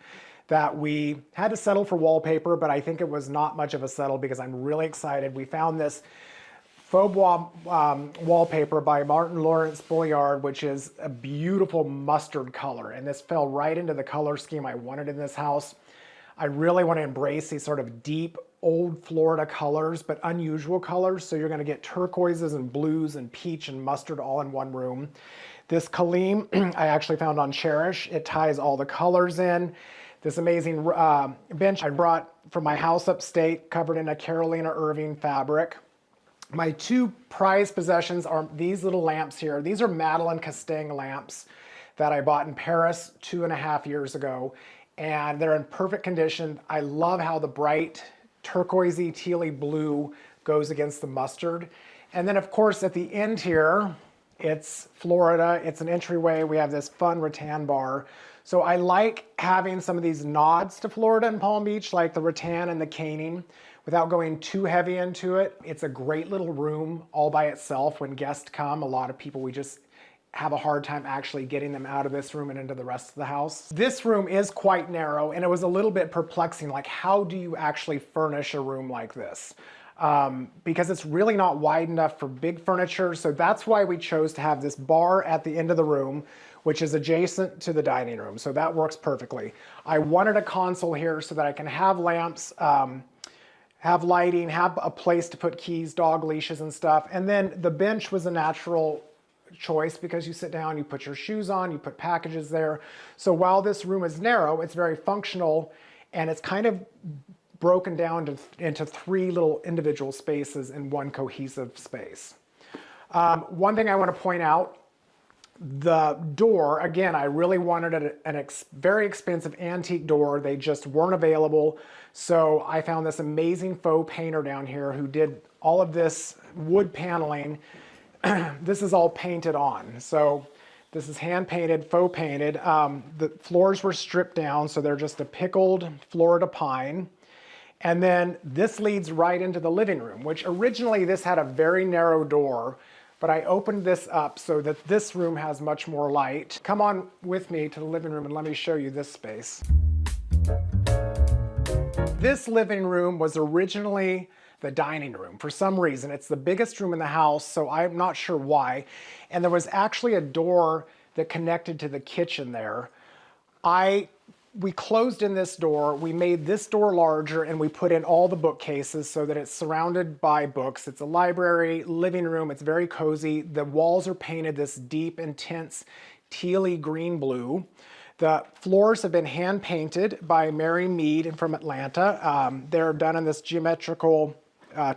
that we had to settle for wallpaper, but I think it was not much of a settle because I'm really excited. We found this faux bois wallpaper by Martin Lawrence Bulliard, which is a beautiful mustard color, and this fell right into the color scheme I wanted in this house. I really want to embrace these sort of deep, old Florida colors, but unusual colors. So you're going to get turquoises and blues and peach and mustard all in one room. This Kaleem I actually found on Cherish. It ties all the colors in. This amazing bench I brought from my house upstate, covered in a Carolina Irving fabric. My two prized possessions are these little lamps here. These are Madeleine Castaigne lamps that I bought in Paris 2.5 years ago, and they're in perfect condition. I love how the bright turquoisey, tealy blue goes against the mustard. And then of course at the end here, it's Florida, it's an entryway. We have this fun rattan bar. So I like having some of these nods to Florida and Palm Beach, like the rattan and the caning, without going too heavy into it. It's a great little room all by itself. When guests come, a lot of people, we just have a hard time actually getting them out of this room and into the rest of the house. This room is quite narrow, and it was a little bit perplexing, like how do you actually furnish a room like this? Because it's really not wide enough for big furniture, so that's why we chose to have this bar at the end of the room, which is adjacent to the dining room, so that works perfectly. I wanted a console here so that I can have lamps, have lighting, have a place to put keys, dog leashes and stuff, and then the bench was a natural choice because you sit down, you put your shoes on, you put packages there. So while this room is narrow, it's very functional, and it's kind of broken down into three little individual spaces in one cohesive space. One thing I want to point out, the door, again, I really wanted a very expensive antique door. They just weren't available. So I found this amazing faux painter down here who did all of this wood paneling. This is all painted on. So this is hand painted, faux painted. The floors were stripped down, so they're just a pickled Florida pine. And then this leads right into the living room, which originally this had a very narrow door, but I opened this up so that this room has much more light. Come on with me to the living room and let me show you this space. This living room was originally the dining room. For some reason, it's the biggest room in the house, so I'm not sure why. And there was actually a door that connected to the kitchen there. We closed in this door, we made this door larger, and we put in all the bookcases so that it's surrounded by books. It's a library, living room, it's very cozy. The walls are painted this deep, intense, tealy green blue. The floors have been hand painted by Mary Mead from Atlanta. They're done in this geometrical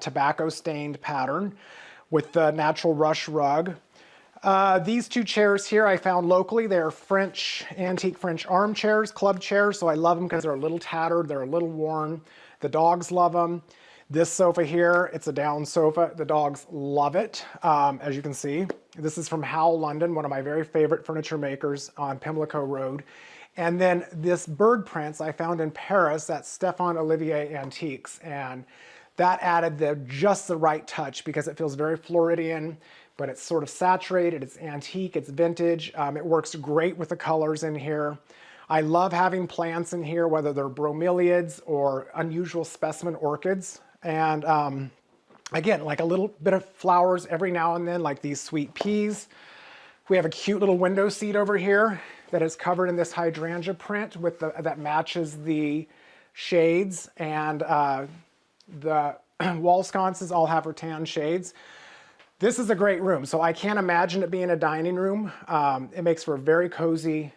tobacco stained pattern with the natural rush rug. These two chairs here I found locally. They're French, antique French armchairs, club chairs, so I love them because they're a little tattered, they're a little worn. The dogs love them. This sofa here, it's a down sofa. The dogs love it, as you can see. This is from Howe, London, one of my very favorite furniture makers on Pimlico Road. And then this bird prints I found in Paris at Stéphane Olivier Antiques. And that added just the right touch because it feels very Floridian, but it's sort of saturated, it's antique, it's vintage. It works great with the colors in here. I love having plants in here, whether they're bromeliads or unusual specimen orchids. And again, like a little bit of flowers every now and then, like these sweet peas. We have a cute little window seat over here that is covered in this hydrangea print with that matches the shades, and the wall sconces all have rattan shades. This is a great room, so I can't imagine it being a dining room. It makes for a very cozy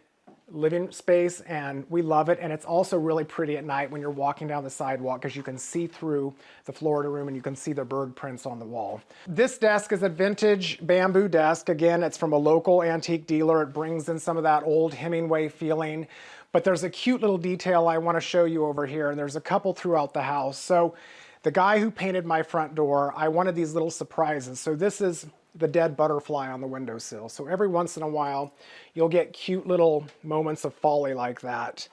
living space, and we love it. And it's also really pretty at night when you're walking down the sidewalk because you can see through the Florida room and you can see the bird prints on the wall. This desk is a vintage bamboo desk. Again, it's from a local antique dealer. It brings in some of that old Hemingway feeling, but there's a cute little detail I want to show you over here, and there's a couple throughout the house. So the guy who painted my front door, I wanted these little surprises. So this is the dead butterfly on the windowsill. So every once in a while, you'll get cute little moments of folly like that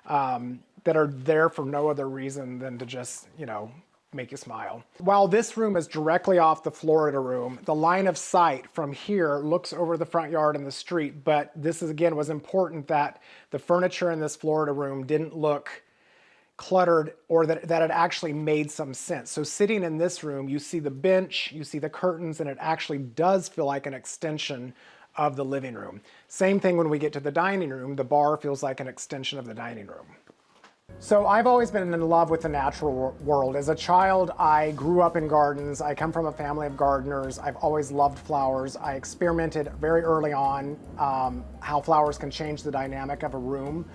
that are there for no other reason than to just, you know, make you smile. While this room is directly off the Florida room, the line of sight from here looks over the front yard and the street, but this is, again, was important that the furniture in this Florida room didn't look cluttered, or that it actually made some sense. So sitting in this room, you see the bench, you see the curtains, and it actually does feel like an extension of the living room. Same thing when we get to the dining room, the bar feels like an extension of the dining room. So I've always been in love with the natural world. As a child, I grew up in gardens. I come from a family of gardeners. I've always loved flowers. I experimented very early on how flowers can change the dynamic of a room.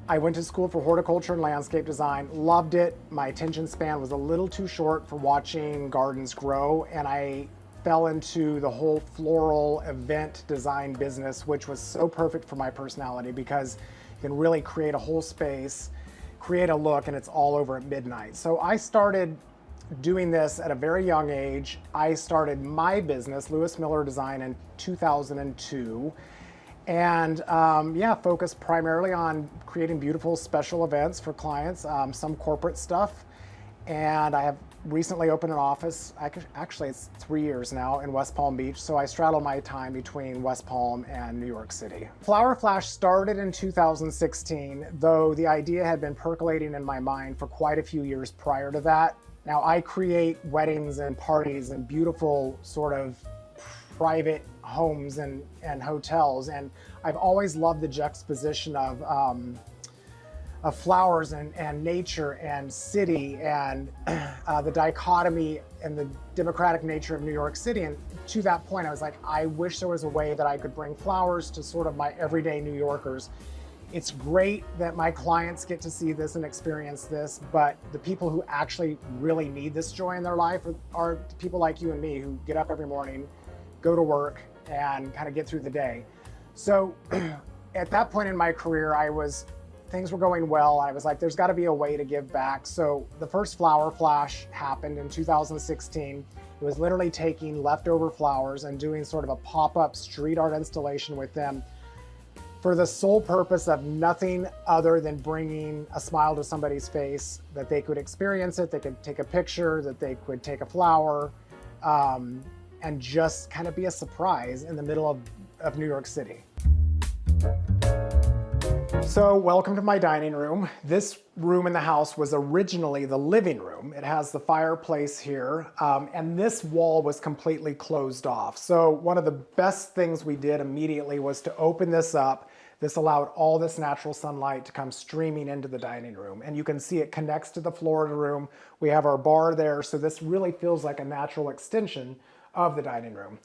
I went to school for horticulture and landscape design, loved it. My attention span was a little too short for watching gardens grow, and I fell into the whole floral event design business, which was so perfect for my personality because you can really create a whole space, create a look, and it's all over at midnight. So I started doing this at a very young age. I started my business, Lewis Miller Design, in 2002. And yeah, focused primarily on creating beautiful special events for clients, some corporate stuff. And I have recently opened an office, actually it's 3 years now, in West Palm Beach. So I straddle my time between West Palm and New York City. Flower Flash started in 2016, though the idea had been percolating in my mind for quite a few years prior to that. Now I create weddings and parties and beautiful sort of private homes and hotels, and I've always loved the juxtaposition of flowers and nature and city, and the dichotomy and the democratic nature of New York City. And to that point, I was like, I wish there was a way that I could bring flowers to sort of my everyday New Yorkers. It's great that my clients get to see this and experience this, but the people who actually really need this joy in their life are people like you and me who get up every morning, go to work, and kind of get through the day. So at that point in my career, things were going well. I was like, there's got to be a way to give back. So the first Flower Flash happened in 2016. It was literally taking leftover flowers and doing sort of a pop-up street art installation with them for the sole purpose of nothing other than bringing a smile to somebody's face, that they could experience it, they could take a picture, that they could take a flower, and just kind of be a surprise in the middle of New York City. So welcome to my dining room. This room in the house was originally the living room. It has the fireplace here, and this wall was completely closed off. So one of the best things we did immediately was to open this up. This allowed all this natural sunlight to come streaming into the dining room. And you can see it connects to the Florida room. We have our bar there, so this really feels like a natural extension of the dining room.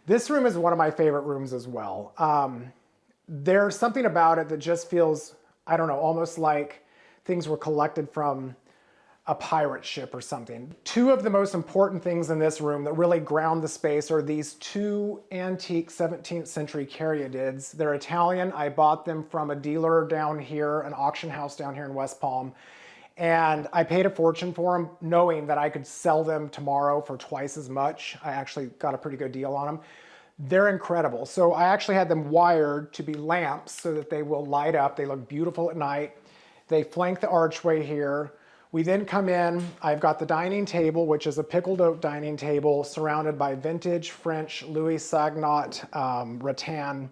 This room is one of my favorite rooms as well. There's something about it that just feels, I don't know, almost like things were collected from a pirate ship or something. Two of the most important things in this room that really ground the space are these two antique 17th century caryatids. They're Italian. I bought them from a dealer down here, an auction house down here in West Palm. And I paid a fortune for them, knowing that I could sell them tomorrow for twice as much. I actually got a pretty good deal on them. They're incredible. So I actually had them wired to be lamps so that they will light up. They look beautiful at night. They flank the archway here. We then come in, I've got the dining table, which is a pickled oak dining table surrounded by vintage French Louis Sagnot rattan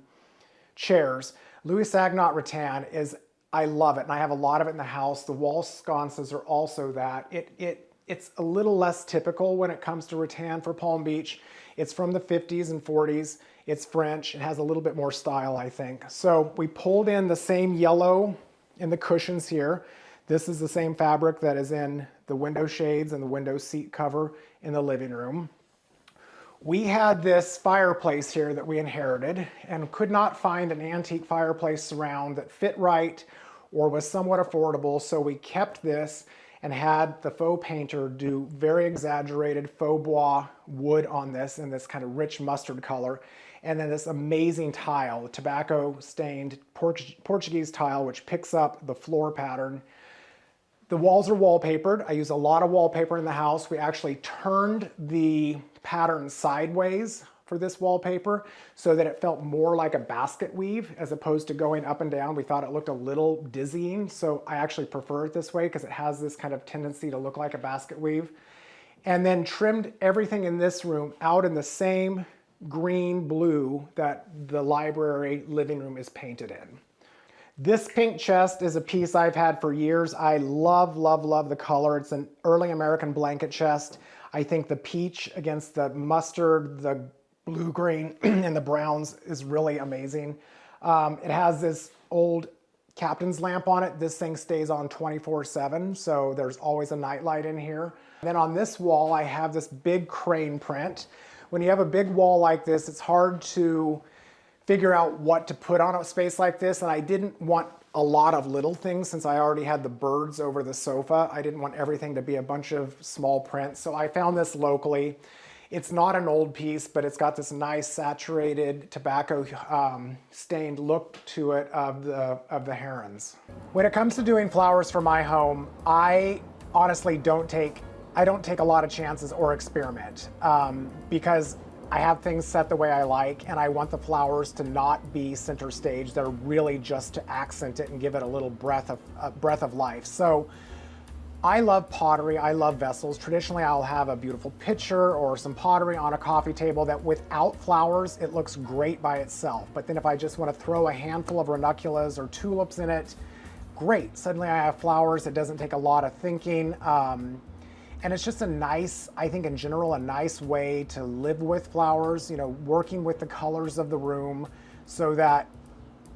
chairs. Louis Sagnot rattan is, I love it, and I have a lot of it in the house. The wall sconces are also that. It's a little less typical when it comes to rattan for Palm Beach. It's from the 50s and 40s. It's French. It has a little bit more style, I think. So we pulled in the same yellow in the cushions here. This is the same fabric that is in the window shades and the window seat cover in the living room. We had this fireplace here that we inherited and could not find an antique fireplace surround that fit right or was somewhat affordable, so we kept this and had the faux painter do very exaggerated faux bois wood on this in this kind of rich mustard color. And then this amazing tile, tobacco stained Portuguese tile, which picks up the floor pattern. The walls are wallpapered. I use a lot of wallpaper in the house. We actually turned the pattern sideways for this wallpaper so that it felt more like a basket weave as opposed to going up and down. We thought it looked a little dizzying, so I actually prefer it this way because it has this kind of tendency to look like a basket weave. And then trimmed everything in this room out in the same green blue that the library living room is painted in. This pink chest is a piece I've had for years. I love, love, love the color. It's an early American blanket chest. I think the peach against the mustard, the blue-green, and the browns is really amazing. It has this old captain's lamp on it. This thing stays on 24/7, so there's always a nightlight in here. Then on this wall, I have this big crane print. When you have a big wall like this, it's hard to figure out what to put on a space like this, and I didn't want a lot of little things since I already had the birds over the sofa. I didn't want everything to be a bunch of small prints, so I found this locally. It's not an old piece, but it's got this nice saturated tobacco stained look to it of the herons. When it comes to doing flowers for my home, I honestly don't take a lot of chances or experiment because I have things set the way I like, and I want the flowers to not be center stage. They're really just to accent it and give it a little breath of life. So I love pottery, I love vessels. Traditionally, I'll have a beautiful pitcher or some pottery on a coffee table that without flowers, it looks great by itself. But then if I just want to throw a handful of ranunculus or tulips in it, great. Suddenly I have flowers. It doesn't take a lot of thinking. And it's just a nice, I think in general, a nice way to live with flowers, you know, working with the colors of the room so that,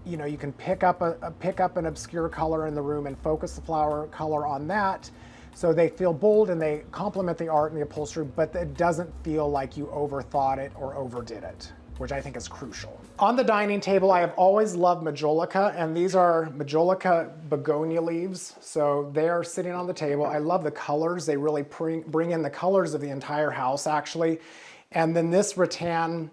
you know, you can pick up an obscure color in the room and focus the flower color on that. So they feel bold and they complement the art and the upholstery, but it doesn't feel like you overthought it or overdid it, which I think is crucial. On the dining table, I have always loved majolica, and these are majolica begonia leaves. So they are sitting on the table. I love the colors. They really bring in the colors of the entire house, actually. And then this rattan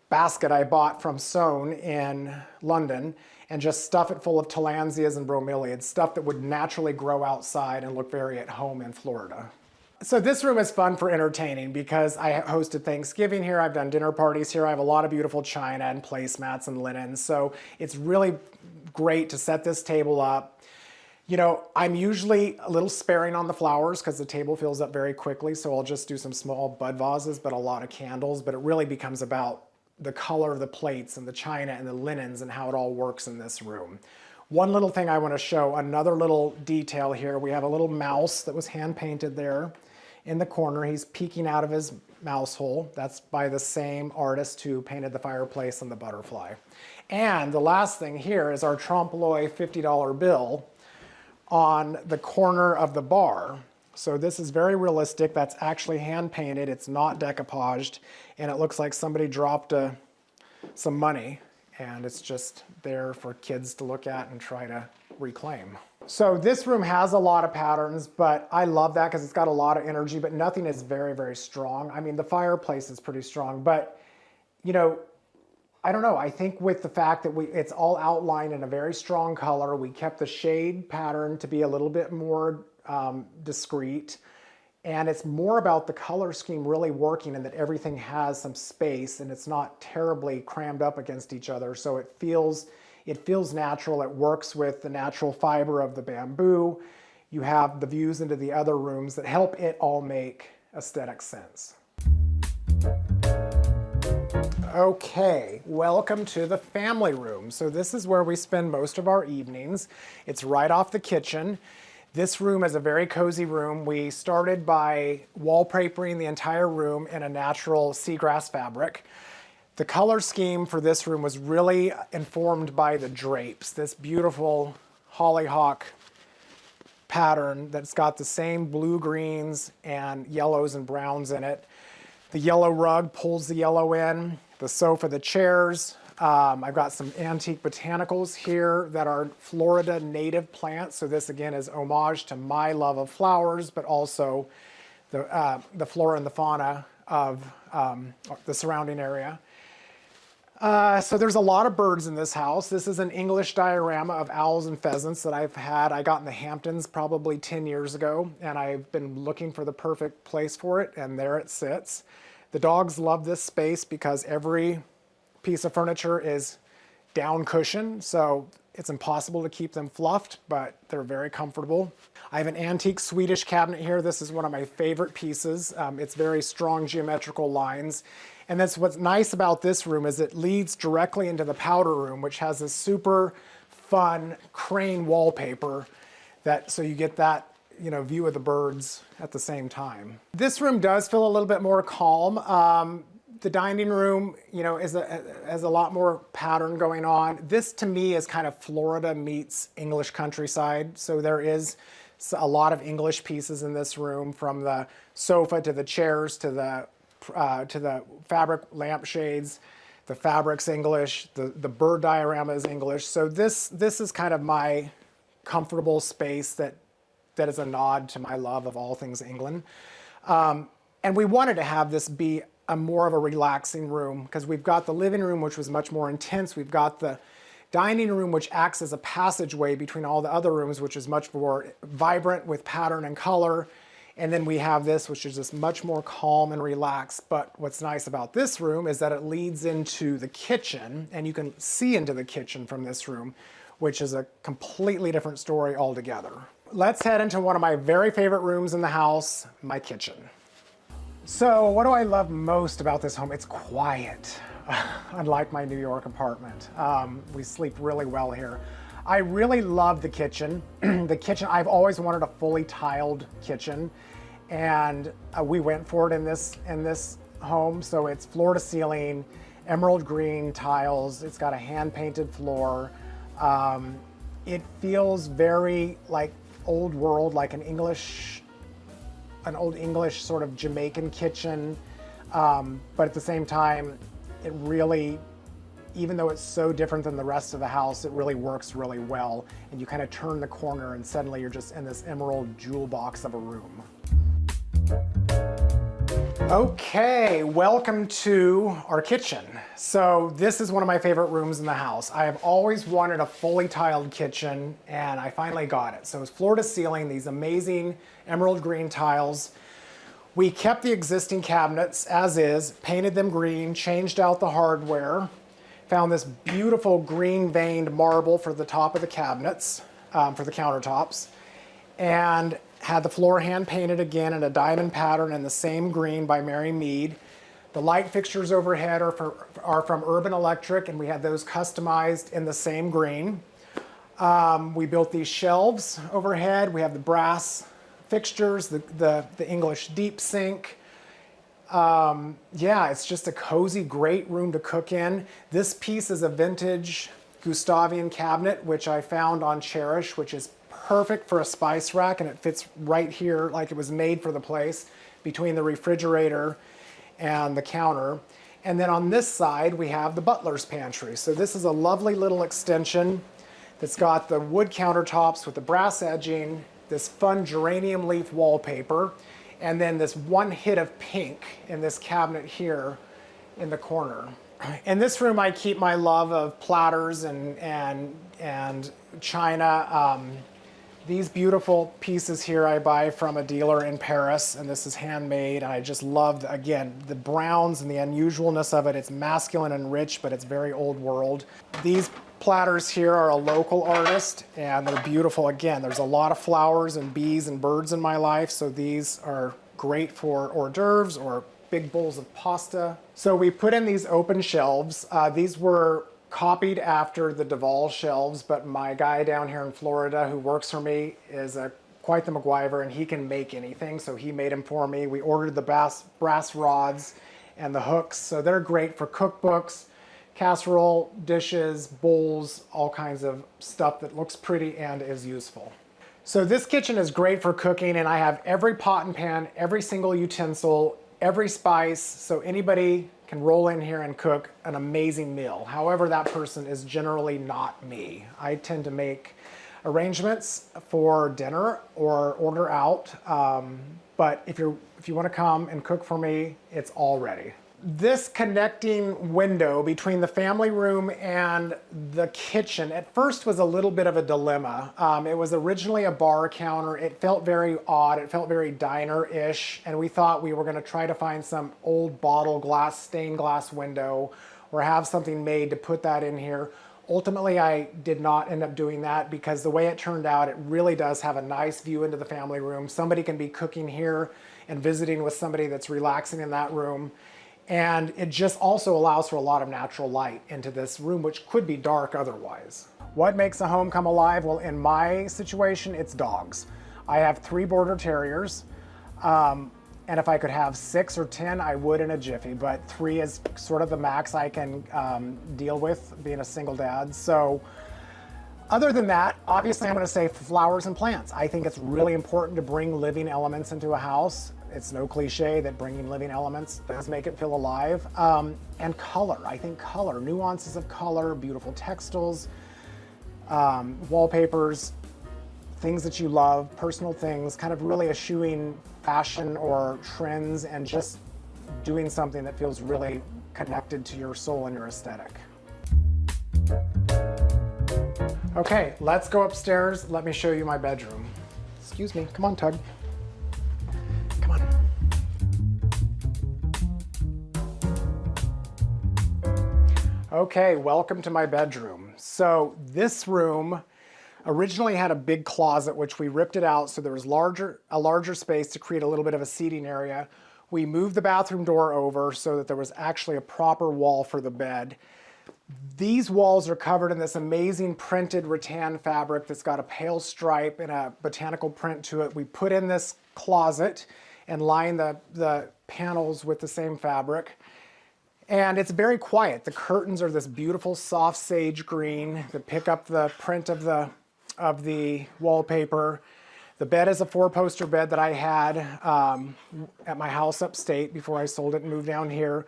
basket I bought from Soane in London, and just stuff it full of tillandsias and bromeliads, stuff that would naturally grow outside and look very at home in Florida. So this room is fun for entertaining because I hosted Thanksgiving here. I've done dinner parties here. I have a lot of beautiful china and placemats and linens. So it's really great to set this table up. You know, I'm usually a little sparing on the flowers because the table fills up very quickly. So I'll just do some small bud vases, but a lot of candles. But it really becomes about the color of the plates and the china and the linens and how it all works in this room. One little thing I want to show, another little detail here. We have a little mouse that was hand painted there in the corner. He's peeking out of his mouse hole. That's by the same artist who painted the fireplace and the butterfly. And the last thing here is our trompe l'oeil $50 bill on the corner of the bar. So this is very realistic. That's actually hand painted. It's not decoupaged. And it looks like somebody dropped some money, and it's just there for kids to look at and try to reclaim. So this room has a lot of patterns, but I love that because it's got a lot of energy, but nothing is very, very strong. I mean, the fireplace is pretty strong, but you know, I don't know. I think with the fact that it's all outlined in a very strong color, we kept the shade pattern to be a little bit more discreet. And it's more about the color scheme really working and that everything has some space and it's not terribly crammed up against each other. So it feels natural. It works with the natural fiber of the bamboo. You have the views into the other rooms that help it all make aesthetic sense. Okay, welcome to the family room. So this is where we spend most of our evenings. It's right off the kitchen. This room is a very cozy room. We started by wallpapering the entire room in a natural seagrass fabric. The color scheme for this room was really informed by the drapes, this beautiful hollyhock pattern that's got the same blue, greens, and yellows and browns in it. The yellow rug pulls the yellow in, the sofa, the chairs. I've got some antique botanicals here that are Florida native plants. So this again is homage to my love of flowers, but also the flora and the fauna of the surrounding area. So there's a lot of birds in this house. This is an English diorama of owls and pheasants that I got in the Hamptons probably 10 years ago, and I've been looking for the perfect place for it, and there it sits. The dogs love this space because every piece of furniture is down cushion, so it's impossible to keep them fluffed, but they're very comfortable. I have an antique Swedish cabinet here. This is one of my favorite pieces. It's very strong geometrical lines. And that's what's nice about this room is it leads directly into the powder room, which has this super fun crane wallpaper so you get that view of the birds at the same time. This room does feel a little bit more calm. The dining room, has a lot more pattern going on. This to me is kind of Florida meets English countryside. So there is a lot of English pieces in this room, from the sofa to the chairs to the fabric lampshades. The fabric's English, the bird diorama is English. So this is kind of my comfortable space that is a nod to my love of all things England. And we wanted to have this be more of a relaxing room because we've got the living room, which was much more intense. We've got the dining room, which acts as a passageway between all the other rooms, which is much more vibrant with pattern and color. And then we have this, which is just much more calm and relaxed. But what's nice about this room is that it leads into the kitchen, and you can see into the kitchen from this room, which is a completely different story altogether. Let's head into one of my very favorite rooms in the house, my kitchen. So what do I love most about this home? It's quiet, unlike my New York apartment. We sleep really well here. I really love the kitchen. The kitchen, I've always wanted a fully tiled kitchen, and we went for it in this home. So it's floor to ceiling, emerald green tiles. It's got a hand-painted floor. It feels very like old world, like an old English sort of Jamaican kitchen. But at the same time, it really, even though it's so different than the rest of the house, it really works really well. And you kind of turn the corner and suddenly you're just in this emerald jewel box of a room. Okay, welcome to our kitchen. So this is one of my favorite rooms in the house. I have always wanted a fully tiled kitchen, and I finally got it. So it's floor to ceiling, these amazing emerald green tiles. We kept the existing cabinets as is, painted them green, changed out the hardware, found this beautiful green veined marble for the top of the cabinets, for the countertops, and had the floor hand painted again in a diamond pattern in the same green by Mary Mead. The light fixtures overhead are from Urban Electric, and we had those customized in the same green. We built these shelves overhead. We have the brass fixtures, the English deep sink. Yeah, it's just a cozy, great room to cook in. This piece is a vintage Gustavian cabinet, which I found on Cherish, which is perfect for a spice rack, and it fits right here like it was made for the place between the refrigerator and the counter. And then on this side, we have the butler's pantry. So this is a lovely little extension that's got the wood countertops with the brass edging, this fun geranium leaf wallpaper, and then this one hit of pink in this cabinet here in the corner. In this room, I keep my love of platters and china. These beautiful pieces here I buy from a dealer in Paris, and this is handmade. And I just love, again, the browns and the unusualness of it. It's masculine and rich, but it's very old world. These platters here are a local artist, and they're beautiful. Again, there's a lot of flowers and bees and birds in my life, so these are great for hors d'oeuvres or big bowls of pasta. So we put in these open shelves. These were copied after the Duval shelves, but my guy down here in Florida who works for me is quite the MacGyver, and he can make anything, so he made them for me. We ordered the brass rods and the hooks, so they're great for cookbooks, casserole, dishes, bowls, all kinds of stuff that looks pretty and is useful. So this kitchen is great for cooking, and I have every pot and pan, every single utensil, every spice, so anybody can roll in here and cook an amazing meal. However, that person is generally not me. I tend to make arrangements for dinner or order out, but if you want to come and cook for me, it's all ready. This connecting window between the family room and the kitchen at first was a little bit of a dilemma. It was originally a bar counter. It felt very odd. It felt very diner-ish, and we thought we were going to try to find some old bottle glass, stained glass window, or have something made to put that in here. Ultimately, I did not end up doing that because the way it turned out, it really does have a nice view into the family room. Somebody can be cooking here and visiting with somebody that's relaxing in that room. And it just also allows for a lot of natural light into this room, which could be dark otherwise. What makes a home come alive? Well, in my situation, it's dogs. I have 3 border terriers. And if I could have 6 or 10, I would in a jiffy, but 3 is sort of the max I can deal with being a single dad. So other than that, obviously I'm gonna say flowers and plants. I think it's really important to bring living elements into a house. It's no cliche that bringing living elements does make it feel alive. And color, I think color, nuances of color, beautiful textiles, wallpapers, things that you love, personal things, kind of really eschewing fashion or trends and just doing something that feels really connected to your soul and your aesthetic. Okay, let's go upstairs. Let me show you my bedroom. Excuse me, come on, Tug. Come on. Okay, welcome to my bedroom. So this room originally had a big closet, which we ripped it out so there was a larger space to create a little bit of a seating area. We moved the bathroom door over so that there was actually a proper wall for the bed. These walls are covered in this amazing printed rattan fabric that's got a pale stripe and a botanical print to it. We put in this closet and line the panels with the same fabric. And it's very quiet. The curtains are this beautiful soft sage green that pick up the print of the wallpaper. The bed is a 4-poster bed that I had at my house upstate before I sold it and moved down here.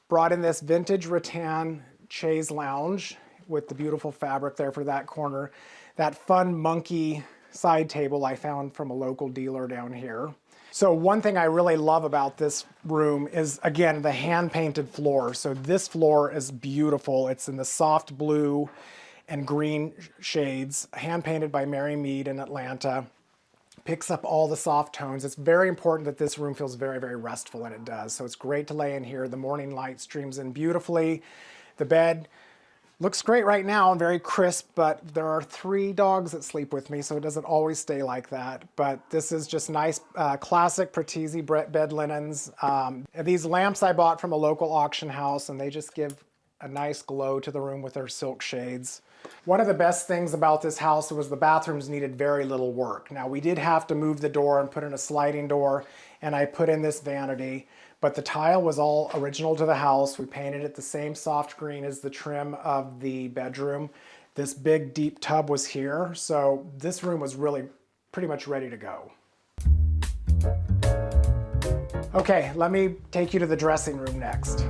Brought in this vintage rattan chaise lounge with the beautiful fabric there for that corner. That fun monkey side table I found from a local dealer down here. So one thing I really love about this room is, again, the hand-painted floor. So this floor is beautiful. It's in the soft blue and green shades, hand-painted by Mary Mead in Atlanta. Picks up all the soft tones. It's very important that this room feels very, very restful, and it does. So it's great to lay in here. The morning light streams in beautifully. The bed looks great right now and very crisp, but there are 3 dogs that sleep with me, so it doesn't always stay like that. But this is just nice, classic Pratisi bed linens. These lamps I bought from a local auction house, and they just give a nice glow to the room with their silk shades. One of the best things about this house was the bathrooms needed very little work. Now, we did have to move the door and put in a sliding door, and I put in this vanity. But the tile was all original to the house. We painted it the same soft green as the trim of the bedroom. This big deep tub was here, so this room was really pretty much ready to go. Okay, let me take you to the dressing room next.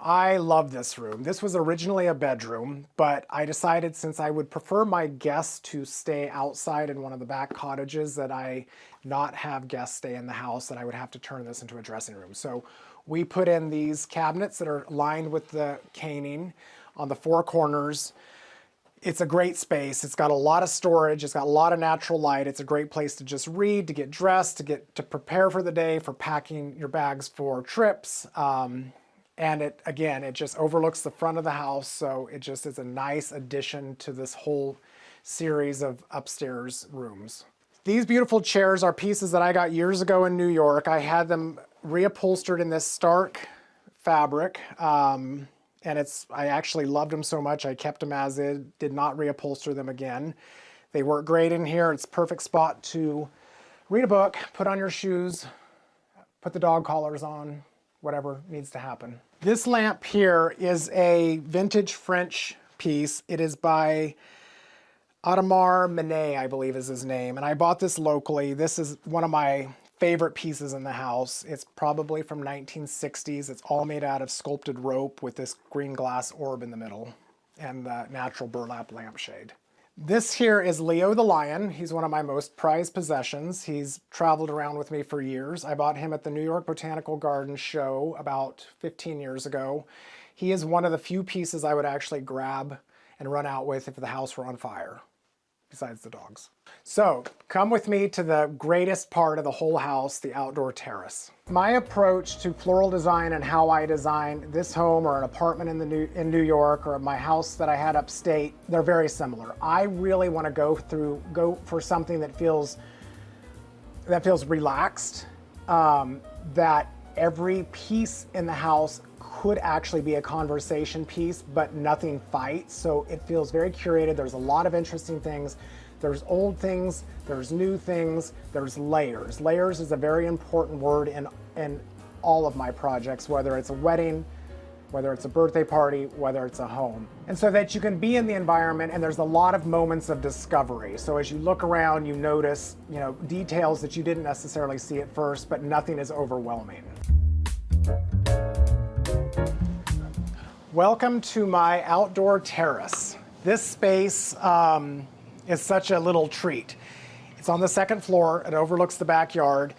I love this room. This was originally a bedroom, but I decided since I would prefer my guests to stay outside in one of the back cottages, that I not have guests stay in the house, that I would have to turn this into a dressing room. So we put in these cabinets that are lined with the caning on the four corners. It's a great space. It's got a lot of storage. It's got a lot of natural light. It's a great place to just read, to get dressed, to prepare for the day, for packing your bags for trips. And it just overlooks the front of the house. So it just is a nice addition to this whole series of upstairs rooms. These beautiful chairs are pieces that I got years ago in New York. I had them reupholstered in this stark fabric. I actually loved them so much, I kept them as is, did not reupholster them again. They work great in here. It's a perfect spot to read a book, put on your shoes, put the dog collars on, whatever needs to happen. This lamp here is a vintage French piece. It is by Audemars Manet, I believe is his name. And I bought this locally. This is one of my favorite pieces in the house. It's probably from 1960s. It's all made out of sculpted rope with this green glass orb in the middle and the natural burlap lampshade. This here is Leo the lion. He's one of my most prized possessions. He's traveled around with me for years. I bought him at the New York Botanical Gardens show about 15 years ago. He is one of the few pieces I would actually grab and run out with if the house were on fire, besides the dogs. So come with me to the greatest part of the whole house, the outdoor terrace. My approach to floral design and how I design this home or an apartment in New York or my house that I had upstate, they're very similar. I really want to go for something that feels relaxed, that every piece in the house could actually be a conversation piece, but nothing fights. So it feels very curated. There's a lot of interesting things. There's old things, there's new things, there's layers. Layers is a very important word in all of my projects, whether it's a wedding, whether it's a birthday party, whether it's a home. And so that you can be in the environment, and there's a lot of moments of discovery. So as you look around, you notice, details that you didn't necessarily see at first, but nothing is overwhelming. Welcome to my outdoor terrace. This space is such a little treat. It's on the second floor. It overlooks the backyard.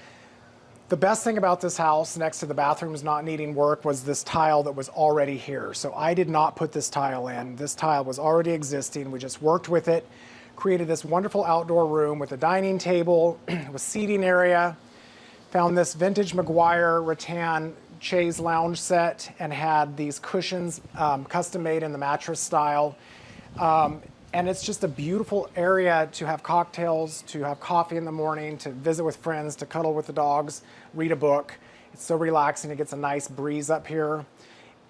The best thing about this house, next to the bathrooms not needing work, was this tile that was already here. So I did not put this tile in. This tile was already existing. We just worked with it, created this wonderful outdoor room with a dining table, with seating area, found this vintage Maguire rattan chaise lounge set, and had these cushions custom made in the mattress style. And it's just a beautiful area to have cocktails, to have coffee in the morning, to visit with friends, to cuddle with the dogs, read a book. It's so relaxing. It gets a nice breeze up here.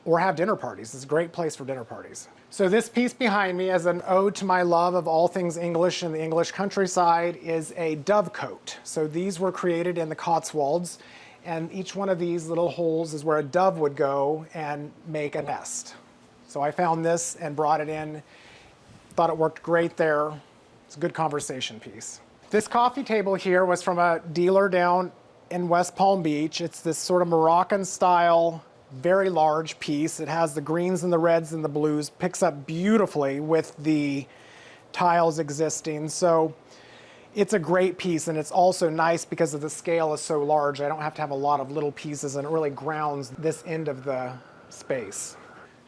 Or have dinner parties. It's a great place for dinner parties. So this piece behind me, as an ode to my love of all things English and the English countryside, is a dovecote. So these were created in the Cotswolds, and each one of these little holes is where a dove would go and make a nest. So I found this and brought it in. Thought it worked great there. It's a good conversation piece. This coffee table here was from a dealer down in West Palm Beach. It's this sort of Moroccan style, very large piece. It has the greens and the reds and the blues, picks up beautifully with the tiles existing. So it's a great piece, and it's also nice because of the scale is so large. I don't have to have a lot of little pieces, and it really grounds this end of the space.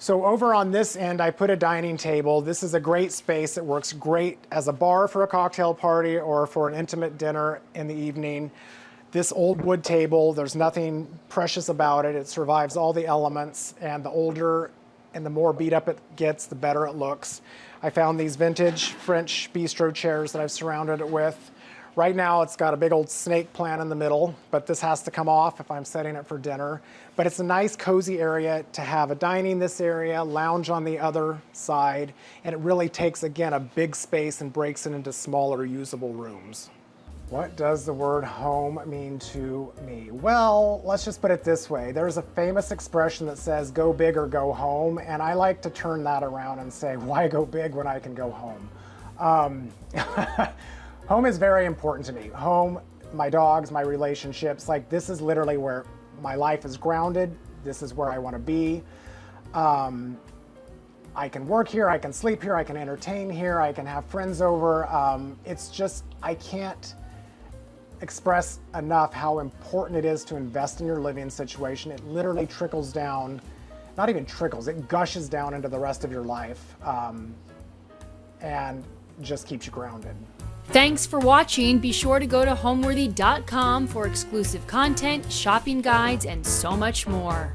So over on this end, I put a dining table. This is a great space. It works great as a bar for a cocktail party or for an intimate dinner in the evening. This old wood table, there's nothing precious about it. It survives all the elements, and the older and the more beat up it gets, the better it looks. I found these vintage French bistro chairs that I've surrounded it with. Right now it's got a big old snake plant in the middle, but this has to come off if I'm setting it for dinner. But it's a nice cozy area to have a dining this area, lounge on the other side, and it really takes, again, a big space and breaks it into smaller usable rooms. What does the word home mean to me? Well, let's just put it this way. There's a famous expression that says, go big or go home, and I like to turn that around and say, why go big when I can go home? Home is very important to me. Home, my dogs, my relationships, like this is literally where my life is grounded. This is where I want to be. I can work here, I can sleep here, I can entertain here, I can have friends over. It's just, I can't express enough how important it is to invest in your living situation. It literally trickles down, not even trickles, it gushes down into the rest of your life, and just keeps you grounded. Thanks for watching. Be sure to go to homeworthy.com for exclusive content, shopping guides, and so much more.